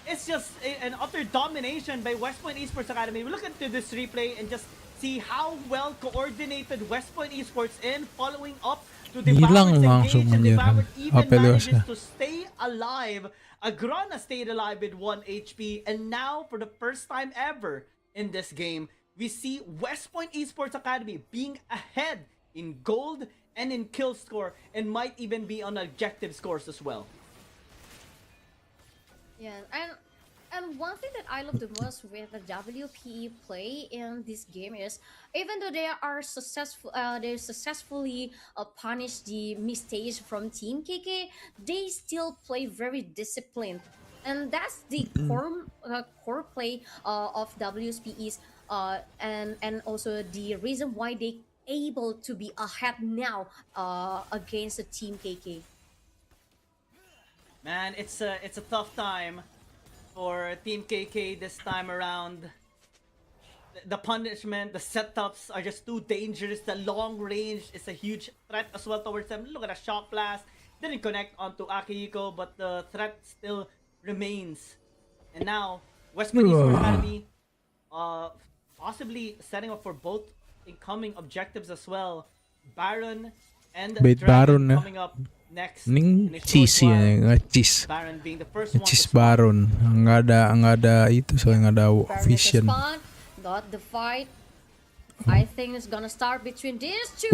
it's just an utter domination by West Point Esports Academy. We look into this replay and just see how well coordinated West Point Esports in following up to
Hilang
Devoured's
langsung
engage, and
menyerang.
Devoured even
Apelios
manages
ya.
to stay alive. Agrana stayed alive with 1 HP, and now for the first time ever in this game, we see West Point Esports Academy being ahead in gold and in kill score, and might even be on objective scores as well.
Yeah, and one thing that I love the most with the WPE play in this game is, even though they are successful, they successfully punish the mistakes from Team KK, they still play very disciplined, and that's the core play of WPE's, and also the reason why they able to be ahead now against the Team KK.
Man, it's a tough time for Team KK this time around. The punishment, the setups are just too dangerous. The long range is a huge threat as well towards them. Look at that shock blast. Didn't connect onto Akihiko, but the threat still remains. And now, West Point Esports Academy possibly setting up for both incoming objectives as well. Baron and
Bait
Dragon
Baron,
coming up next.
Ning
in a short
cheese
while.
ya, nge-cheese.
Baron being the first one to
Nge-cheese
spawn.
Baron. Nggak ada itu, soalnya nggak ada
Baron is
vision.
spawn, got the fight. I think it's gonna start between these two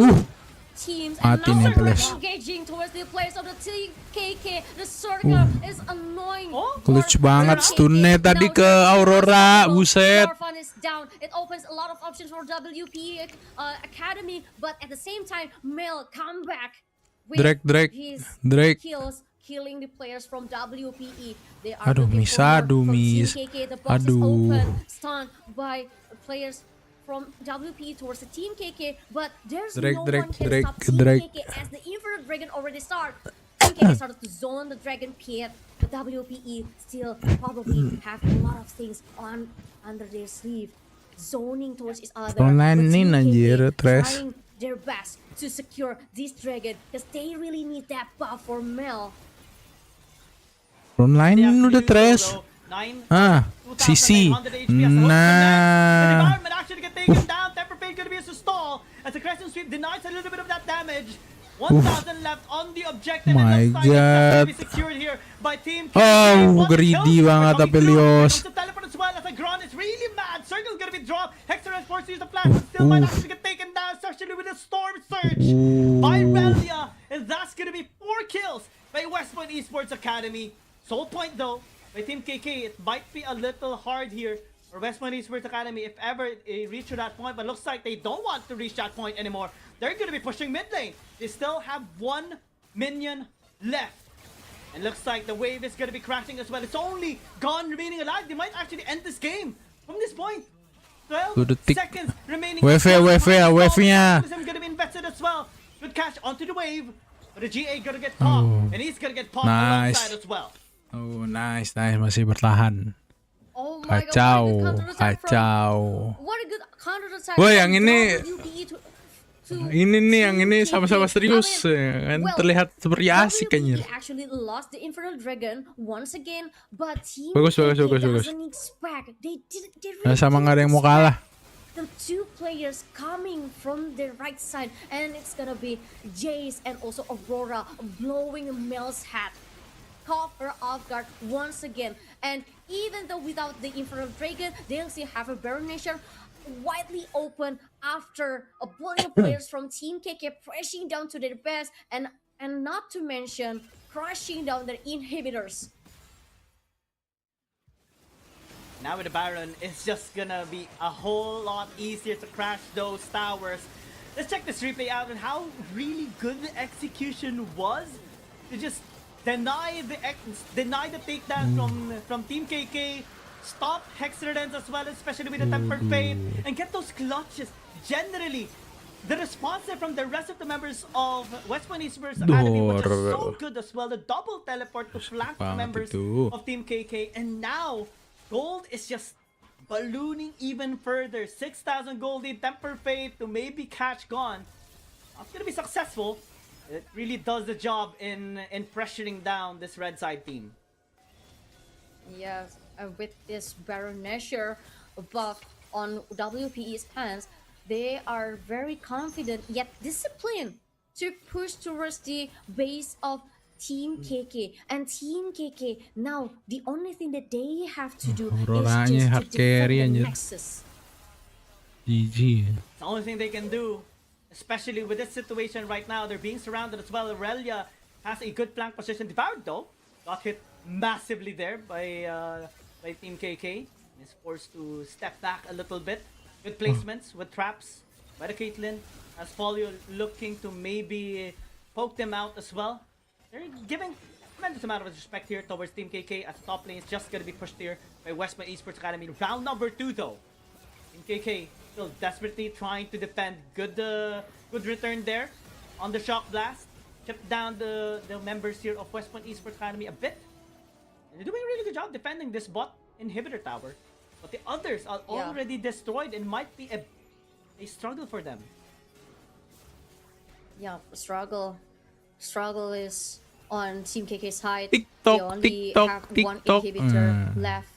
teams, and
Mati
now
nih,
they're
Peles.
engaging towards the players of the Team KK. The circle is annoying.
Oh,
Clutch
for
banget
KK.
stunnya tadi
Now
ke
they're
Aurora,
unstoppable.
buset.
Dorfan is down. It opens a lot of options for WP Academy, but at the same time, Mel come back with
Drake,
his
Drake.
kills, killing the players from WPE. They are
Aduh,
looking
miss,
for more
aduh,
from Team
miss.
KK. The box is
Aduh.
open, stunned by players from WPE towards the Team KK, but there's
Drake,
no
Drake,
one can
Drake,
stop Team
Drake.
KK as the Infinite Dragon already start. Team KK started to zone the Dragon Pit, but WPE still probably have a lot of things on under their sleeve, zoning towards each other.
Online
But Team
nih, anjir,
KK
Tres.
trying their best to secure this dragon because they really need that buff for Mel.
Online
They have
udah
to do
tres.
so, though. 9
Ah, Sisi.
2,900 HP as the hook connects. The
Nah.
environment actually get taken down. Temper Fade gonna be used to stall as the Crescent Sweep denies a little bit of that damage. 1,000 left on the objective.
My
and looks like it's gonna
God.
be secured here by Team
Oh,
One
greedy
kill
banget
coming through.
Apelios.
Comes the teleport as well as Agron is really mad. Circle's gonna be dropped. Hexer has forced to use the flash, but still might actually get taken down, especially with a Storm Surge by Relia. And that's gonna be 4 kills by West Point Esports Academy. Soul Point though, by Team KK, it might be a little hard here for West Point Esports Academy if ever they reach to that point, but looks like they don't want to reach that point anymore. They're gonna be pushing mid lane. They still have 1 minion left. And looks like the wave is gonna be crashing as well. It's only Gone remaining alive. They might actually end this game from this point. 12
Tudutik.
seconds remaining.
Wave-nya.
I'm gonna be invested as well. Good catch onto the wave. But the GA gonna get popped.
Oh.
And he's gonna get popped
Nice.
alongside as well.
Oh, nice, masih bertahan.
Oh my god,
Kacau,
what a good counter-attack from-
kacau.
What a good counter-attack
Wah,
from
yang ini
WPE to
Ini nih, yang ini
Team
sama-sama
KK.
serius
I mean,
ya. Kan
well,
terlihat seperti asik
WPE
anjir.
actually lost the Infernal Dragon once again, but Team
Bagus, bagus,
KK
bagus, bagus.
doesn't expect. They
Nah,
really
sama nggak ada yang mau
didn't
kalah.
expect the 2 players coming from the right side, and it's gonna be Jace and also Aurora blowing Mel's hat. Caught her off guard once again, and even though without the Infernal Dragon, they'll still have a Baron Nation widely open after a bunch of players from Team KK pressing down to their best, and not to mention crushing down their inhibitors.
Now with the Baron, it's just gonna be a whole lot easier to crash those towers. Let's check this replay out and how really good the execution was to just deny the takedown from Team KK, stop Hexerdens as well, especially with the Tempered Fate, and get those clutches. Generally, the response from the rest of the members of West Point Esports Academy was just so good as well. The double teleport to flank the
banget
members
itu.
of Team KK, and now gold is just ballooning even further. 6,000 gold lead, Temper Fate to maybe catch Gone. Not gonna be successful. It really does the job in pressuring down this red side team.
Yes, with this Baronesia buff on WPE's hands, they are very confident yet disciplined to push towards the base of Team KK. And Team KK, now the only thing that they have to do is
Auroranya
just to
hard carry,
defend the
anjir.
Nexus.
GG.
It's the only thing they can do, especially with this situation right now. They're being surrounded as well. Aurelia has a good flank position. Devoured though got hit massively there by Team KK. Is forced to step back a little bit. Good placements with traps by the Caitlyn. As Folio looking to maybe poke them out as well. They're giving tremendous amount of respect here towards Team KK as top lane is just going to be pushed here by Westman Esports Academy. Round number 2 though. Team KK still desperately trying to defend. Good return there on the shock blast. Chip down the members here of Westman Esports Academy a bit. And they're doing a really good job defending this bot inhibitor tower. But the others are already destroyed and might be a struggle for them.
Yeah, struggle is on Team KK's side.
TikTok,
They only
TikTok,
have one
TikTok.
inhibitor left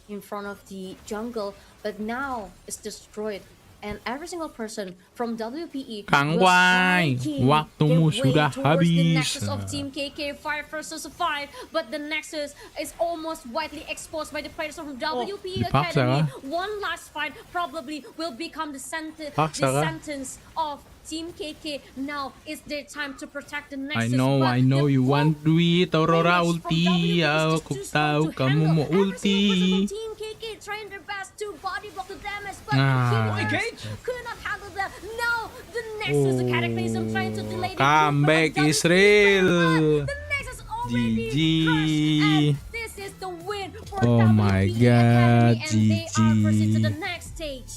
in front of the jungle, but now it's destroyed. And every single person from WPE
Kang
will
Wai,
fighting
waktumu
their way
sudah
towards the
habis.
Nexus of Team KK 5 versus 5, but the Nexus is almost widely exposed by the players from WPE
dipaksa
Academy.
kah?
One last fight probably will become the
Paksa kah?
sentence of Team KK. Now is their time to protect the
I
Nexus.
know
but
you want duit, Aurora
players from
ulti.
WPE is
Aku
just too slow
tahu
to
kamu
handle.
mau
Every single person
ulti.
from Team KK trying their best to body block the damage, but
Ah.
Healers could not handle that. Now the Nexus, the Cataclysm trying to delay the
Comeback
movement of
Israel.
WPE, but the Nexus already
GG.
crushed, and this is the win for
Oh
WPE
my
Academy,
God,
and they are proceeding to
GG.
the next stage.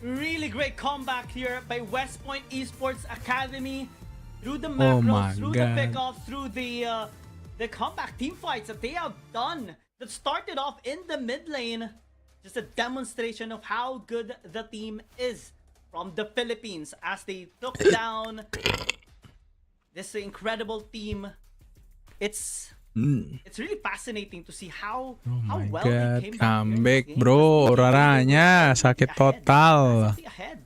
Really great comeback here by West Point Esports Academy. Through the
Oh my
macros, through the
God.
pickoffs, through the comeback team fights that they have done. That started off in the mid lane. Just a demonstration of how good the team is from the Philippines as they took down this incredible team. It's really fascinating to see how
my
well
God,
they came back here in this
comeback,
game.
bro.
Just
Auroranya sakit total.
massively ahead.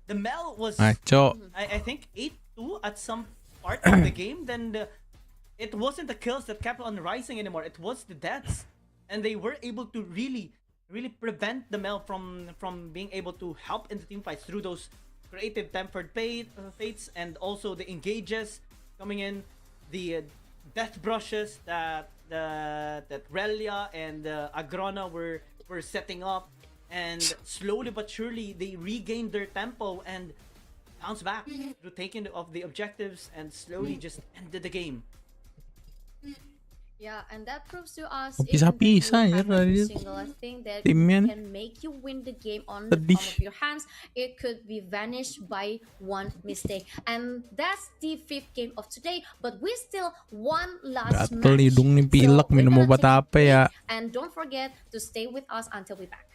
The Mel was
Ngaco.
I think 8-2 at some part of the game. Then it wasn't the kills that kept on rising anymore. It was the deaths, and they were able to really prevent the Mel from being able to help in the team fights through those creative tempered fates and also the engages coming in, the death brushes that Relia and Agrona were setting up, and slowly but surely they regained their tempo and bounced back through taking of the objectives and slowly just ended the game.
Yeah, and that proves to us
Oh, pisah-pisah ya tadi.
single thing that
Timnya nih.
can make you win the game on the
Sedih.
palm of your hands. It could be vanished by one mistake, and that's the 5th game of today. But we still one last
Gatel
match.
hidung nih, pilek,
we're
minum
gonna
obat
take a
apa ya?
break, and don't forget to stay with us until we back.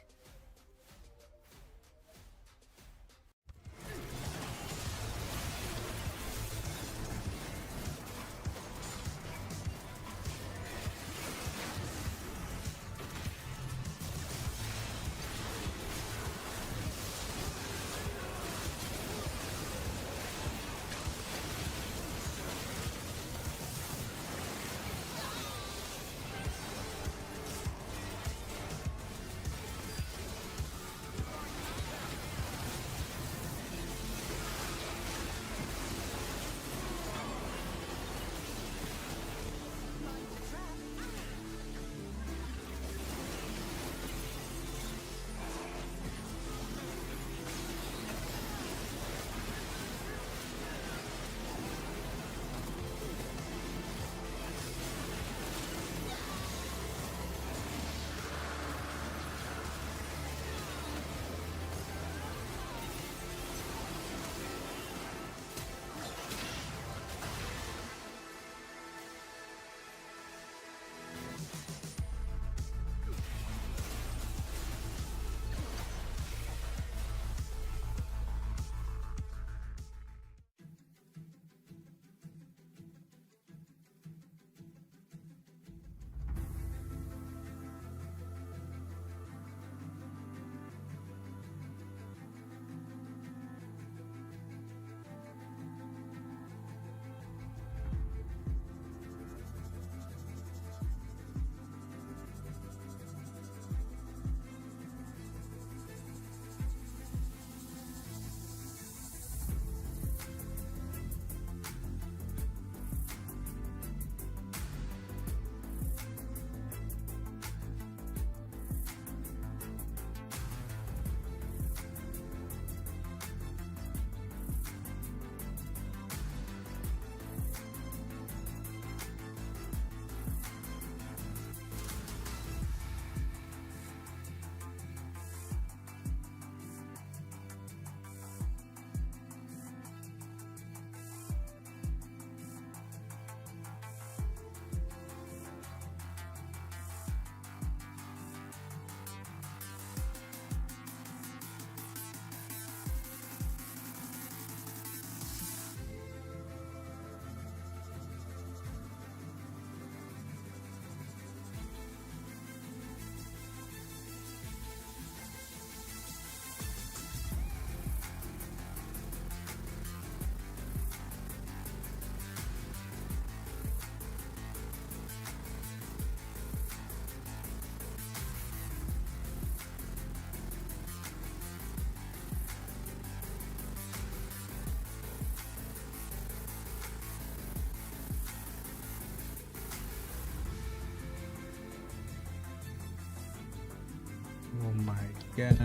Gat.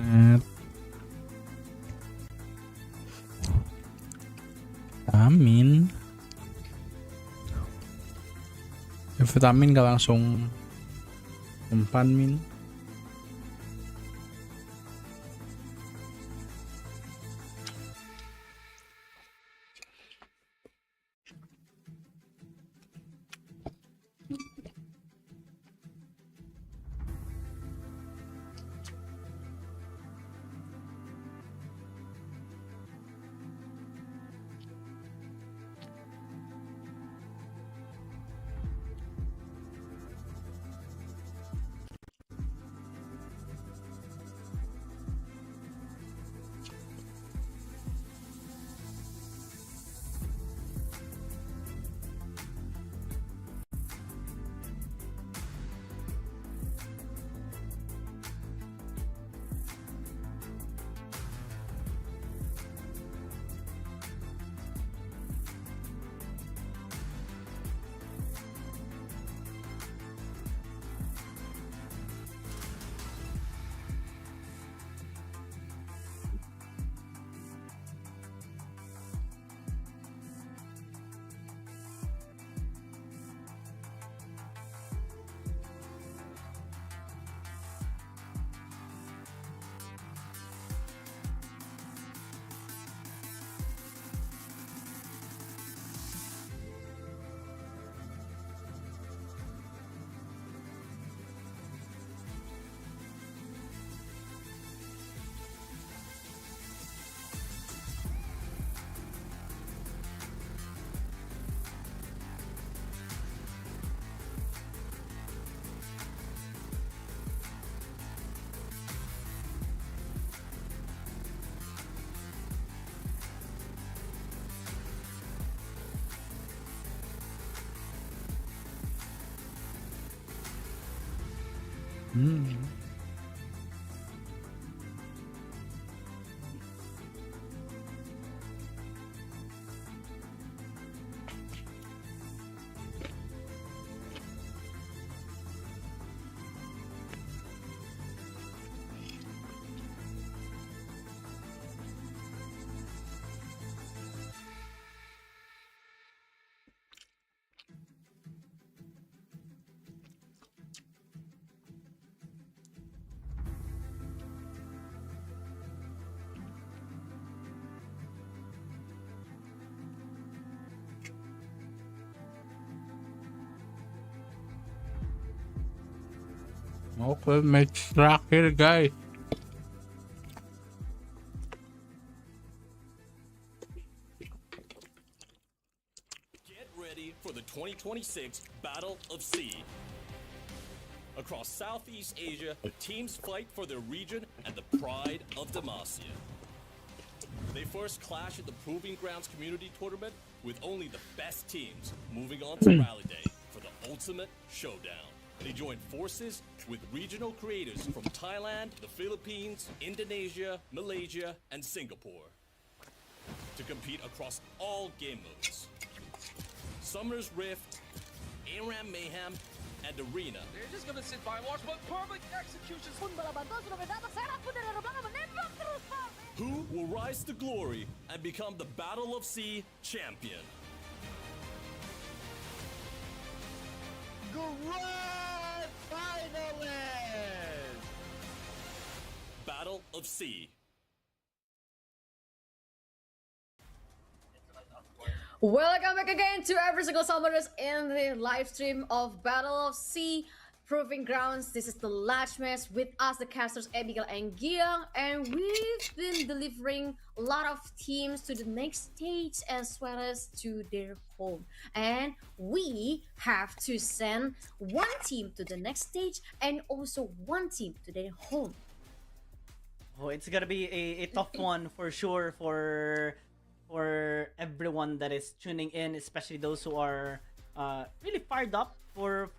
Vitamin. Vitamin ka langsung umpan min. Okay, match terakhir guys.
Get ready for the 2026 Battle of S.E.A. Across Southeast Asia, teams fight for their region and the pride of Demacia. They first clash at the Proving Grounds Community Tournament with only the best teams moving on to Rally Day for the ultimate showdown. They join forces with regional creators from Thailand, the Philippines, Indonesia, Malaysia, and Singapore to compete across all game modes. Summer's Rift, ARAM Mayhem, and Arena.
They're just gonna sit by and watch, but perfect executions.
Who will rise to glory and become the Battle of S.E.A. champion?
Grand finalist!
Battle of S.E.A.
Welcome back again to every single summoners in the live stream of Battle of S.E.A. Proving Grounds. This is the last match with us, the casters Abigail and Gia, and we've been delivering a lot of teams to the next stage as well as to their home. And we have to send one team to the next stage and also one team to their home.
Oh, it's gonna be a tough one for sure for everyone that is tuning in, especially those who are really fired up for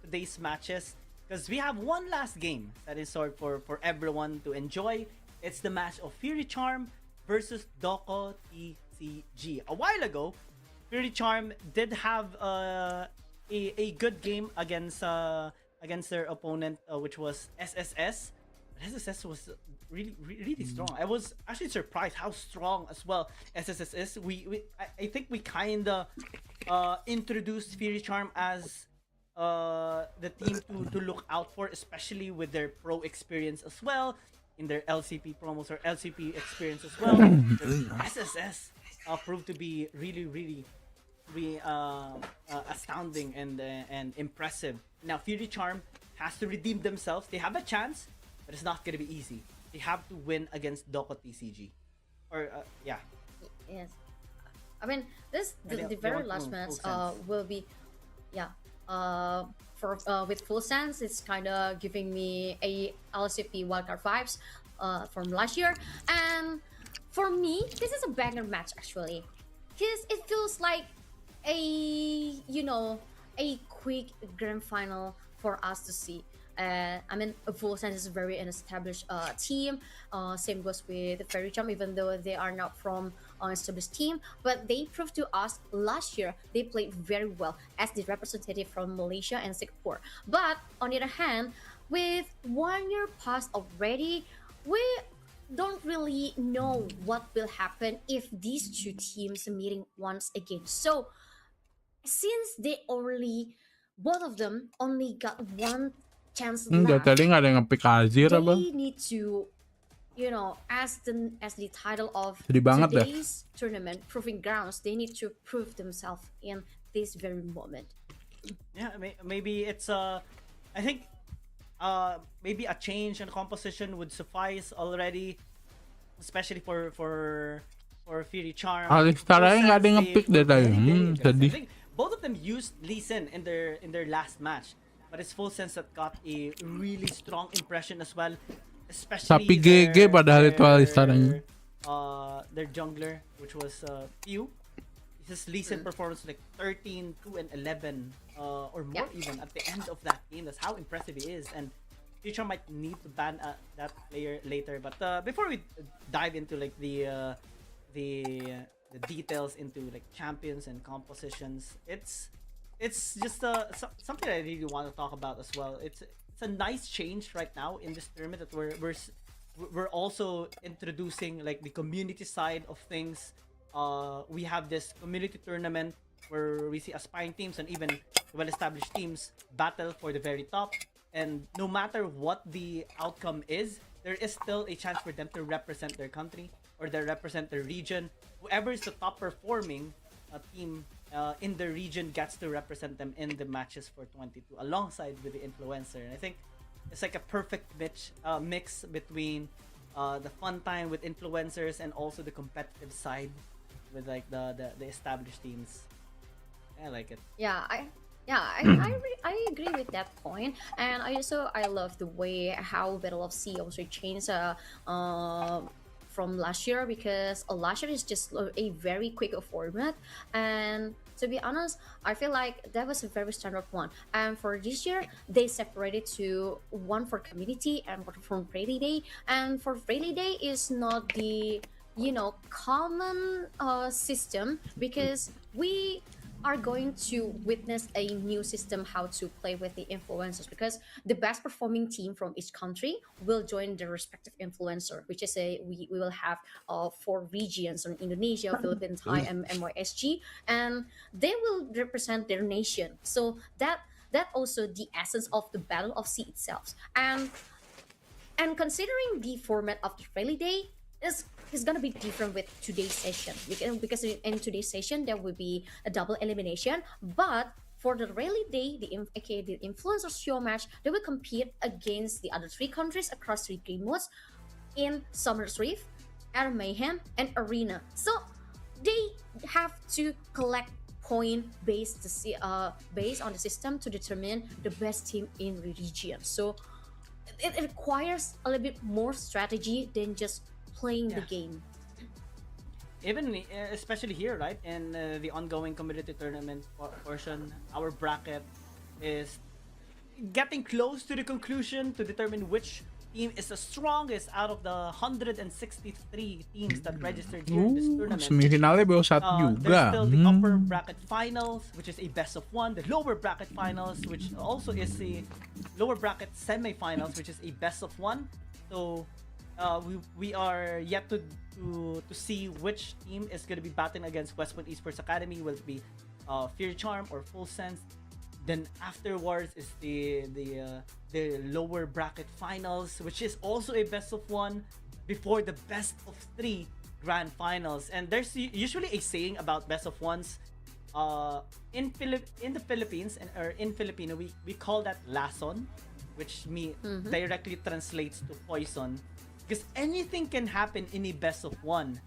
today's matches, because we have one last game that is sort for everyone to enjoy. It's the match of Fury Charm versus Doko TCG. A while ago, Fury Charm did have a good game against their opponent, which was SSS. SSS was really strong. I was actually surprised how strong as well SSS is. I think we kinda introduced Fury Charm as the team to look out for, especially with their pro experience as well, in their LCP promos or LCP experience as well. SSS proved to be really astounding and impressive. Now Fury Charm has to redeem themselves. They have a chance, but it's not gonna be easy. They have to win against Doko TCG, or yeah.
Yes. I mean, the
They
very
want
last
full
match
sense.
will be, yeah. For with full sense, it's kind of giving me a LCP wildcard vibes from last year, and for me, this is a banger match actually, because it feels like a a quick grand final for us to see. I mean, Full Sense is a very established team. Same goes with Fairy Jump, even though they are not from an established team. But they proved to us last year they played very well as the representative from Malaysia and Singapore. But on the other hand, with 1 year past already, we don't really know what will happen if these two teams meeting once again. So since both of them only got one chance
Enggak,
left,
tadi nggak ada yang nge-pick Azir apa?
they need to, as the title of
Sedih banget dah.
today's tournament, Proving Grounds, they need to prove themselves in this very moment.
Yeah, maybe it's I think maybe a change in composition would suffice already, especially for Fury Charm.
Alistaranya nggak ada yang nge-pick deh tadi.
I
Sedih.
think both of them used Lee Sin in their last match, but it's Full Sense that got a really strong impression as well, especially
Tapi GG padahal itu Alistaranya.
their jungler, which was Pew. His Lee Sin performance like 13, 2, and 11 or more even at the end of that game. That's how impressive he is, and Future might need to ban that player later. But before we dive into like the details into like champions and compositions, it's just something I really want to talk about as well. It's a nice change right now in this tournament that we're also introducing like the community side of things. We have this community tournament where we see aspiring teams and even well-established teams battle for the very top, and no matter what the outcome is, there is still a chance for them to represent their country or they represent their region. Whoever is the top performing team in the region gets to represent them in the matches for 22 alongside with the influencer. And I think it's like a perfect mix between the fun time with influencers and also the competitive side with like the established teams. I like it.
I agree with that point, and I love the way how Battle of Sea also changed from last year, because last year is just a very quick format, and to be honest, I feel like that was a very standard one. And for this year, they separated to one for community and one for Rally Day. And for Rally Day is not the common system, because we are going to witness a new system how to play with the influencers, because the best performing team from each country will join the respective influencer, which is we will have 4 regions on Indonesia, Philippines, Thai, and MYSG, and they will represent their nation. So that also the essence of the Battle of Sea itself. And considering the format of the Rally Day is gonna be different with today's session, because in today's session there will be a double elimination. But for the Rally Day, the influencer show match, they will compete against the other 3 countries across 3 game modes in Summer's Rift, Air Mayhem, and Arena. So they have to collect point based on the system to determine the best team in the region. So it requires a little bit more strategy than just playing the game.
Even especially here, right, in the ongoing community tournament portion, our bracket is getting close to the conclusion to determine which team is the strongest out of the 163 teams that registered here in this tournament.
Semifinalnya BO1 juga.
There's still the upper bracket finals, which is a best of 1, the lower bracket finals, which also is the lower bracket semifinals, which is a best of 1, So we are yet to see which team is going to be battling against West Point Esports Academy. Will it be Fear Charm or Full Sense? Then afterwards is the lower bracket finals, which is also a best of one before the best of three grand finals. And there's usually a saying about best of ones. In the Philippines or in Filipino, we call that lason, which directly translates to poison, because anything can happen in a best of one.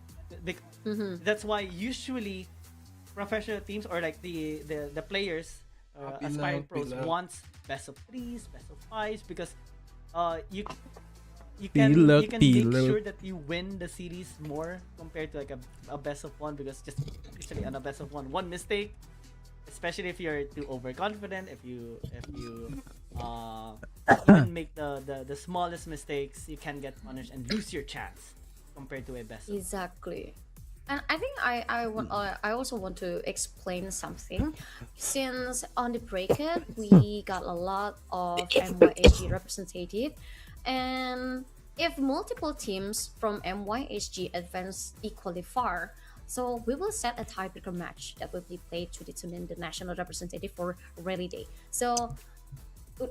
That's why usually professional teams or like the players, aspiring pros, wants best of threes, best of fives, because you can make sure that you win the series more compared to like a best of one, because just usually on a best of one mistake, especially if you're too overconfident, if you even make the smallest mistakes, you can get punished and lose your chance compared to a best of one.
Exactly. And I think I also want to explain something. Since on the bracket we got a lot of MYHG representative, and if multiple teams from MYHG advance equally far, so we will set a tiebreaker match that will be played to determine the national representative for rally day. So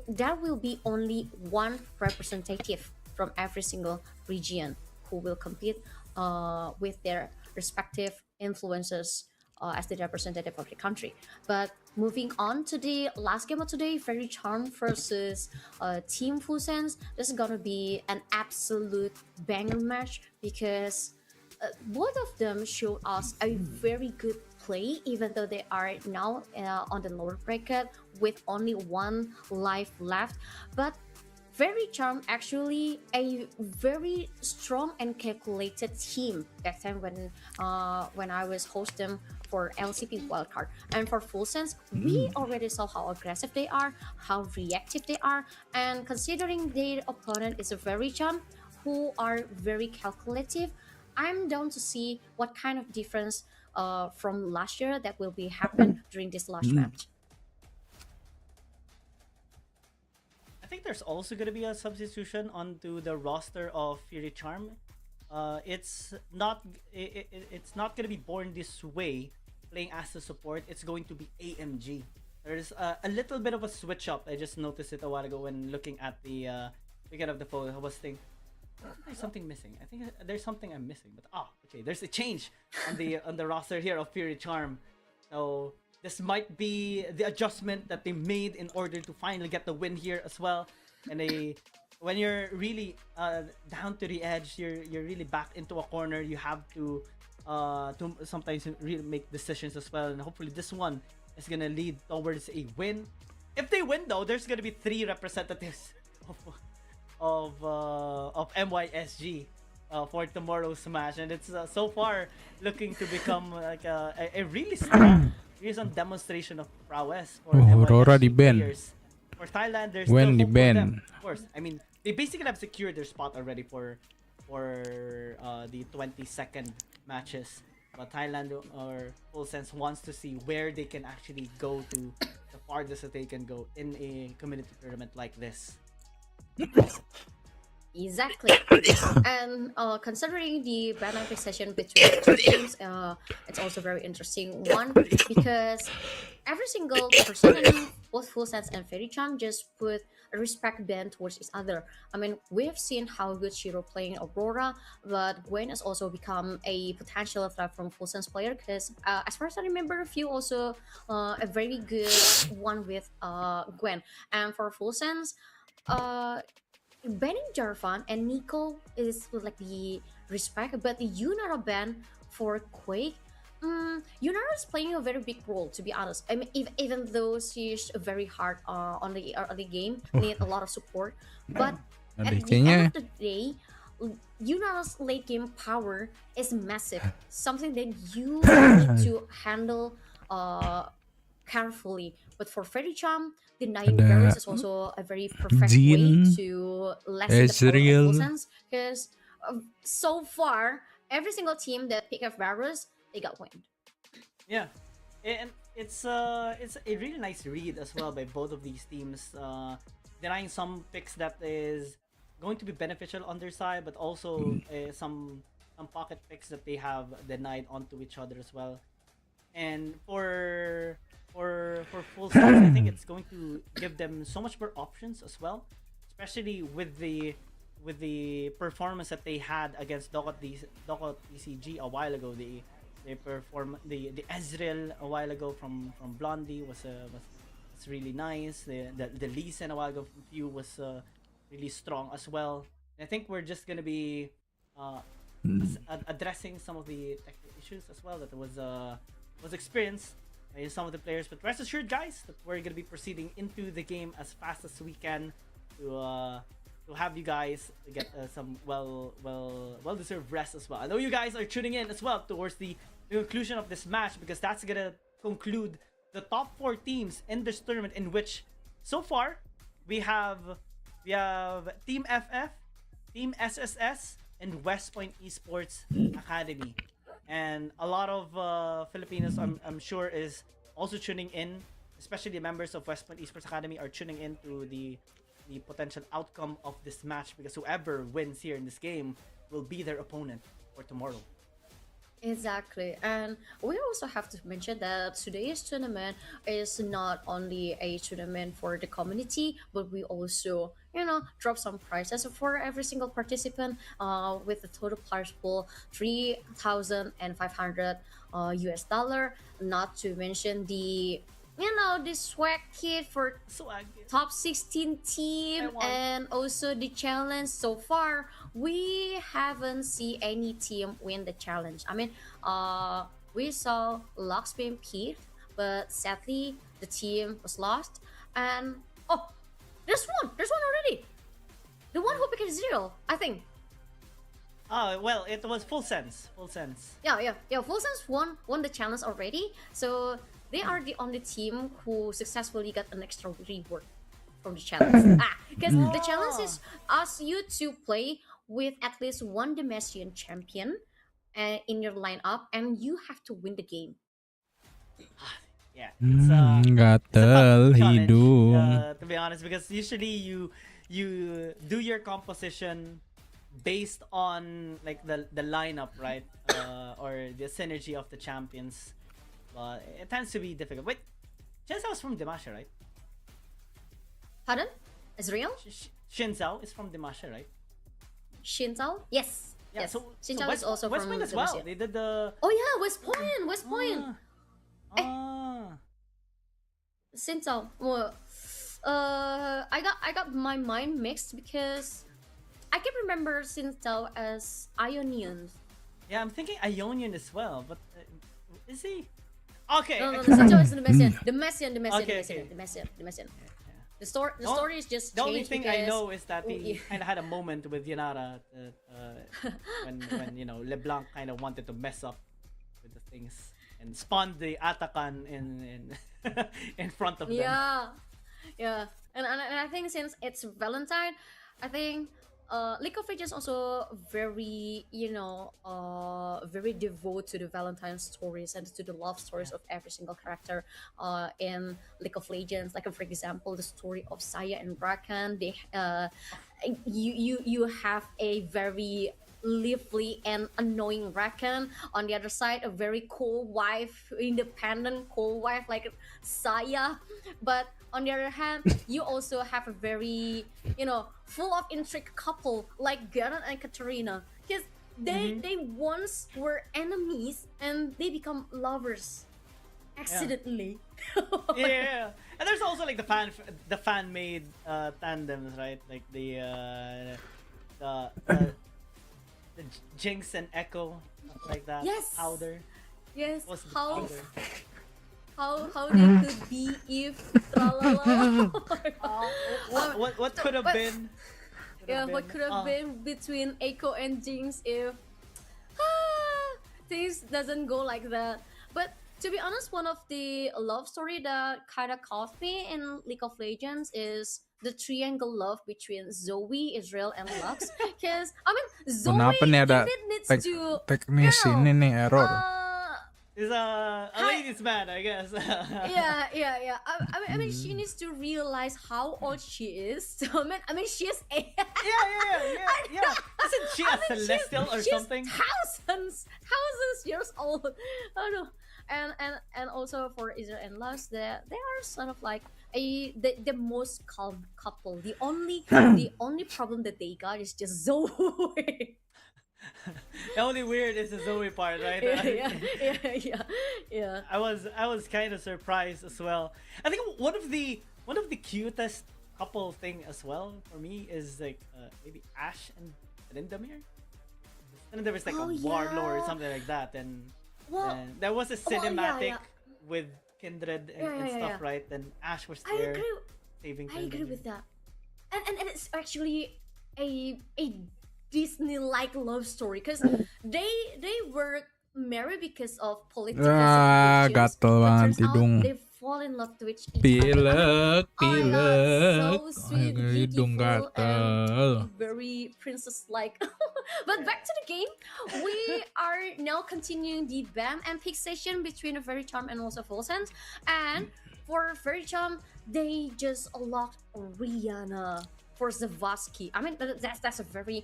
there will be only one representative from every single region who will compete with their respective influences as the representative of the country. But moving on to the last game of today, Fairy Charm versus Team Full Sense. This is gonna be an absolute banger match, because both of them showed us a very good play, even though they are now on the lower bracket with only one life left. But Very Charm actually a very strong and calculated team back then when I was hosting for LCP wildcard. And for Full Sense, we already saw how aggressive they are, how reactive they are, and considering their opponent is a Very Charm who are very calculative, I'm down to see what kind of difference from last year that will be happen during this last match.
I think there's also going to be a substitution onto the roster of Fury Charm. It's not going to be born this way, playing as a support. It's going to be AMG. There's a little bit of a switch up. I just noticed it a while ago when looking at the beginning of the poll. I was thinking, there's something missing. I think there's something I'm missing. But okay, there's a change on the roster here of Fury Charm. So this might be the adjustment that they made in order to finally get the win here as well. And when you're really down to the edge, you're really back into a corner. You have to sometimes really make decisions as well. And hopefully this one is gonna lead towards a win. If they win though, there's gonna be 3 representatives of MYSG for tomorrow's match, and it's so far looking to become like a really strong recent demonstration of prowess for
Aurora di
MYSG
ban.
players. For Thailand, there's
When
still
di
hope for
ban.
them. Of course, I mean they basically have secured their spot already for the 22nd matches. But Thailand or Full Sense wants to see where they can actually go to, the farthest that they can go in a community tournament like this.
Exactly. And considering the banner session between the two teams, it's also very interesting. One, because every single person in both Full Sense and Fairy Charm just put a respect band towards each other. I mean, we've seen how good Shiro playing Aurora, but Gwen has also become a potential threat from Full Sense player, because as far as I remember, Few also a very good one with Gwen. And for Full Sense, banning Jarvan and Nico is like the respect, but the Yunara ban for Quake, Yunara is playing a very big role, to be honest. I mean, even though she's very hard on the early game, need a lot of support, but at the end of the day, Yunara's late game power is massive, something that you need to handle carefully. But for Fairy Charm, denying barriers is also a very perfect way to lessen the power of Full Sense, because so far every single team that pick up barriers, they got win.
Yeah, and it's a really nice read as well by both of these teams, denying some picks that is going to be beneficial on their side, but also some pocket picks that they have denied onto each other as well. And for full stars, I think it's going to give them so much more options as well, especially with the performance that they had against Dokot DCG a while ago. They perform the Ezreal a while ago from Blondie was really nice. The Lee Sin a while ago from Pew was really strong as well. And I think we're just gonna be addressing some of the technical issues as well that was experienced by some of the players. But rest assured, guys, that we're gonna be proceeding into the game as fast as we can to have you guys get some well deserved rest as well. I know you guys are tuning in as well towards the conclusion of this match, because that's gonna conclude the top 4 teams in this tournament, in which so far we have Team FF, Team SSS, and West Point Esports Academy. And a lot of Filipinos, I'm sure, is also tuning in, especially the members of West Point Esports Academy are tuning in to the potential outcome of this match, because whoever wins here in this game will be their opponent for tomorrow.
Exactly, and we also have to mention that today's tournament is not only a tournament for the community, but we also, drop some prizes for every single participant. With the total prize pool $3,500 US. Not to mention the the swag kit for top 16 team, and also the challenge. So far we haven't seen any team win the challenge. I mean, we saw Lux being picked, but sadly the team was lost. And there's one already, the one who picked zero, I think.
Oh, well, it was Full Sense.
Yeah, Full Sense won the challenge already, so they are the only team who successfully got an extra reward from the challenge. Because the challenge is asks you to play with at least one Demasian champion in your lineup, and you have to win the game.
Yeah, it's a
Gatel
tough challenge,
hidung.
to be honest, because usually you do your composition based on like the lineup, right? Or the synergy of the champions. But it tends to be difficult. Wait, Shinzao is from Dimasha, right?
Pardon? Israel?
Shinzao is from Dimasha, right?
Shinzao? Yes.
Yeah,
yes.
so
Shinzao
West,
is also
West
from
Point as well.
Indonesia.
They did the.
Oh yeah, West Point.
Ah.
Shinzao. Well, I got my mind mixed because I can remember Shinzao as Ionian.
Yeah, I'm thinking Ionian as well, but is he? Okay.
No, Shinzao is the Messian.
Okay.
The Messian. The story is just
the only
changed
thing
because...
I know is that he kind of had a moment with Yanara when LeBlanc kind of wanted to mess up with the things and spawned the Atakan in in front of them.
Yeah, and I think since it's Valentine, I think League of Legends also very very devoted to the Valentine stories and to the love stories of every single character in League of Legends. Like for example, the story of Saya and Rakan. They you have a very lively and annoying Rakan. On the other side, a very cool wife, independent cool wife like Saya. But on the other hand, you also have a very, full of intrigue couple like Geralt and Katarina. Because they once were enemies and they become lovers accidentally.
Yeah. And there's also like the fan made tandems, right? Like the Jinx and Echo, like that.
Yes.
Powder.
Yes.
What's the
How
powder?
how they could be if tralala.
What could have been?
What could have been between Echo and Jinx if things doesn't go like that. But to be honest, one of the love story that kind of caught me in League of Legends is the triangle love between Zoe, Israel, and Lux. Because I mean, Zoe
Kenapa nih ada
indeed needs to
teknis ini nih error?
He's a ladies' man, I guess.
Yeah. I mean, she needs to realize how old she is. So, I mean, she's
Yeah. Isn't she a celestial or
she's
something?
thousands years old. I don't know. And also for Israel and Lars, they are sort of like the most calm couple. The only problem that they got is just Zoe.
The only weird is the Zoe part, right?
Yeah.
I was kind of surprised as well. I think one of the cutest couple thing as well for me is like maybe Ash and Rindamir. And there was like
Oh,
a warlord or
yeah.
something like that, and
Well,
there was a cinematic
yeah.
with Kindred and,
Yeah.
stuff, right? And Ash was
I
there
agree.
saving.
I agree
Rindamir.
with that. And it's actually a Disney-like love story because they were married because of political situations,
gatel
but
banget
turns out
hidung.
they fall in love with each other.
Pilek,
Oh my God, so sweet,
hidung
beautiful,
gatel.
and very princess-like. But back to the game, we are now continuing the BAM and pick session between a Very Charm and also Full Sense. And for Very Charm, they just unlocked Rihanna for Zavasky. I mean, that's a very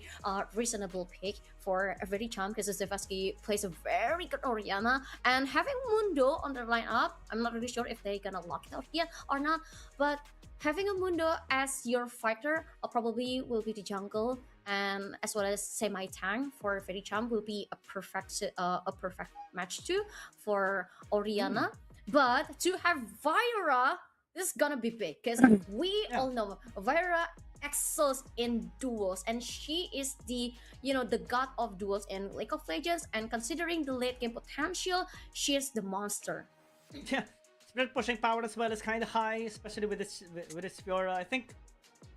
reasonable pick for a Very Charm because Zavasky plays a very good Oriana. And having Mundo on their lineup, I'm not really sure if they're gonna lock it out yet or not, but having a Mundo as your fighter probably will be the jungle, and as well as semi tank for Very Charm will be a perfect match too for Oriana. But to have Vyra, this is gonna be big because we all know Vyra excels in duels, and she is the god of duels in League of Legends. And considering the late game potential, she is the monster.
Yeah, spread pushing power as well is kind of high, especially with this Fiora. I think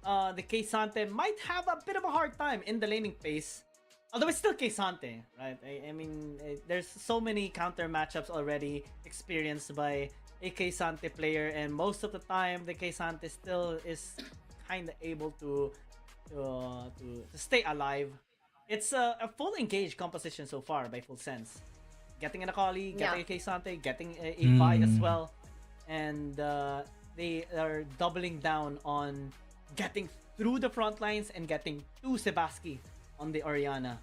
the Keisante might have a bit of a hard time in the laning phase. Although it's still Keisante, right? I mean, there's so many counter matchups already experienced by a Keisante player, and most of the time the Keisante still is kind of able to stay alive. It's a full engaged composition so far by Full Sense. Getting an Akali, getting a Keisante, getting a Vi as well, and they are doubling down on getting through the front lines and getting to Sebasky on the Oriana.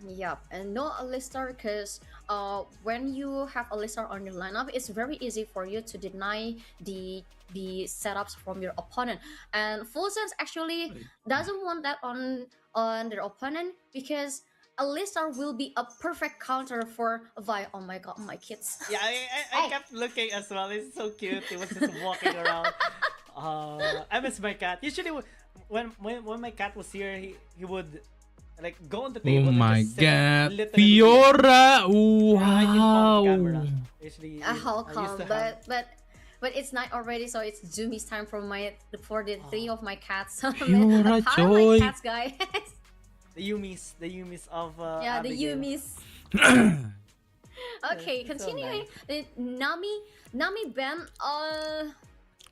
Yep, and no Alistar because when you have Alistar on your lineup, it's very easy for you to deny the setups from your opponent. And Full Sense actually doesn't want that on their opponent because Alistar will be a perfect counter for Vi. Oh my God, my kids.
Yeah, I kept looking as well. It's so cute. He was just walking around. I miss my cat. Usually, when my cat was here, he would like go on the table.
Oh my
and just
God,
sit, literally.
Fiora!
I didn't
Wow!
the camera. Usually,
How
I used
come?
to have-
But it's night already, so it's Zoomies time for the three of my cats.
Fiora,
How are
Joy.
my cats, guys?
the Yumis of
Yeah, the
Abigail.
Yumis. Okay,
It's so
continuing. The Nami Ben.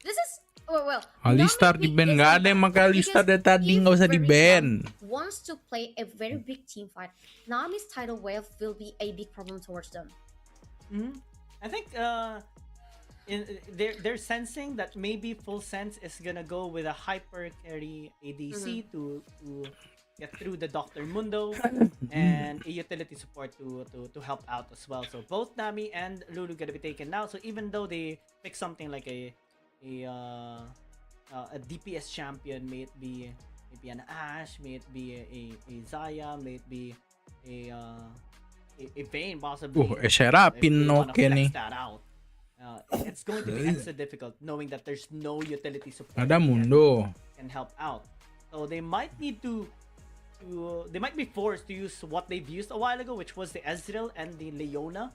This is well.
Alistar
Nami
di ban,
is
nggak ada
bad
yang pakai Alistar
because
dari tadi,
if
nggak usah di
Very
ban.
Charm wants to play a very big team fight, Nami's tidal wave will be a big problem towards them.
I think they're sensing that maybe Full Sense is gonna go with a hyper carry ADC to get through the Dr. Mundo and a utility support to help out as well. So both Nami and Lulu gonna be taken now. So even though they pick something like a DPS champion, may it be maybe an Ash, may it be a Zaya, may it be a Vayne possibly.
Serapin oke nih.
That out. It's going to be extra difficult knowing that there's no utility support
Ada
yet
Mundo.
can help out. So they might need to they might be forced to use what they've used a while ago, which was the Ezreal and the Leona.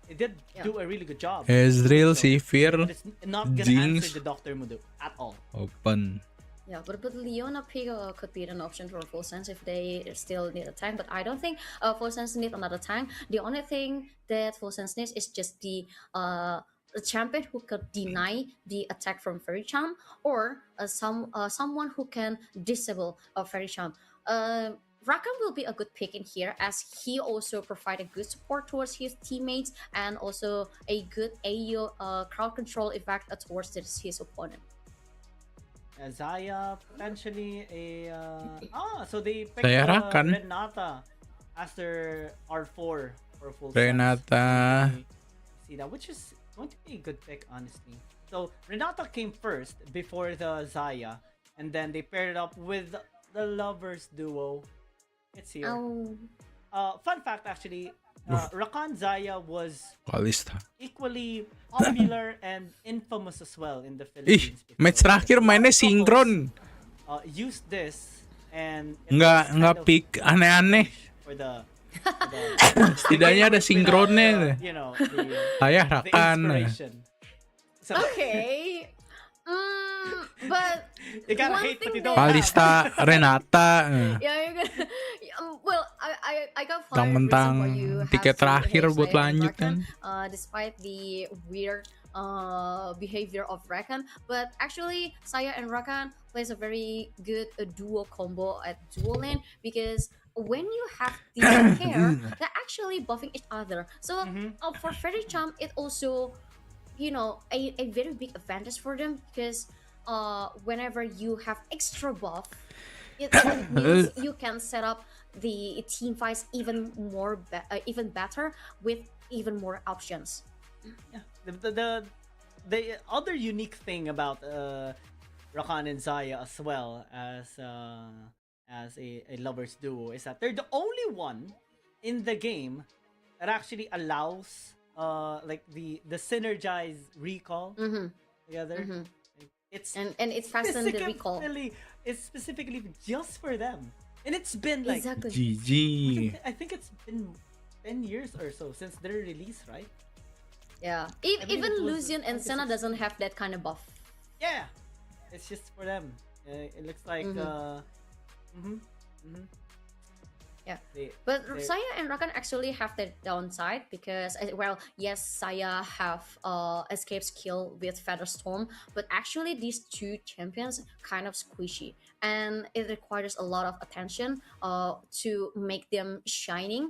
They did do a really good job.
Ezreal,
So,
Sivir,
but it's not gonna
Jinx.
answer the Dr. Mundo at all.
Open.
Yeah, but Leona pick could be an option for Full Sense if they still need a tank. But I don't think Full Sense need another tank. The only thing that Full Sense needs is just the champion who could deny the attack from Fairy Charm, or someone who can disable Fairy Charm. Rakan will be a good pick in here as he also provided good support towards his teammates and also a good AO crowd control effect towards his opponent.
Zaya potentially a so they picked
Saya Rakan.
Renata as their R4 for full
Renata.
sense. See that, which is going to be a good pick, honestly. So Renata came first before the Zaya, and then they paired it up with the lovers duo. It's here.
Oh,
Fun fact, actually, Rakan Zaya was
Kalista.
equally popular and infamous as well in the
Ih,
Philippines.
match
before.
terakhir
A lot
mainnya
of couples,
sinkron.
Used this and it
Nggak
was kind of
pick aneh-aneh.
for the
Setidaknya ada sinkronnya.
you know,
Saya
the
Rakan.
inspiration. So,
okay. But
you gotta
one
hate what
thing
you don't
that-
have.
Kalista, Renata.
Yeah, you're gonna. Well, I got
Mentang-mentang tiket terakhir buat lanjut kan.
Despite the weird behavior of Rakan, but actually Saya and Rakan plays a very good duo combo at dual lane because when you have the pair, they're actually buffing each other. So for Fairy Charm, it also a very big advantage for them because whenever you have extra buff, it means you can set up the team fights even more even better with even more options.
Yeah. The other unique thing about Rakan and Zaya as well as a lovers duo is that they're the only one in the game that actually allows like the synergized recall together. Like, it's
And it's faster than the recall.
It's specifically just for them, and it's been like
Exactly.
GG.
I think it's been 10 years or so since their release, right?
Yeah.
believe
Even
it was
Lucian and Senna
2016.
doesn't have that kind of buff.
Yeah, it's just for them. It looks like
Yeah.
they-
But
they-
Saya and Rakan actually have the downside because, well, yes, Saya have escape skill with Feather Storm, but actually these two champions kind of squishy, and it requires a lot of attention to make them shining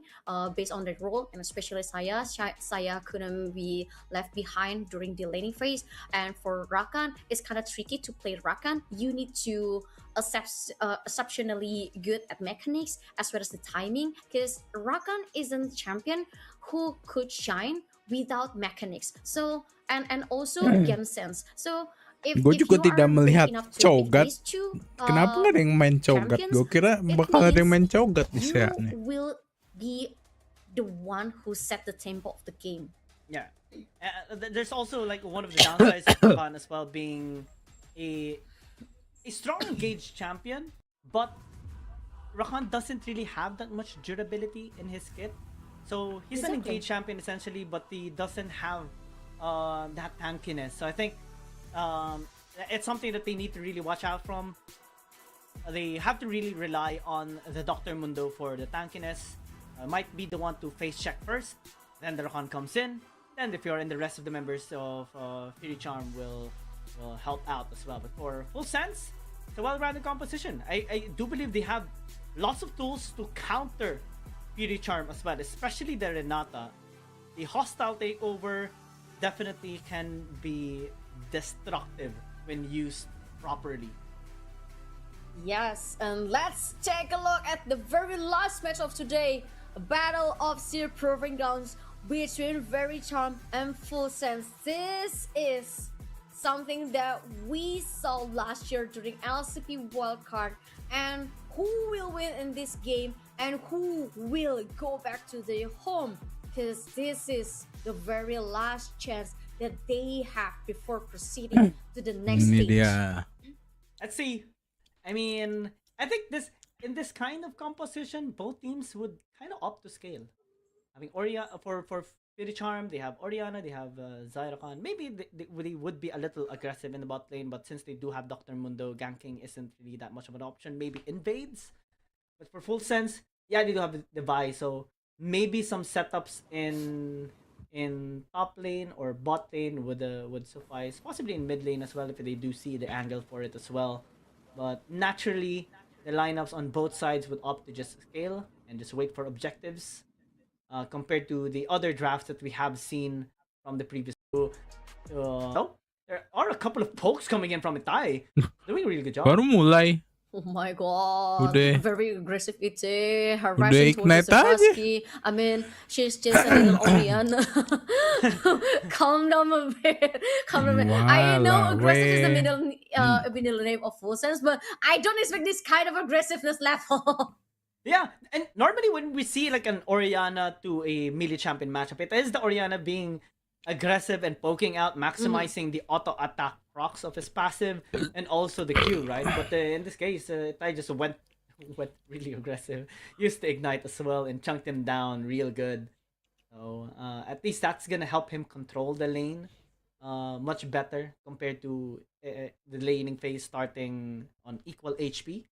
based on their role, and especially Saya. Saya couldn't be left behind during the laning phase, and for Rakan, it's kind of tricky to play Rakan. You need to exceptionally good at mechanics as well as the timing because Rakan isn't champion who could shine without mechanics. So and also game sense. So if
Gue juga
you
tidak
are good
melihat
enough to pick
Cho'Gath.
these two,
Kenapa nggak ada yang main Cho'Gath?
champions,
Gue kira
it
bakal ada yang main
means
Cho'Gath di
you
S.E.A nih.
will be the one who set the tempo of the game.
Yeah. There's also like one of the downsides of Rakan as well being a strong engaged champion, but Rakan doesn't really have that much durability in his kit. So he's an
Exactly.
engaged champion essentially, but he doesn't have that tankiness. So I think it's something that they need to really watch out from. They have to really rely on the Dr. Mundo for the tankiness. Might be the one to face check first, then the Rakan comes in, then if you're in the rest of the members of Fury Charm will help out as well. But for full sense, it's a well-rounded composition. I do believe they have lots of tools to counter Fury Charm as well, especially the Renata. The hostile takeover definitely can be destructive when used properly.
Yes, and let's take a look at the very last match of today. A battle of SEA proving grounds between Very Charm and Full Sense. This is something that we saw last year during LCP Wildcard. And who will win in this game and who will go back to their home? Because this is the very last chance that they have before proceeding to the next
Ini
stage.
dia.
Let's see. I mean, I think in this kind of composition, both teams would kind of opt to scale. I mean, for Fury Charm, they have Oriana, they have Zyrakan. Maybe they would be a little aggressive in the bot lane, but since they do have Dr. Mundo, ganking isn't really that much of an option. Maybe invades. But for full sense, yeah, they do have the Vi, so maybe some setups in top lane or bot lane would suffice. Possibly in mid lane as well if they do see the angle for it as well. But naturally, the lineups on both sides would opt to just scale and just wait for objectives, compared to the other drafts that we have seen from the previous. No, there are a couple of pokes coming in from Itai, doing a really good job.
Baru mulai.
Oh my god,
Udah.
very aggressive Ite,
Udah
harassing towards
ignite aja.
Zavasky. I mean, she's just a little Oriana. Calm down a bit. Calm down a bit. I know
Walah,
aggressive is the
weh.
middle name of Full Sense, but I don't expect this kind of aggressiveness level.
Yeah, and normally when we see like an Oriana to a melee champion matchup, it is the Oriana being aggressive and poking out, maximizing the auto attack procs of his passive and also the Q, right? But in this case, Tai just went really aggressive, used the ignite as well and chunked him down real good. So at least that's gonna help him control the lane much better compared to the laning phase starting on equal HP.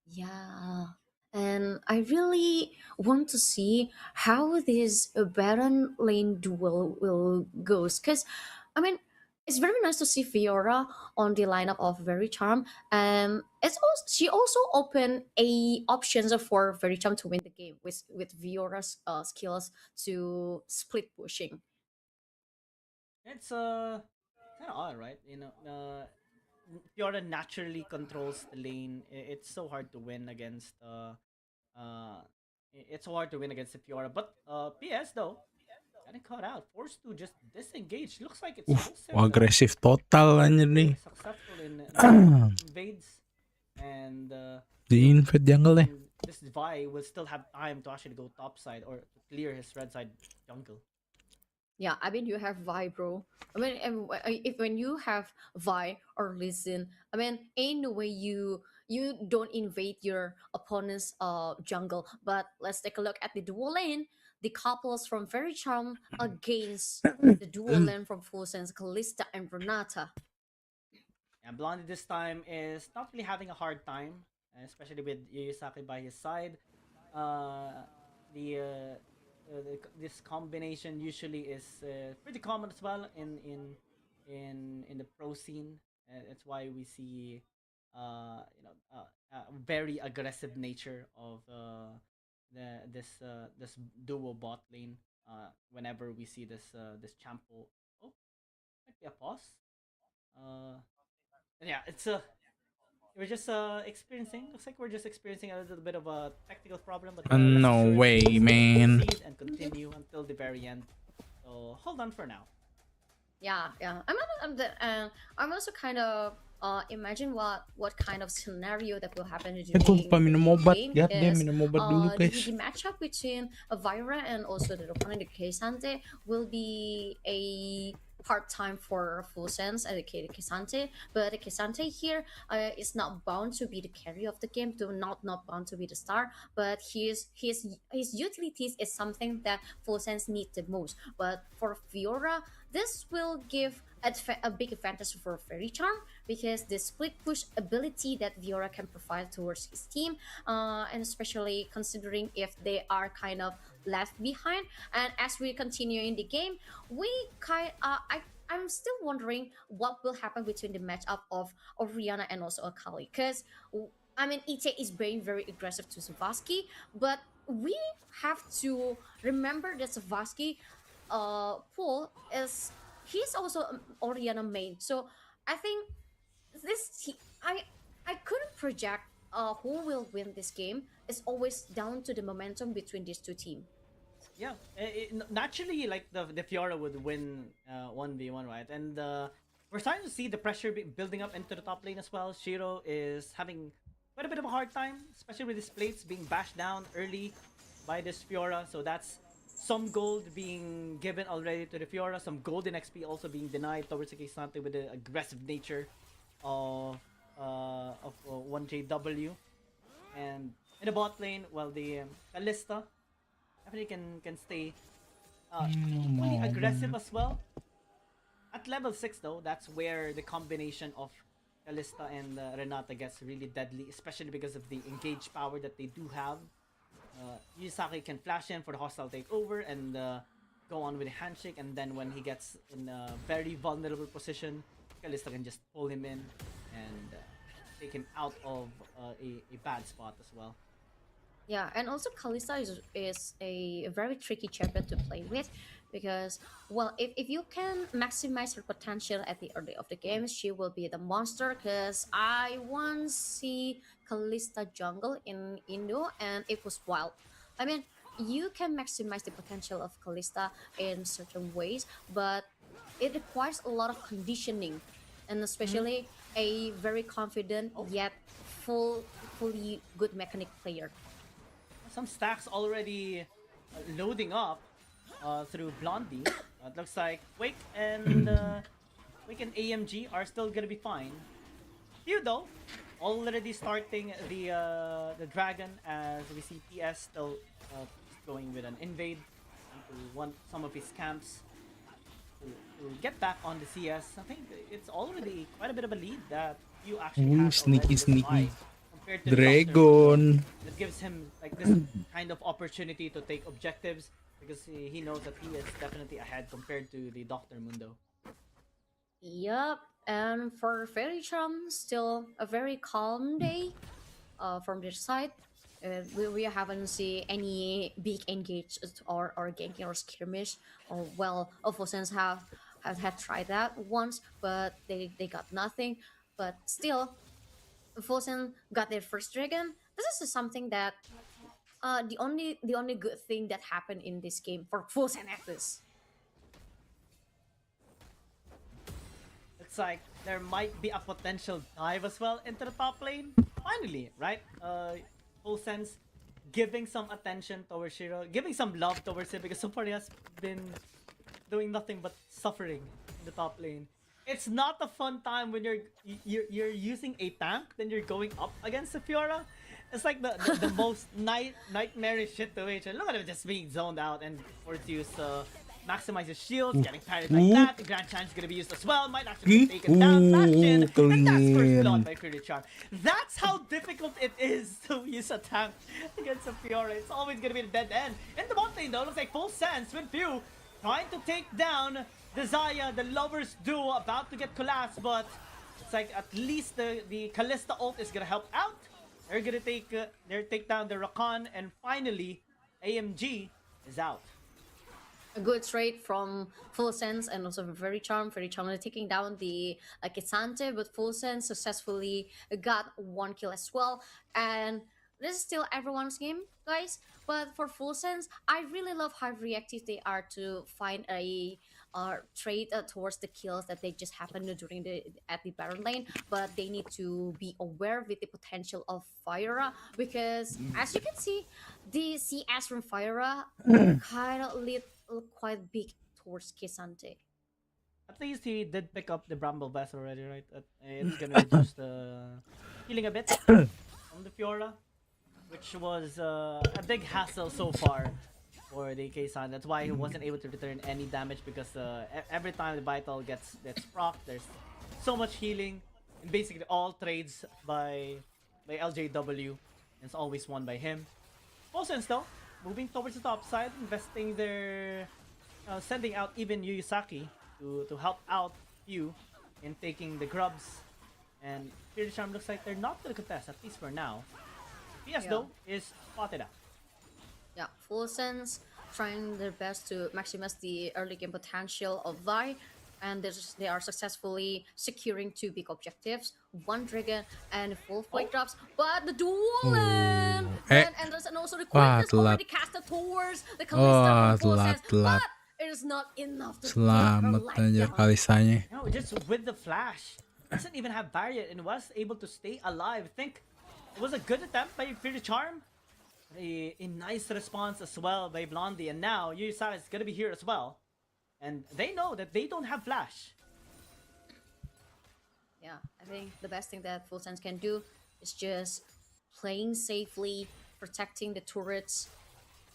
Yeah. And I really want to see how this Baron lane duel will goes. Because, I mean, it's very nice to see Fiora on the lineup of Very Charm. And she also opened a options for Very Charm to win the game with Fiora's skills to split pushing.
It's kind of odd, right? Fiora naturally controls the lane. It's so hard to win against it's so hard to win against the Fiora. But PS though, getting caught out, forced to just disengage. Looks like it's
Agresif total anjir nih.
successful in invades, and
Di invade jungle deh.
this Vi will still have time to actually go top side or to clear his red side jungle.
Yeah, I mean you have Vi, bro. I mean, if when you have Vi or Listen, I mean, ain't no way you don't invade your opponent's jungle. But let's take a look at the dual lane. The couples from Very Charm against the dual lane from Full Sense, Kalista and Renata.
And Blondie this time is not really having a hard time, especially with Yuyusaki by his side. Uh, this combination usually is pretty common as well in the pro scene. That's why we see very aggressive nature of this duo bot lane. Whenever we see this champo, oh, might be a pause. Uh, yeah, it's we're just experiencing. Looks like we're just experiencing a little bit of a technical problem, but rest
No
assured,
way,
we'll still
man.
proceed and continue until the very end. So hold on for now.
Yeah. I'm also kind of imagine what kind of scenario that will happen during
Gue lupa minum
the
obat.
game
Ya, dia
because,
minum obat dulu
the,
guys.
the matchup between Vira and also the opponent the Kesante will be a part time for Full Sense and the Kesante, but the Kesante here is not bound to be the carry of the game, to not bound to be the star, but his utilities is something that Full Sense need the most. But for Fiora, this will give a big advantage for Fairy Charm because the split push ability that Fiora can provide towards his team, and especially considering if they are kind of left behind. And as we continue in the game, I'm still wondering what will happen between the matchup of Rihanna and also Akali, because I mean Ite is being very aggressive to Savasky, but we have to remember that Savasky pool is he's also Oriana main, so I think I couldn't project who will win this game. It's always down to the momentum between these two teams.
Yeah, naturally, like the Fiora would win 1v1, right? And we're starting to see the pressure building up into the top lane as well. Shiro is having quite a bit of a hard time, especially with his plates being bashed down early by this Fiora. So that's some gold being given already to the Fiora, some golden XP also being denied towards the Kisante with the aggressive nature of 1JW. And in the bot lane, well, the Kalista definitely can stay equally aggressive as well. At level 6 though, that's where the combination of Kalista and Renata gets really deadly, especially because of the engaged power that they do have. Yusaki can flash in for the hostile takeover and go on with a handshake, and then when he gets in a very vulnerable position, Kalista can just pull him in and take him out of a bad spot as well.
Yeah, and also Kalista is a very tricky champion to play with because, well, if you can maximize her potential at the early of the game, she will be the monster. Because I once see Kalista jungle in Indo and it was wild. I mean, you can maximize the potential of Kalista in certain ways, but it requires a lot of conditioning and especially a very confident yet fully good mechanic player.
Some stacks already loading up through Blondie. It looks like Wake and AMG are still gonna be fine. Few though, already starting the dragon as we see PS still going with an invade into some of his camps to get back on the CS. I think it's already quite a bit of a lead that you actually have
Sneaky,
already with
sneaky.
Vi compared to the
Dragon.
Doctor. It gives him like this kind of opportunity to take objectives because he knows that he is definitely ahead compared to the Doctor Mundo.
Yup, and for Fairy Charm, still a very calm day from their side. We haven't seen any big engage or ganking or skirmish. Or well, Opposens have had tried that once, but they got nothing. But still, Fosen got their first dragon. This is something that the only good thing that happened in this game for Fosen at least.
It's like there might be a potential dive as well into the top lane. Finally, right? Full sense giving some attention towards Shiro, giving some love towards him because so far he has been doing nothing but suffering in the top lane. It's not a fun time when you're using a tank, then you're going up against the Fiora. It's like the most nightmarish situation. Look at him just being zoned out and forced to use maximize his shields, getting parried like that. The Grand Challenge is gonna be used as well. Might actually be taken down, flash in, and that's first blood by Pretty Charm. That's how difficult it is to use a tank against a Fiora. It's always gonna be a dead end. In the bot lane though, looks like full sense with Pew trying to take down the Xayah, the lovers duo about to get collapsed, but it's like at least the Kalista ult is gonna help out. They're gonna take down the Rakan, and finally AMG is out.
A good trade from Full Sense and also Very Charm. Very Charm taking down the Kitsante, but Full Sense successfully got one kill as well. And this is still everyone's game, guys. But for Full Sense, I really love how reactive they are to find a trade towards the kills that they just happened during at the Baron lane. But they need to be aware with the potential of Fyra because, as you can see, the CS from Fyra kind of lit quite big towards Kisante.
At least he did pick up the Bramble Vest already, right? It's gonna reduce the healing a bit from the Fiora, which was a big hassle so far for the Kaysan. That's why he wasn't able to return any damage because every time the Vital gets procced, there's so much healing. And basically all trades by LJW, and it's always won by him. Potions though, moving towards the top side, investing their sending out even Yuyusaki to help out you in taking the grubs. And Fear the Charm looks like they're not gonna contest, at least for now. PS though is spotted out.
Yeah, Full Sense trying their best to maximize the early game potential of Vi, and they are successfully securing two big objectives, one dragon and full fight drops. But the duel and also the quickness already casted towards the Kalista from Full Sense, but it is not enough to
Selamat anjir Kalisanya.
No, just with the flash. Doesn't even have barrier and was able to stay alive. I think it was a good attempt by Fear the Charm. A nice response as well by Blondie, and now Yuyusaki is gonna be here as well. And they know that they don't have flash.
Yeah, I think the best thing that Full Sense can do is just playing safely, protecting the turrets,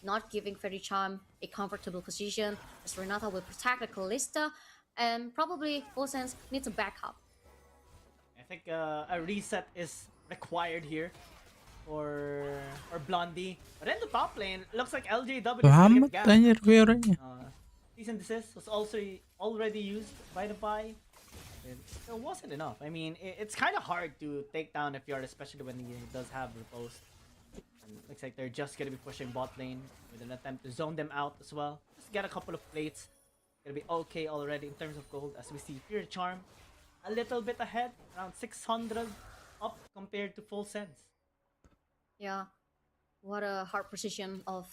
not giving Fairy Charm a comfortable position, as Renata will protect the Kalista, and probably Full Sense needs a backup.
I think a reset is required here for Blondie. But in the top lane, it looks like LJW is gonna
Selamat
get
anjir Fioranya.
Cease and desist was also already used by the Vi. it wasn't enough. I mean, it's kind of hard to take down a Fjord, especially when he does have riposte. And looks like they're just gonna be pushing bot lane with an attempt to zone them out as well. Just get a couple of plates. Gonna be okay already in terms of gold, as we see Fear Charm a little bit ahead, around 600 up compared to Full Sense.
Yeah, what a hard position of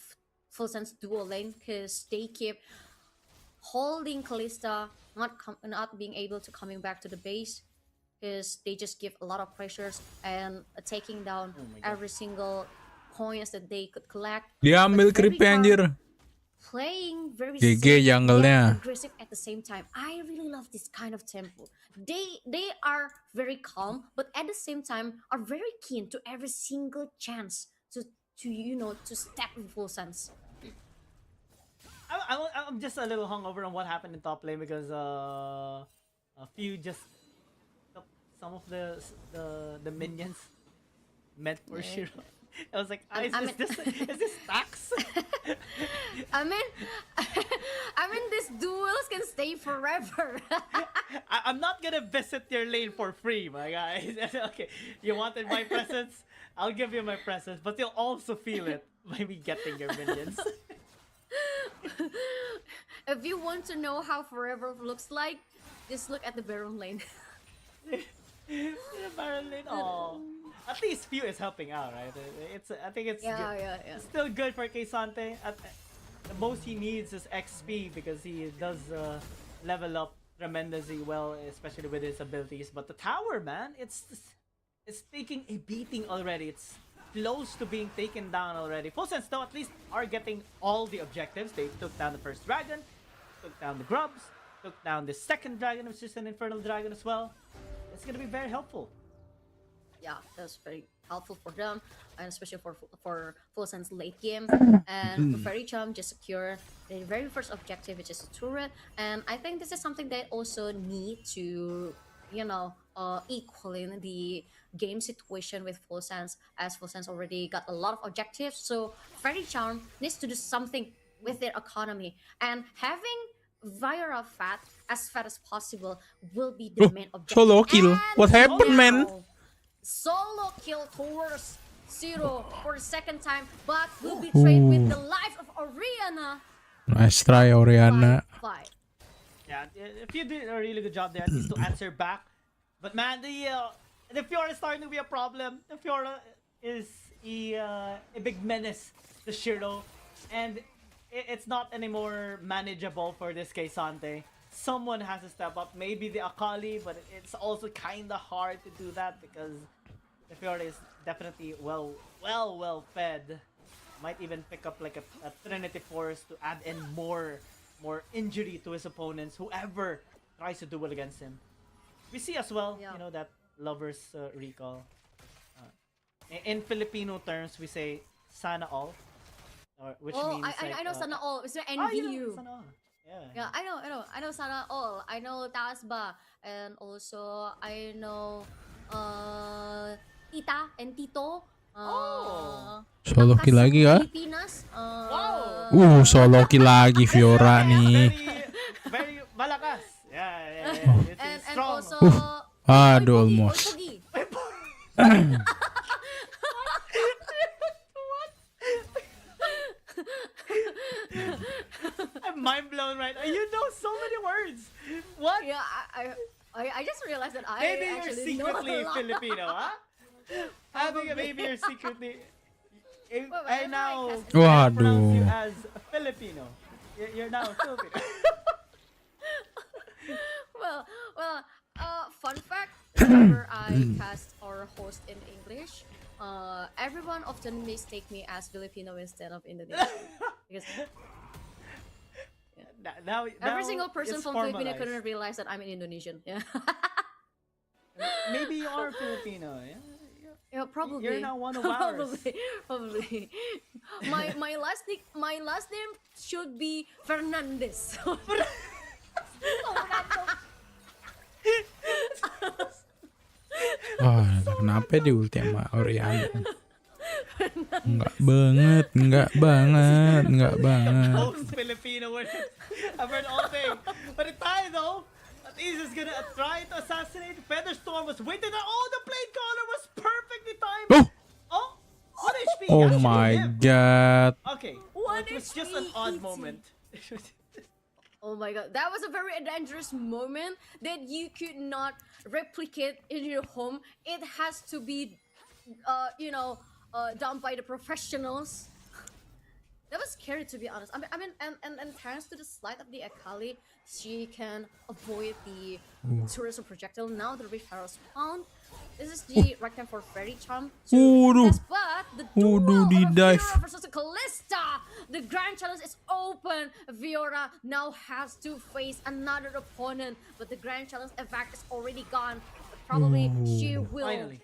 Full Sense dual lane, because they keep holding Kalista, not being able to coming back to the base, because they just give a lot of pressures and taking down
Oh my God.
every single coins that they could collect.
Dia ambil
But very
creepnya anjir.
playing very
GG
safe
jungle-nya.
yet aggressive at the same time. I really love this kind of tempo. They are very calm, but at the same time are very keen to every single chance to step in Full Sense.
I'm just a little hungover on what happened in top lane because a few just took some of the minions meant for Shiro. I was like, is this stacks?
I mean, these duels can stay forever.
I'm not gonna visit your lane for free, my guys. Okay, you wanted my presence? I'll give you my presence, but you'll also feel it by me getting your minions.
If you want to know how forever looks like, just look at the Baron lane.
Baron lane, oh. At least Few is helping out, right? I think it's
Yeah,
good.
yeah.
It's still good for Keisante. The most he needs is XP because he does level up tremendously well, especially with his abilities. But the tower, man, it's taking a beating already. It's close to being taken down already. Full Sense, though, at least are getting all the objectives. They took down the first dragon, took down the grubs, took down the second dragon, which is an infernal dragon as well. It's gonna be very helpful.
Yeah, that's very helpful for them, and especially for Full Sense late game. And for Fairy Charm just secure the very first objective, which is a turret. And I think this is something they also need to, equaling the game situation with Full Sense, as Full Sense already got a lot of objectives. So Fairy Charm needs to do something with their economy, and having Vira fat as possible will be the main objective.
Solo kill.
And
What happened, man?
now, solo kill towards Zero for the second time, but will be trained with the life of Oriana.
Nice try, Oriana.
Fight.
Yeah, if you did a really good job there, at least to answer back. But man, the Fiora is starting to be a problem. The Fiora is a big menace to Shiro, and it's not anymore manageable for this Keisante. Someone has to step up. Maybe the Akali, but it's also kind of hard to do that because the Fiora is definitely well fed. Might even pick up like a Trinity Force to add in more injury to his opponents, whoever tries to do it against him. We see as well,
Yeah.
that Lover's Recall. In Filipino terms, we say sana all, which means
I know Sana all. It's
you
NVU.
know, sana all. Yeah.
Yeah, I know Sana all. I know Tasba, and also I know Tita and Tito.
Solo kill lagi kah?
Pilipinas.
Wow.
Solo kill lagi Fiora nih.
Very malakas. Yeah. It's
And
strong.
also
Aduh,
Oy,
almost.
Pogi.
I'm mind blown right now. You know so many words. What?
Yeah, I just realized that I
Maybe you're
actually
secretly
know a lot.
Filipino, huh? Maybe you're secretly.
Well,
I now
like,
pronounce you
Waduh.
as a Filipino. You're now a Filipino.
Well, fun fact, whenever I cast or host in English, everyone often mistake me as Filipino instead of Indonesian. Because
now
every single person
it's
from Filipino
formalized.
couldn't realize that I'm an Indonesian. Yeah.
Maybe you are Filipino. Yeah.
Yeah, probably.
You're now one of ours.
Probably. My last name should be Fernandez.
Kenapa di ulti sama Oriana? Enggak banget.
Most Filipino word. I've heard all thing. But it's tayo though. He's gonna try to assassinate. Featherstorm was waiting. Oh, the blade caller was perfectly timed.
Oh!
Oh, what HP?
Oh
Actually,
my
him.
god.
Okay,
What
it was
is
just an
he
odd
eating?
moment.
Oh my god, that was a very dangerous moment that you could not replicate in your home. It has to be, done by the professionals. That was scary, to be honest. And thanks to the slide of the Akali, she can avoid the tourism projectile. Now the Rift Arrow spawned. This is the right time for Fairy Charm to
Waduh.
contest, but the duel
Waduh,
of
di dive.
Fiora versus Callista. The Grand Challenge is open. Fiora now has to face another opponent, but the Grand Challenge effect is already gone. Probably she will,
Finally.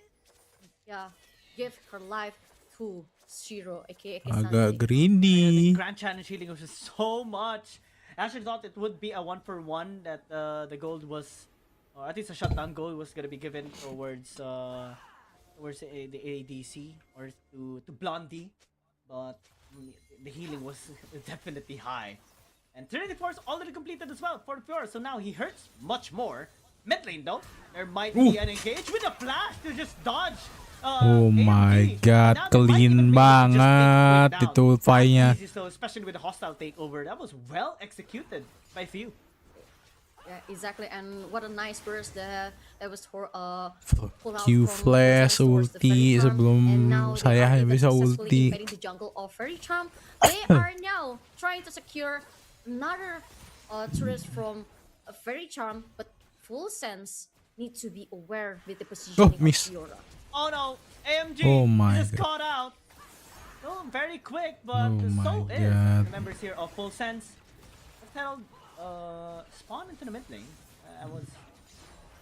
give her life to Shiro, aka
Agak
Sanji.
The
greedy.
Grand Challenge healing was just so much. I actually thought it would be a 1-for-1 that the gold was, or at least a shutdown gold was gonna be given towards the ADC or to Blondie, but the healing was definitely high. And Trinity Force already completed as well for Fiora, so now he hurts much more. Mid lane though, there might be an engage with a flash to just dodge.
Oh my
AMD.
god,
Now they might even
clean
be able to just take the
banget
wave
itu
down.
fight-nya.
Easy, so especially with the hostile takeover, that was well executed by few.
Yeah, exactly. And what a nice burst that was for pull out
Q
from
flash
towards the
ulti
Fairy Charm.
sebelum
And now they
saya
are able to
bisa
successfully
ulti.
invading the jungle of Fairy Charm. They are now trying to secure another tourist from a Fairy Charm, but Full Sense need to be aware with the positioning of
miss.
Fiora.
Oh no, AMG
Oh my
just
god.
caught out. Oh, very quick, but
Oh
so
my
is
god.
the members here of Full Sense. Held spawn into the mid lane.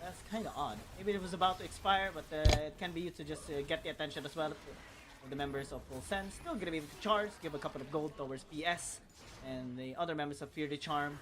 That's kind of odd. Maybe it was about to expire, but it can be used to just get the attention as well of the members of Full Sense. Still gonna be able to charge, give a couple of gold towards PS, and the other members of Fear the Charm.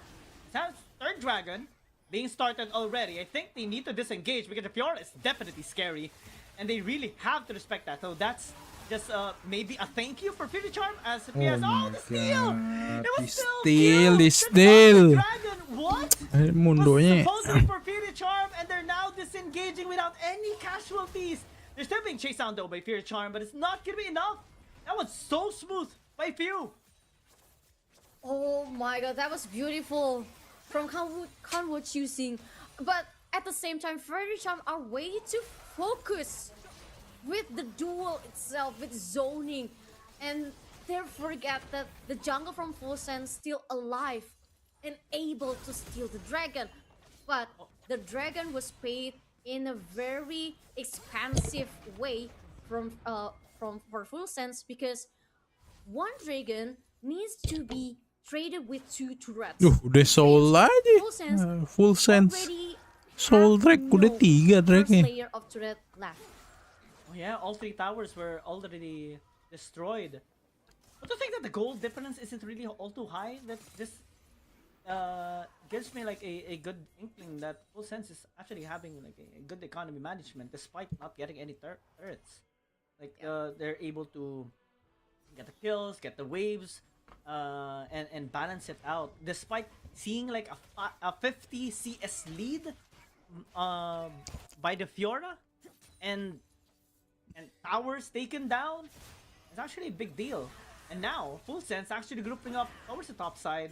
That's third dragon being started already. I think they need to disengage because the Fiora is definitely scary, and they really have to respect that. So that's just maybe a thank you for Fear the Charm as PS. Oh, the steal!
god.
It was still
Di-steal,
killed!
di-steal.
The dragon, what?
Eh, mundonya.
Was supposedly for Fear the Charm, and they're now disengaging without any casualties. They're still being chased down though by Fear the Charm, but it's not gonna be enough. That was so smooth by few.
Oh my god, that was beautiful from Conwood choosing. But at the same time, Fairy Charm are way too focused with the duel itself, with zoning. And they forget that the jungle from Full Sense still alive and able to steal the dragon. But the dragon was paid in a very expansive way for Full Sense, because one dragon needs to be traded with 2 turrets.
Udah soul aja.
Full Sense
Full sense.
already
Soul
have
track udah 3
first
tracknya.
layer of turret left.
Oh yeah, all 3 towers were already destroyed. But to think that the gold difference isn't really all too high, that this gives me like a good inkling that Full Sense is actually having like a good economy management despite not getting any turrets. Like they're able to get the kills, get the waves, and balance it out despite seeing like a 50 CS lead by the Fiora and towers taken down. It's actually a big deal. And now Full Sense actually grouping up towards the top side,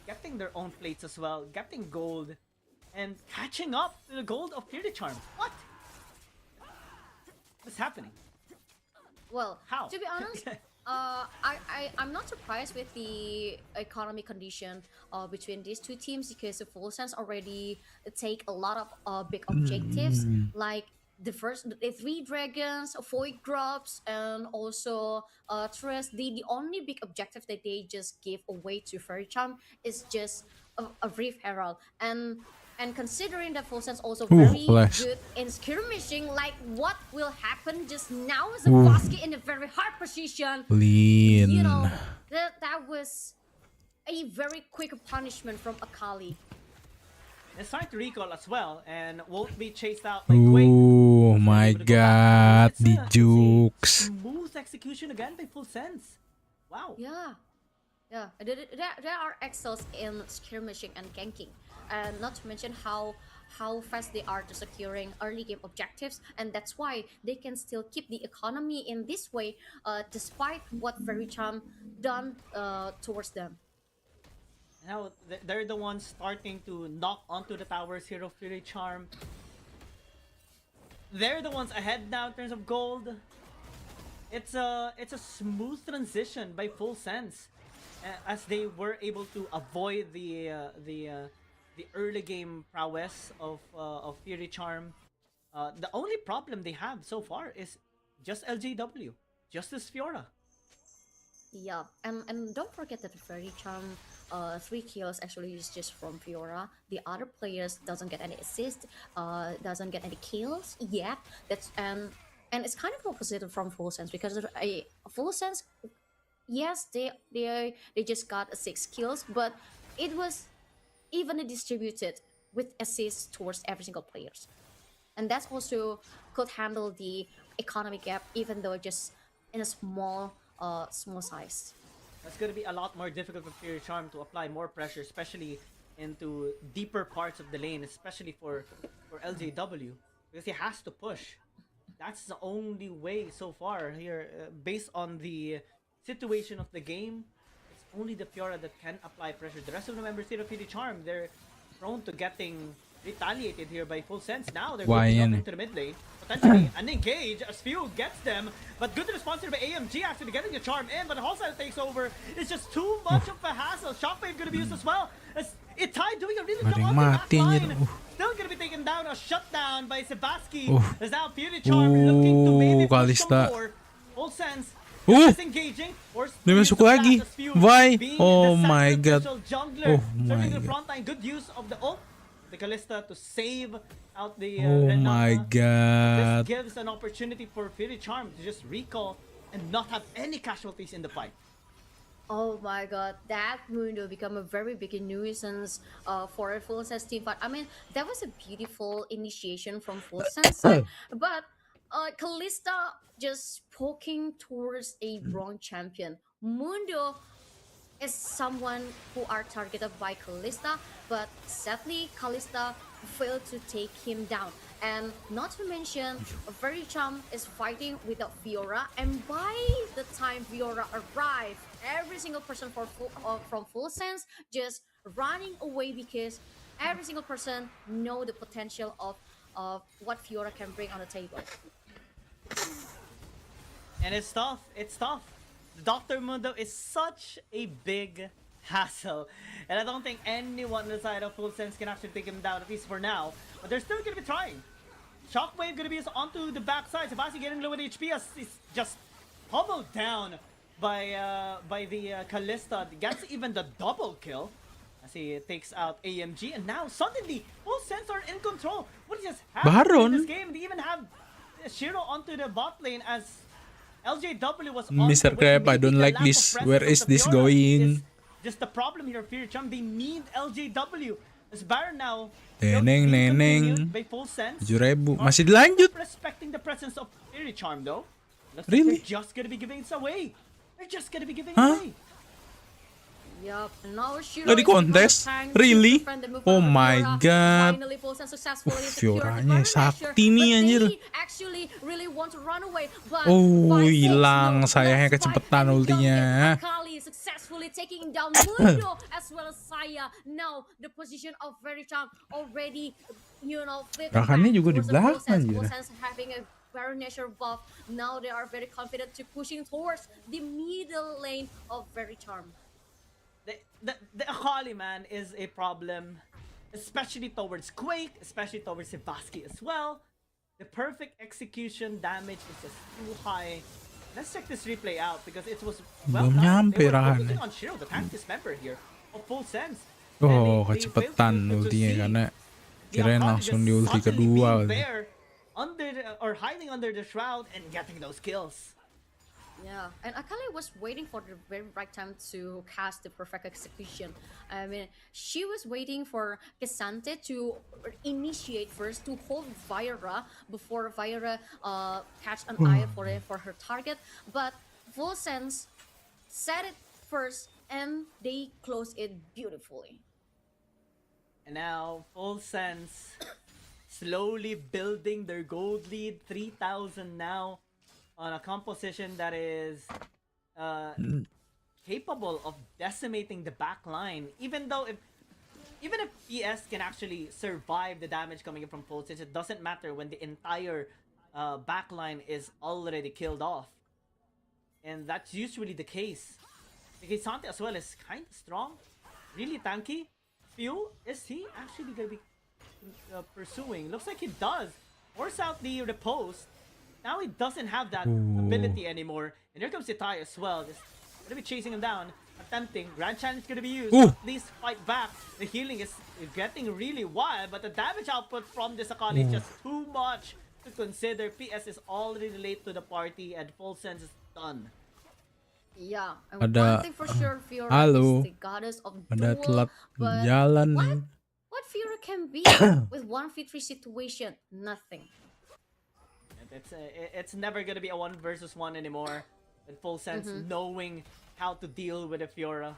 getting their own plates as well, getting gold, and catching up to the gold of Fear the Charm. What? What's happening?
Well,
How?
to be honest, I'm not surprised with the economy condition between these two teams, because the Full Sense already take a lot of big objectives, like the 3 dragons, void grubs, and also turrets. The only big objective that they just give away to Fairy Charm is just a Reef Herald. And considering that Full Sense also very
flash.
good in skirmishing, like what will happen just now is a basket in a very hard position.
Clean.
You know, that was a very quick punishment from Akali.
It's trying to recall as well and won't be chased out by Dukung.
Oh my
Able to go back.
god,
It's a-
di
it's a
jukes.
Smooth execution again by Full Sense. Wow.
Yeah. There are excels in skirmishing and ganking, and not to mention how how fast they are to securing early game objectives, and that's why they can still keep the economy in this way, despite what Very Charm done towards them.
Now they're the ones starting to knock onto the towers here of Fury Charm. They're the ones ahead now in terms of gold. It's a smooth transition by Full Sense, as they were able to avoid the early game prowess of Fury Charm. The only problem they have so far is just LJW, just as Fiora.
Yeah, and don't forget that Very Charm, 3 kills actually is just from Fiora. The other players doesn't get any assist, doesn't get any kills yet. That's and it's kind of opposite from Full Sense, because a Full Sense, yes, they just got 6 kills, but it was evenly distributed with assists towards every single players, and that's also could handle the economic gap, even though just in a small size.
That's going to be a lot more difficult for Fury Charm to apply more pressure, especially into deeper parts of the lane, especially for LJW, because he has to push. That's the only way so far here, based on the situation of the game. It's only the Fiora that can apply pressure. The rest of the members here of Fury Charm, they're prone to getting retaliated here by Full Sense. Now they're
Why
going
yan
into the mid lane. Potentially an engage as Few gets them, but good response here by AMG actually getting the charm in, but Holstein takes over. It's just too much of a hassle. Shockwave gonna be used as well. As Itai doing a really good job on the back line. Still gonna be taken down, a shutdown by Sebaski. As now Fury Charm looking to maybe push some more. Full Sense disengaging.
Dia masuk lagi. Why? Oh my god.
Jungler,
Oh my
serving the
god.
front line. Good use of the ult. The Kalista to save out the
Oh my
Renata.
god.
This gives an opportunity for Fury Charm to just recall and not have any casualties in the fight.
Oh my god, that Mundo become a very big nuisance for a Full Sense team. But I mean, that was a beautiful initiation from Full Sense side. But Kalista just poking towards a bronze champion. Mundo is someone who are targeted by Kalista, but sadly Kalista failed to take him down. And not to mention, Very Charm is fighting without Fiora, and by the time Fiora arrived, every single person from Full Sense just running away, because every single person know the potential of what Fiora can bring on the table.
And it's tough. It's tough. Dr. Mundo is such a big hassle, and I don't think anyone on the side of Full Sense can actually take him down, at least for now. But they're still gonna be trying. Shockwave gonna be used onto the backside. Sebastian getting low with HP as he's just pummeled down by the Kalista. Gets even the double kill as he takes out AMG, and now suddenly Full Sense are in control. What just happened
Baron?
in this game? They even have Shiro onto the bot lane as LJW was on
Mr.
the way.
Crab, I
Maybe
don't
the
like
lack of
this.
presence
Where
of
is
the
this
Fiora
going?
is just the problem here, Fury Charm. They need LJW. As Baron now,
Neneng,
being
neneng.
continued by Full Sense.
7,000.
Are
Masih dilanjut.
respecting the presence of Fury Charm though. Looks like
Really?
they're just gonna be giving it away. They're just gonna be giving it
Huh?
away.
Yup, and now Shiro
Nggak
is
dikontes?
become a tank to
Really?
defend the
Oh
movement of
my
Fiora.
god.
Finally, Full Sense successfully secured the
Fioranya
burn measure,
sakti nih,
but
anjir.
they actually really want to run away, but
Oh,
by
hilang
force, no,
sayangnya
let's fight,
kecepatan
and we don't
ultinya.
get Akali successfully taking down Mundo as well as Saya. Now the position of Very Charm already, flipped
Rakannya
back
juga di
towards the
belakang,
Full
anjir.
Sense having a Baron Nashor buff. Now they are very confident to pushing towards the middle lane of Very Charm.
The Akali, man, is a problem, especially towards Quake, especially towards Sebaski as well. The perfect execution damage is just too high. Let's check this replay out because it was well
Belum
done.
nyampe
They were
Rahan.
focusing on Shiro, the tank dismember here, of Full Sense.
Oh,
And they failed
kecepatan
to
ultinya
see
karena
the
kirain
Akali
langsung
just
di ulti
suddenly
kedua.
being there under or hiding under the shroud and getting those kills.
Yeah, and Akali was waiting for the very right time to cast the perfect execution. I mean, she was waiting for Cassante to initiate first to hold Vieira before Vieira catch an eye for her target. But Full Sense set it first and they closed it beautifully.
And now Full Sense slowly building their gold lead. 3,000 now on a composition that is capable of decimating the back line. Even if PS can actually survive the damage coming in from full sense, it doesn't matter when the entire back line is already killed off. And that's usually the case. Because Sante as well is kind of strong, really tanky. Few, is he actually going to be pursuing? Looks like he does. Force out the riposte. Now he doesn't have that ability anymore. And here comes Itai as well. Just going to be chasing him down. Attempting. Grand Challenge going to be used. At least fight back. The healing is getting really wild. But the damage output from this Akali is just too much to consider. PS is already late to the party. And full sense is done.
Yeah, and
Ada-
one thing for sure, Fiora
Halo.
is the goddess of
Ada
duel.
telat
But
jalan
what,
nih.
what Fiora can be with 1v3 situation? Nothing.
It's never gonna be a 1 versus 1 anymore. In full sense, knowing how to deal with a Fiora.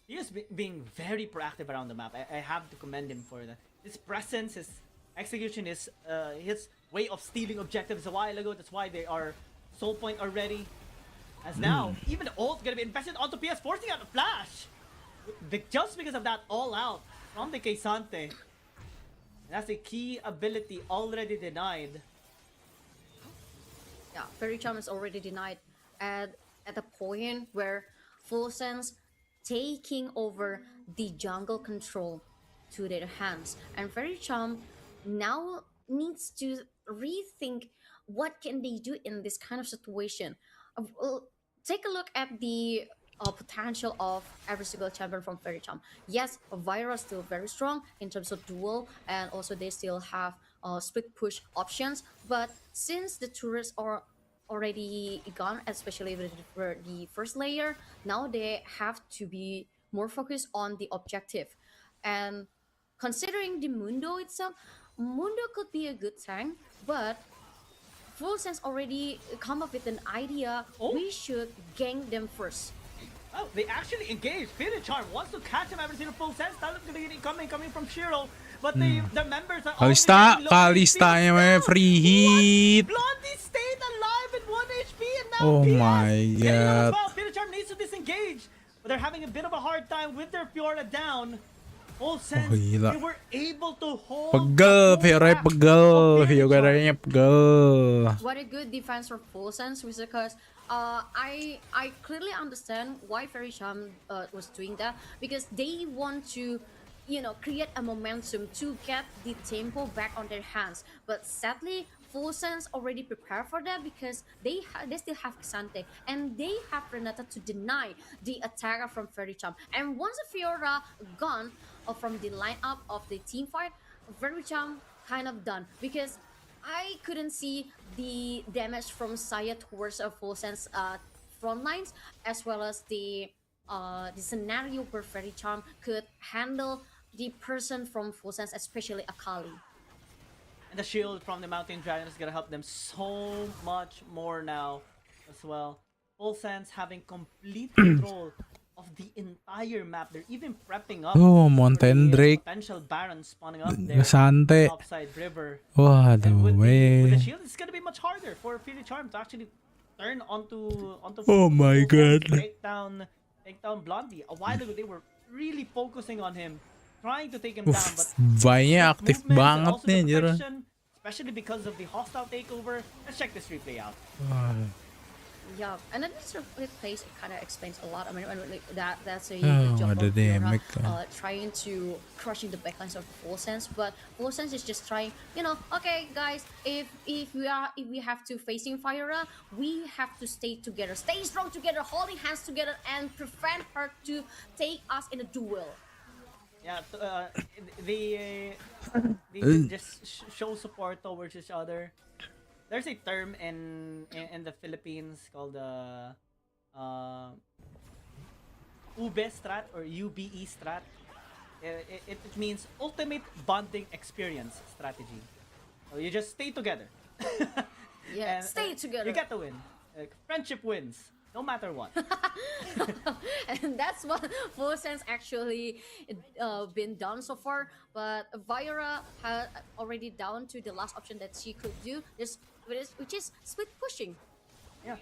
He is being very proactive around the map. I have to commend him for that. His presence, his execution, his way of stealing objectives a while ago. That's why they are soul point already. As now, even the ult gonna be invested onto PS, forcing out the flash. Just because of that all out from the Keisante. That's a key ability already denied.
Yeah, Fairy Charm is already denied at the point where Full Sense taking over the jungle control to their hands, and Fairy Charm now needs to rethink what can they do in this kind of situation. Take a look at the potential of every single champion from Fairy Charm. Yes, Vira is still very strong in terms of duel, and also they still have split push options. But since the turrets are already gone, especially with the first layer, now they have to be more focused on the objective. And considering the Mundo itself, Mundo could be a good tank, but Full Sense already come up with an idea. We should gank them first.
Oh, they actually engaged. Fairy Charm wants to catch him every single full sense. Talent gonna get coming from Shiro. But the members are
Kalista may free hit.
Blondie stayed alive in 1 HP and now
Oh
PS
my
getting him as
god.
well. Fairy Charm needs to disengage. But they're having a bit of a hard time with their Fiora down. Full sense,
gila.
they were able to hold
Pegel,
the
Fiora
back
pegel,
of Fairy Charm.
Fiora pegel.
What a good defense for Full Sense, because I clearly understand why Fairy Charm was doing that, because they want to, create a momentum to get the tempo back on their hands. But sadly, Full Sense already prepared for that, because they still have Xante and they have Renata to deny the attacker from Fairy Charm. And once the Fiora gone from the lineup of the team fight, Fairy Charm kind of done, because I couldn't see the damage from Saya towards a Full Sense front lines, as well as the scenario where Fairy Charm could handle the person from Full Sense, especially Akali.
And the shield from the Mountain Dragon is gonna help them so much more now as well. Full Sense having complete control of the entire map. They're even prepping up
Oh,
for
Mountain
the
Drake.
potential Baron spawning up there
Sante.
upside river.
Wah,
And with the
weh.
shield, it's gonna be much harder for Fairy Charm to actually turn onto
Oh my
Full Sense,
god.
take down Blondie. A while ago, they were really focusing on him, trying to take him down, but
Vaynya aktif
movements and
banget
also
nih
the
anjir.
protection, especially because of the hostile takeover. Let's check this replay out.
Yeah, and then this replace kind of explains a lot. I mean, that's a
Oh,
job
ada
of Fiora,
damage kan.
trying to crushing the backlines of Full Sense, but Full Sense is just trying. Okay, guys, if we have to facing Fiora, we have to stay together, stay strong together, holding hands together, and prevent her to take us in a duel.
Yeah, they just show support towards each other. There's a term in the Philippines called UBE strat or UBE strat. It means ultimate bonding experience strategy. So you just stay together.
Yeah,
And,
stay together.
You get to win. Friendship wins. no matter what.
And that's what full sense actually been done so far. But Viola had already down to the last option that she could do, which is split pushing.
Yeah,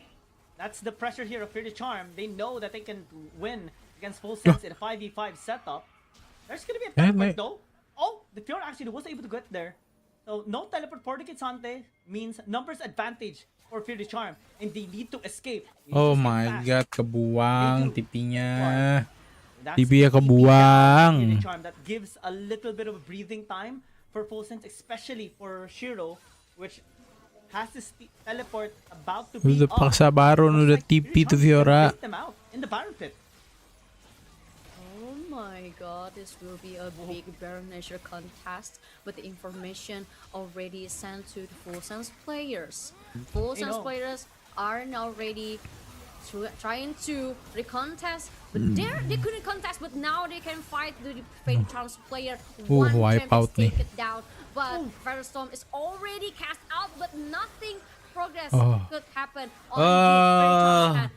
that's the pressure here of Fear the Charm. They know that they can win against Full Sense in a 5v5 setup. There's gonna be a teleport though. Oh, the Fiora actually was able to get there. So no teleport for the Kitsante means numbers advantage for Fear the Charm, and they need to escape. They need
Oh
to escape
my
fast.
god, kebuang
They do.
tipinya.
That's
Tipi ya
the
kebuang.
Fear the Charm that gives a little bit of a breathing time for Full Sense, especially for Shiro, which has this teleport about to be
Udah
up.
paksa baron,
Looks
udah
like
tipi tuh
Fear the Charm
Fiora.
faked them out in the Baron Pit.
Oh my god, this will be a big Baron Nation contest, but the information already sent to the Full Sense players. Full Sense
know.
players are now ready to trying to recontest, but they couldn't contest, but now they can fight the Fate Charms player. One
wipe
champion
out nih.
take it down, but Firestorm is already cast out, but nothing progress
Oh.
could happen on the Fate Charms hand.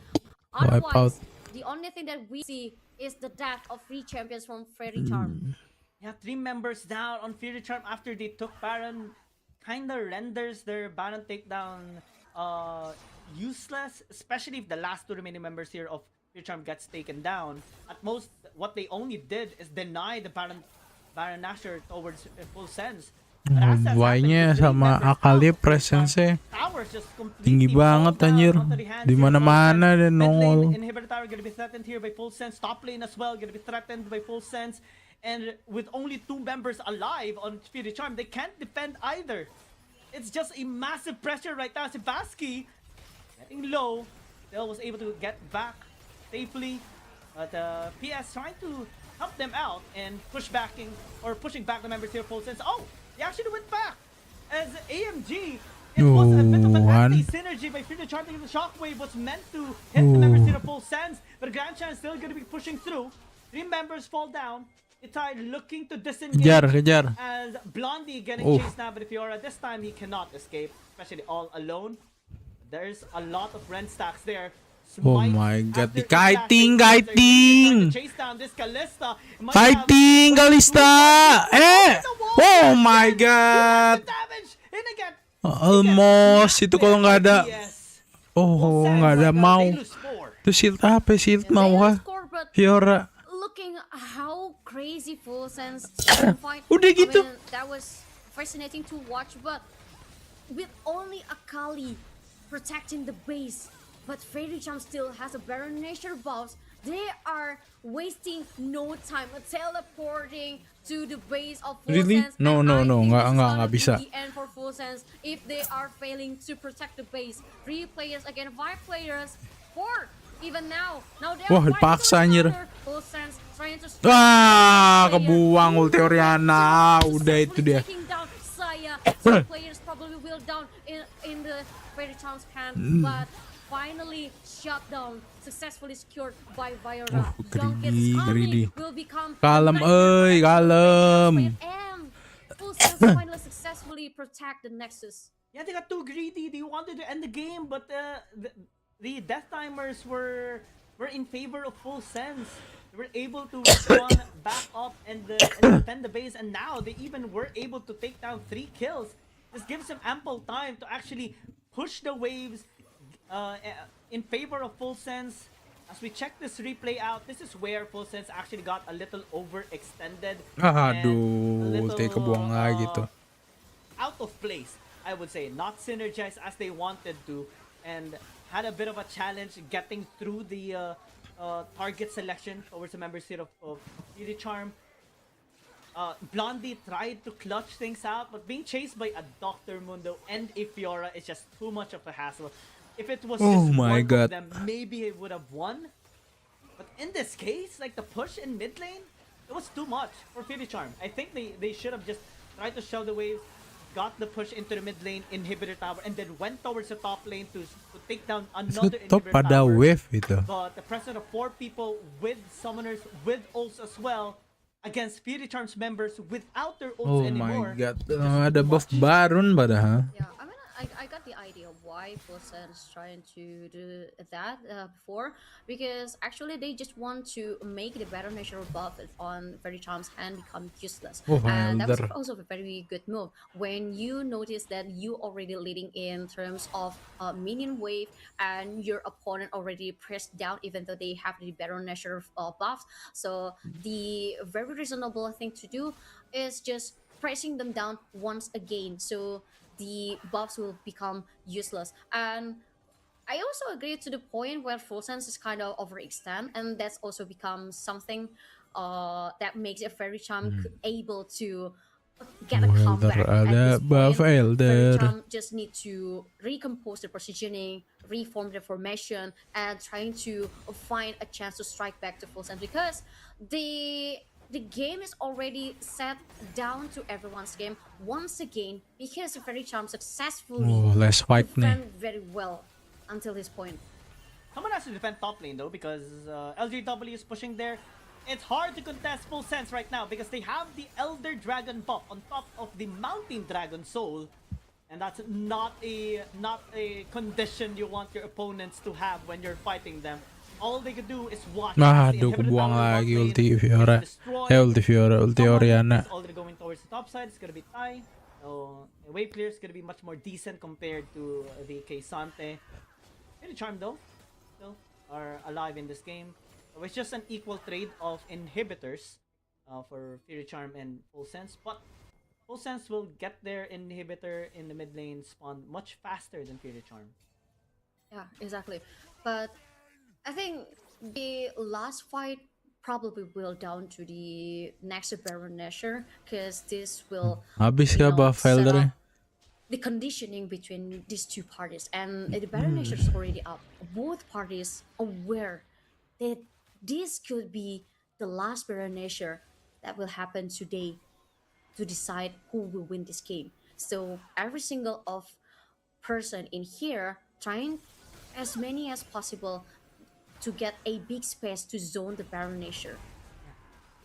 Wipe out.
Otherwise, the only thing that we see is the death of 3 champions from Fairy Charm.
Yeah, 3 members down on Fury Charm after they took Baron. Kinda renders their Baron takedown useless, especially if the last 2 remaining members here of Fury Charm gets taken down. At most, what they only did is deny the Baron Nashor towards Full Sense. But as that's
Buaynya
happened, with 3
sama
members
Akali
out,
presence-nya
towers just completely
tinggi
fall
banget
down
anjir.
onto the hands
Di
here of
mana-mana
Full
dia
Sense. Mid lane
nongol.
inhibitor tower gonna be threatened here by Full Sense. Top lane as well gonna be threatened by Full Sense. And with only 2 members alive on Spirit Charm, they can't defend either. It's just a massive pressure right now. Sebaski getting low. Still was able to get back safely. But PS trying to help them out and pushing back the members here. Full Sense. Oh, they actually went back. As AMG, it was a bit of an anti-synergy by Fear the Charm. The shockwave was meant to hit the members here of Full Sense, but Grand Chan is still going to be pushing through. 3 members fall down. It's looking to disengage
Kejar.
as Blondie getting chased now, but if Fiora this time he cannot escape, especially all alone. There's a lot of Ren stacks there.
Oh
Smite
my god,
after
kiting,
impact. They're
kiting.
really trying to chase down this Kalista. It might have
Kiting, Kalista. Oh my god.
damage. And again,
Almost itu kalau nggak ada.
yes.
Oh, nggak ada mau.
They lose 4.
Itu shield apa? Shield mau
They
kah?
score, but
Fiora.
looking how crazy Full Sense fight.
Udah gitu.
I mean, that was fascinating to watch, but with only Akali protecting the base, but Fairy Charm still has a Baron Nature boss. They are wasting no time teleporting to the base of Full
Really?
Sense.
No,
and
no,
I
no,
think
nggak
this is gonna
nggak
be
bisa.
the end for Full Sense if they are failing to protect the base. 3 players against 5 players. 4 even now. Now they
Wah,
are
dipaksa,
fighting
anjir.
each other. Full Sense trying to
Kebuang ulti Oriana. Udah itu dia.
Taking down Saya. Some players probably will down in the Fairy Charm's hand, but finally shut down, successfully secured by Viola. Young Kids
greedy.
will become
Kalem,
nightmare
kalem.
and Full Sense finally successfully protect the Nexus.
Yeah, they got too greedy. They wanted to end the game, but the death timers were in favor of Full Sense. They were able to respond back up and defend the base, and now they even were able to take down 3 kills. This gives them ample time to actually push the waves in favor of Full Sense. As we check this replay out, this is where Full Sense actually got a little overextended.
Aduh, ulti kebuang lagi tuh.
Out of place, I would say. Not synergized as they wanted to, and had a bit of a challenge getting through the target selection towards the members here of Beauty Charm. Blondie tried to clutch things out, but being chased by a Dr. Mundo and a Fiora is just too much of a hassle. If it was
Oh
just
my
one
God.
of them, maybe it would have won. But in this case, like the push in mid lane, it was too much for Beauty Charm. I think they should have just tried to shove the waves, got the push into the mid lane, inhibitor tower, and then went towards the top lane to take down another
Itu
inhibitor
pada
tower.
wave itu.
But the presence of 4 people with summoners, with ults as well, against Beauty Charm's members without their ults
Oh my
anymore.
god.
just
Ada
too
buff
much.
Baron padahal.
Yeah, I got the idea why Wilson is trying to do that before, because actually they just want to make the better nature buff on Fairy Charm's hand become useless,
Oh,
and that was
Elder.
also a very good move. When you notice that you already leading in terms of minion wave, and your opponent already pressed down, even though they have the better nature buffs, so the very reasonable thing to do is just pressing them down once again, so the buffs will become useless. And I also agree to the point where full sense is kind of overextend, and that's also become something that makes a fairy charm able to get a
Oh, Elder
comeback at
ada
this
buff
point. Fairy
Elder.
charm just need to recompose the positioning, reform the formation, and trying to find a chance to strike back to full sense, because the the game is already set down to everyone's game once again, because Fairy Charm successfully
Oh, less fight nih.
defend very well until this point.
Someone has to defend top lane though, because LGW is pushing there. It's hard to contest full sense right now because they have the Elder Dragon buff on top of the Mountain Dragon Soul, and that's not a condition you want your opponents to have when you're fighting them. All they could do is watch as the
Aduh,
inhibitor
kebuang
tower bot
lagi
lane
ulti
gets
Fiora.
destroyed.
Ulti Fiora, ulti
Someone
Oriana.
is already going towards the top side. It's gonna be Tai. So wave clear is gonna be much more decent compared to the Keisante. Really charmed though, still are alive in this game. So it's just an equal trade of inhibitors for Fury Charm and Full Sense, but Full Sense will get their inhibitor in the mid lane spawn much faster than Fury Charm.
Yeah, exactly. But I think the last fight probably will down to the next Baron Nashor, because this will
Habis ya buff
set
Elder.
up the conditioning between these two parties, and the Baron Nashor is already up. Both parties aware that this could be the last Baron Nashor that will happen today to decide who will win this game. So every single of person in here trying as many as possible to get a big space to zone the Baron Nashor.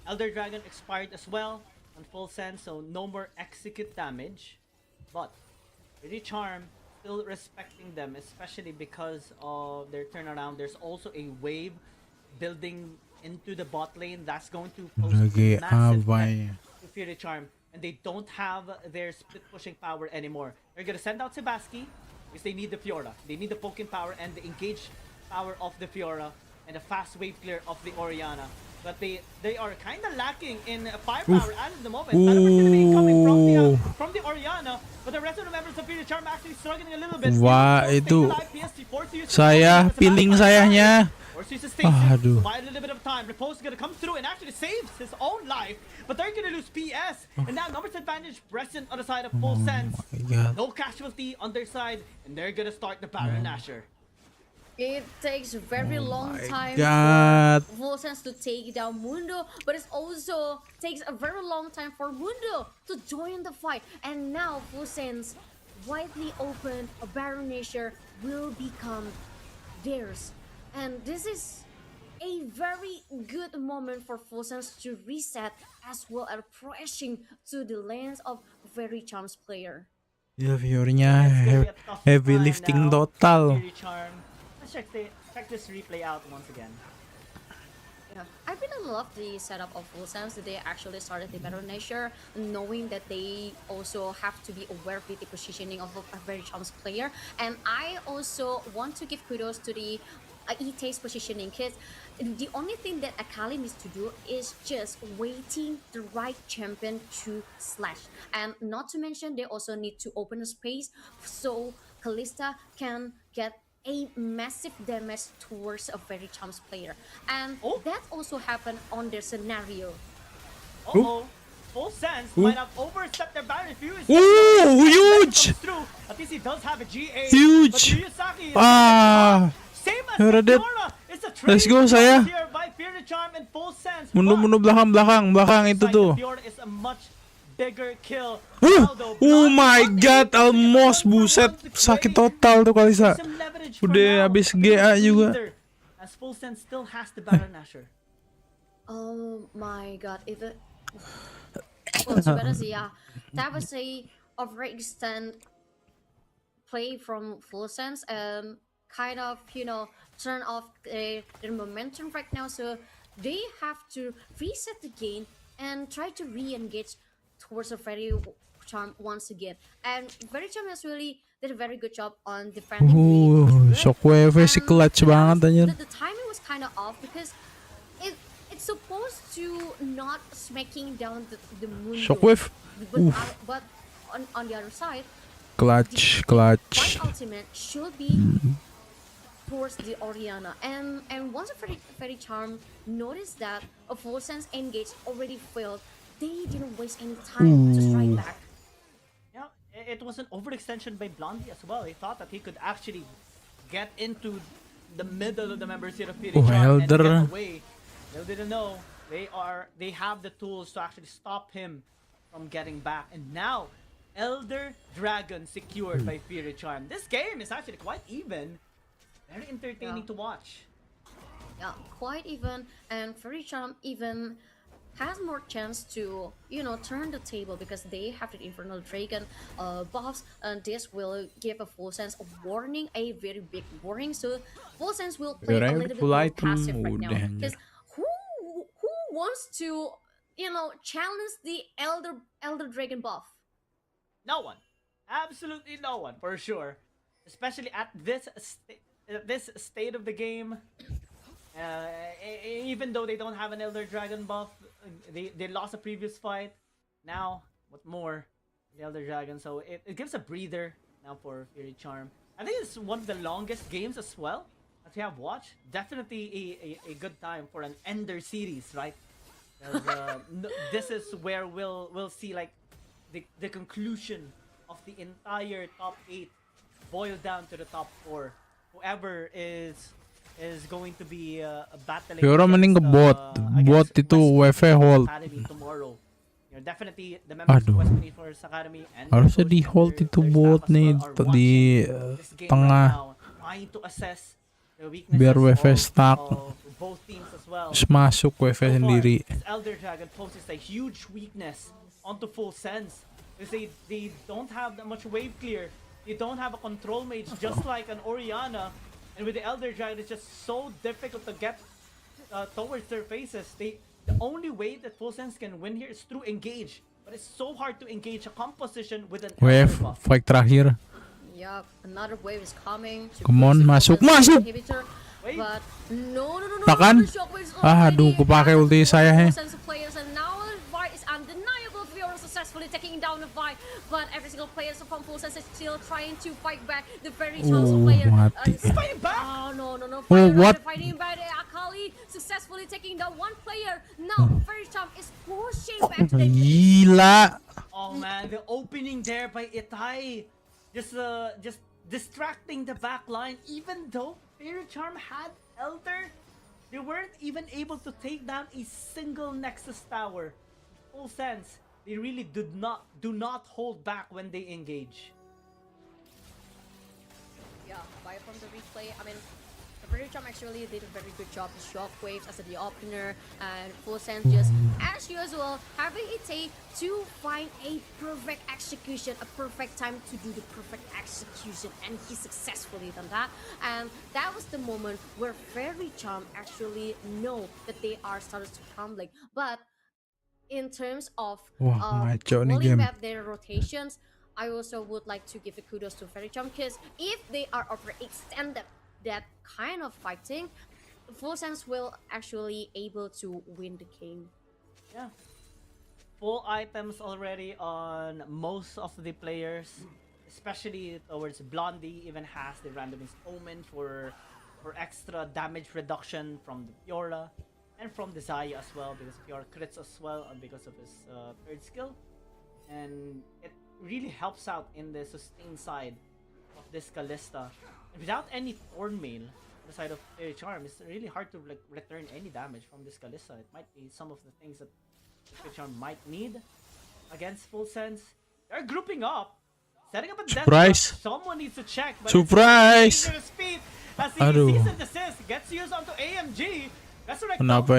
Elder Dragon expired as well on Full Sense, so no more execute damage. But Fury Charm still respecting them, especially because of their turnaround. There's also a wave building into the bot lane that's going to pose
Lagi
massive
apa
threat
ya?
to Fury Charm, and they don't have their split pushing power anymore. They're gonna send out Sebaski because they need the Fiora. They need the poking power and the engage power of the Fiora and the fast wave clear of the Oriana. But they are kind of lacking in firepower at the moment. Teleport's gonna be coming from the Oriana, but the rest of the members of Fury Charm actually struggling a little bit.
Wah, itu saya feeling sayanya. Aduh.
By a little bit of time, Repose is gonna come through and actually saves his own life, but they're gonna lose PS, and now numbers advantage present on the side of Full Sense.
my God.
No casualty on their side, and they're gonna start the Baron Nashor.
It takes a very long time
God.
for Full Sense to take down Mundo, but it also takes a very long time for Mundo to join the fight. And now Full Sense, widely open, a Baron Nashor will become theirs. And this is a very good moment for Full Sense to reset, as well as pressing to the lanes of Very Charm's player.
Ya Fiornya
It's gonna be a tough
heavy
time
lifting
now.
total.
Fury Charm. Let's check this replay out once again.
Yeah, I really love the setup of Full Sense that they actually started the Battle Nashor, knowing that they also have to be aware with the positioning of a very charm's player. And I also want to give kudos to the ET's positioning, because the only thing that Akali needs to do is just waiting the right champion to slash. And not to mention, they also need to open a space so Kalista can get a massive damage towards a very charms player, and that also happened on their scenario.
Uh-oh. Full Sense might have overstepped their boundary. Fury
Ooh, huge!
through. At least he does have a GA.
Huge!
But Ryusaki is same as
Fiora dead.
Fiora. It's a
Let's go,
trade
saya.
here by Fury Charm and Full Sense.
Mundo belakang itu tuh.
Fiora is a much bigger kill.
Oh my god, almost buset, sakit total tuh Kalisa. Udah habis GA juga.
As Full Sense still has the Baron Nashor.
Oh my god, if it... Well, sebenarnya sih ya, that was a overextend play from full sense and kind of turn off their momentum right now. So they have to reset the game and try to re-engage towards a very charm once again. And very charm has really did a very good job on defending the
Shockwave si clutch banget anjir.
the timing was kind of off because it's supposed to not smacking down the moon.
Shockwave.
But on the other side,
Clutch.
fight ultimate should be towards the Oriana. And once a fairy charm noticed that a full sense engage already failed, they didn't waste any time to strike back.
Yeah, it was an overextension by Blondie as well. He thought that he could actually get into the middle of the members here of Piri and get
Elder.
away. They didn't know. They have the tools to actually stop him from getting back. And now, Elder Dragon secured by Fury Charm. This game is actually quite even. Very entertaining to watch.
Yeah, quite even, and Fairy Charm even has more chance to turn the table because they have the Infernal Dragon buffs, and this will give a Full Sense a warning, a very big warning. So Full Sense will play a little bit more passive right now because who wants to challenge the Elder Dragon buff?
No one. Absolutely no one, for sure. Especially at this state of the game. Even though they don't have an Elder Dragon buff, they lost a previous fight. Now, what more? The Elder Dragon. So it gives a breather now for Fury Charm. I think it's one of the longest games as well that we have watched. Definitely a good time for an Ender series, right? This is where we'll see like the conclusion of the entire top 8 boiled down to the top 4. Whoever is going to be battling
Pero maning bot itu WF hold.
Academy tomorrow. Definitely the members of West Force Academy and
Harusnya di hold itu bot nih di tengah
trying to assess the weaknesses
biar WF stuck.
of both teams as well.
Terus masuk WF sendiri.
Elder Dragon poses a huge weakness onto Full Sense because they don't have that much wave clear. They don't have a control mage just like an Oriana, and with the Elder Dragon it's just so difficult to get towards their faces. The only way that Full Sense can win here is through engage, but it's so hard to engage a composition with an
WF
Elder buff.
fight terakhir.
Yep, another wave is coming.
Come on, masuk.
Wait.
But no.
Takan.
Shockwave's
Aduh,
already
kepake
have
ulti saya he.
sense of players, and now the fight is undeniable. Fiora successfully taking down the fight, but every single player from Full Sense is still trying to fight back. The very chance of player.
mati.
Fighting back!
Oh no!
Oh, what?
Fighting back. Akali successfully taking down one player. Now very Charm is pushing back to the
Gila.
Oh man, the opening there by Itai, just distracting the back line. Even though Fairy Charm had Elder, they weren't even able to take down a single Nexus tower. Full Sense, they really do not hold back when they engage.
Yeah, by from the replay, I mean, the Fairy Charm actually did a very good job with Shockwaves as the opener, and Full Sense just, as usual, having it take to find a perfect execution, a perfect time to do the perfect execution, and he successfully done that. And that was the moment where Fairy Charm actually know that they are started to crumbling. But in terms of
Wah, ngaco nih
rolling
game.
back their rotations, I also would like to give a kudos to Fairy Charm because if they are overextended that kind of fighting, Full Sense will actually able to win the game.
Yeah. Full items already on most of the players, especially towards Blondie. Even has the randomist omen for extra damage reduction from the Fiora and from the Zaya as well, because Fiora crits as well and because of his third skill, and it really helps out in the sustain side of this Kalista. And without any Thornmail on the side of Fairy Charm, it's really hard to return any damage from this Kalista. It might be some of the things that Fairy Charm might need against Full Sense. They're grouping up, setting up a death
Surprise.
trap. Someone needs to check. But
Surprise.
It's speed as he
Aduh.
sees and desist, gets used onto AMG. Resurrect
Kenapa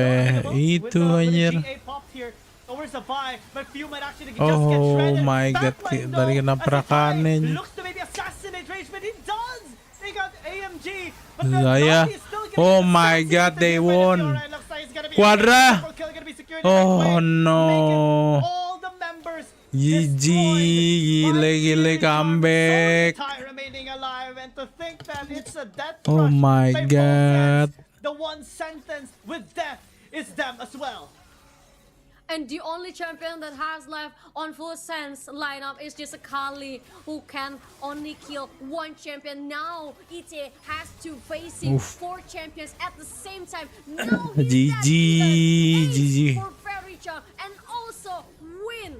itu, anjir?
GA popped here towards the buy, but few might actually just get
Oh
shredded.
my god,
Backline,
dari
though,
kena
as the
perakan
buy
nih.
looks to maybe assassinate Ray engagement. He does take out AMG, but
Zaya.
Blondie is still getting
Oh my
assassinated
god, they
here by the
won.
Fiora. It looks like it's gonna be a
Quadra.
triple kill, gonna be secured the right
Oh
way,
no.
making all the members
GG.
destroyed by
Gile
Fury Charm.
comeback.
So Ty remaining alive, and to think that it's a death
Oh
rush
my
by
god.
Volsense. The one sentence with death is them as well.
And the only champion that has left on Full Sense lineup is just a Kali who can only kill one champion. Now Ite has to facing
Oof.
4 champions at the same time. Now he's
GG, GG.
for Fairycharm and also win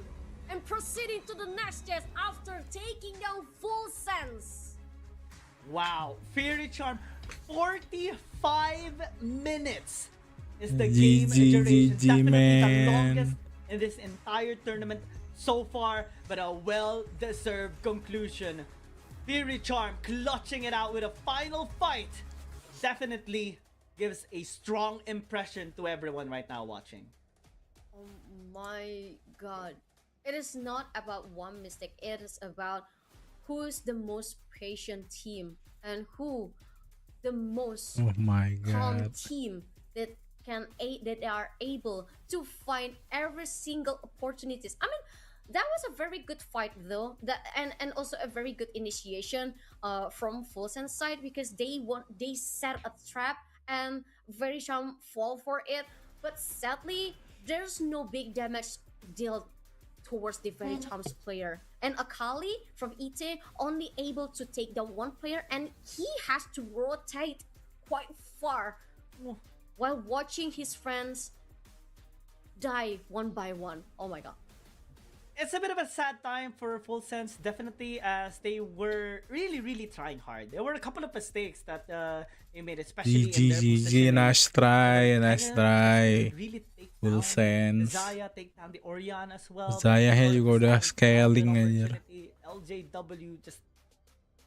and proceeding to the next stage after taking down Full Sense.
Wow, Fury Charm, 45 minutes is the
GG,
game duration.
GG,
Definitely the
man.
longest in this entire tournament so far, but a well-deserved conclusion. Fury Charm clutching it out with a final fight definitely gives a strong impression to everyone right now watching.
Oh my god. It is not about one mistake. It is about who's the most patient team and who the most
Oh my
calm
god.
team that that are able to find every single opportunities. I mean, that was a very good fight though. And also a very good initiation from Full Sense side, because they set a trap and very Charm fall for it. But sadly, there's no big damage dealt towards the very Charm's player. And Akali from Ite only able to take down one player, and he has to rotate quite far while watching his friends die one by one. Oh my god.
It's a bit of a sad time for Full Sense, definitely, as they were really trying hard. There were a couple of mistakes that they made, especially
GG,
in their
GG.
positioning.
Nice try, nice try.
Really take
Full
down
Sense.
Zaya, take down the Orion as well.
Zaya
But
juga udah scaling aja.
opportunity, LJW just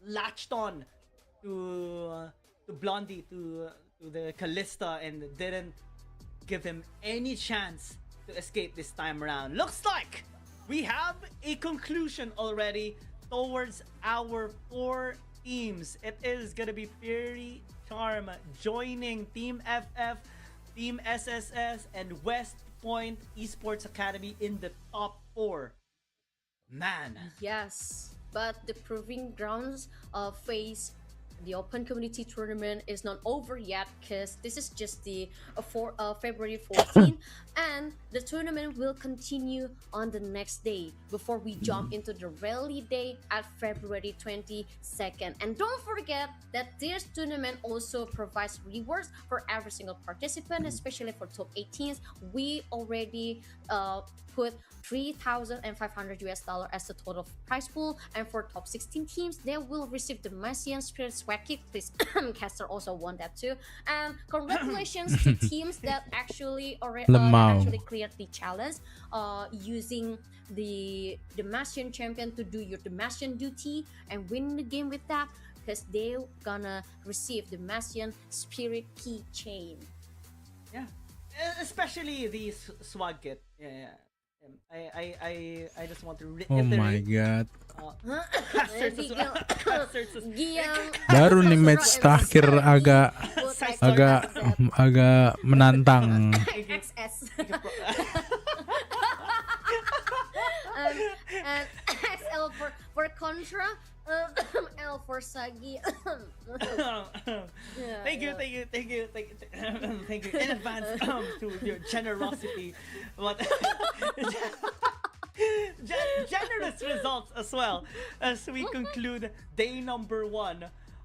latched on to Blondie, to the Callista, and didn't give him any chance to escape this time around. Looks like we have a conclusion already towards our 4 teams. It is gonna be Fury Charm joining Team FF, Team SSS, and West Point Esports Academy in the top 4. Man.
Yes, but the proving grounds phase, the Open Community Tournament, is not over yet, because this is just the February 14th, and the tournament will continue on the next day before we jump into the rally day at February 22nd. And don't forget that this tournament also provides rewards for every single participant, especially for top 18s. We already put $3,500 as the total prize pool, and for top 16 teams, they will receive the Messian Spirit Swag Kit. Please, Caster also won that too. And congratulations to teams that actually actually cleared the challenge using the Demacian champion to do your Demacian duty and win the game with that, because they're gonna receive the Demacian Spirit Keychain.
Yeah, especially the swag kit. Yeah. I just want to reiterate.
Oh my god.
Giyang
Baru nih match terakhir agak menantang.
XS. and XL for Contra, L for Sagi.
Thank you in advance to your generosity. But generous results as well, as we conclude day number 1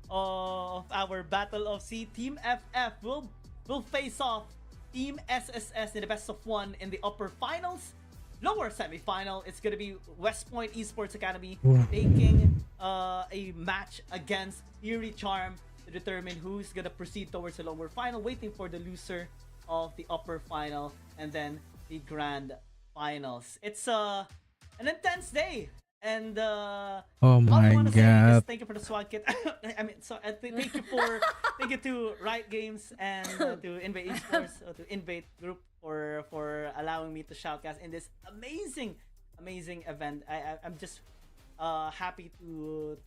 of our Battle of C. Team FF will face off Team SSS in the best of 1 in the upper finals. Lower semi-final, it's gonna be West Point Esports Academy taking a match against Fury Charm to determine who's gonna proceed towards the lower final, waiting for the loser of the upper final and then the grand finals. It's an intense day, and
Oh my god.
thank you for the swag kit. I mean, so thank you to Riot Games and to Invade Esports, to Invade Group for allowing me to shoutcast in this amazing event. I'm just happy to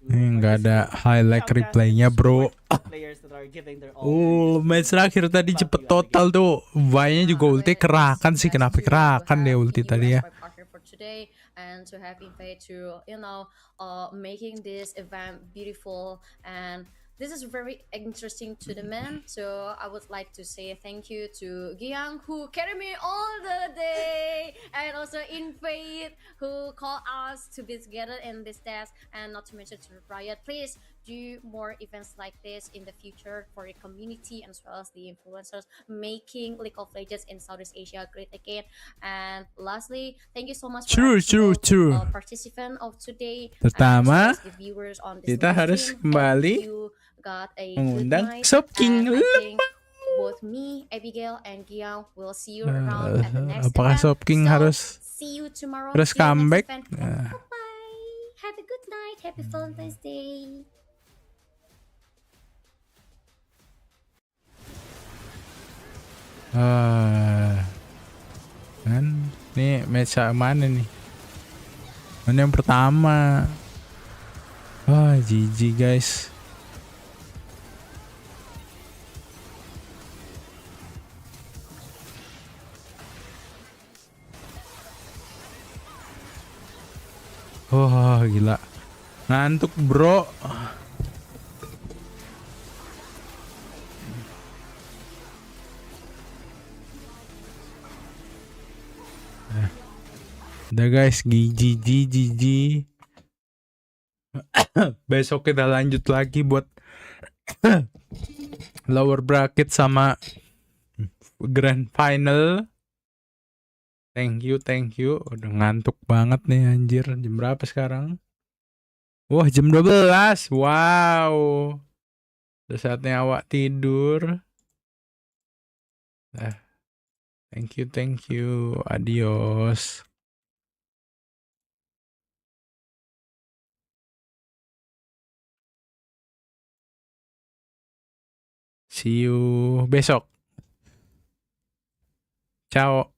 Nggak ada highlight replaynya, bro.
Players that are giving their all.
Match terakhir tadi cepet total tuh. Vaynya juga ulti kerakan sih. Kenapa kerakan deh ulti tadi ya?
For today and to have invite to making this event beautiful, and this is very interesting to the men. So I would like to say thank you to Giang who carry me all the day, and also invite who call us to be together in this test, and not to mention to Riot. Please do more events like this in the future for the community as well as the influencers, making League of Legends in Southeast Asia great again. And lastly, thank you so much for
True.
participant of today.
Pertama,
and as well as the viewers on this
kita
live
harus
stream.
kembali
Hope you got a good
mengundang
night.
Sob King.
And I think both me, Abigail, and Giang will see you around at the next
Apakah
event.
Sob King
So,
harus
see you tomorrow.
harus
See you next
comeback?
event. Bye. Have a good night. Happy Valentine's Day.
Kan nih match mana nih? Mana yang pertama? GG guys. Gila. Ngantuk, bro. Udah guys, GG. Besok kita lanjut lagi buat lower bracket sama grand final. Thank you. Udah ngantuk banget nih anjir. Jam berapa sekarang? Wah, jam 12. Wow. Udah saatnya awak tidur. Thank you. Adios. See you besok. Ciao.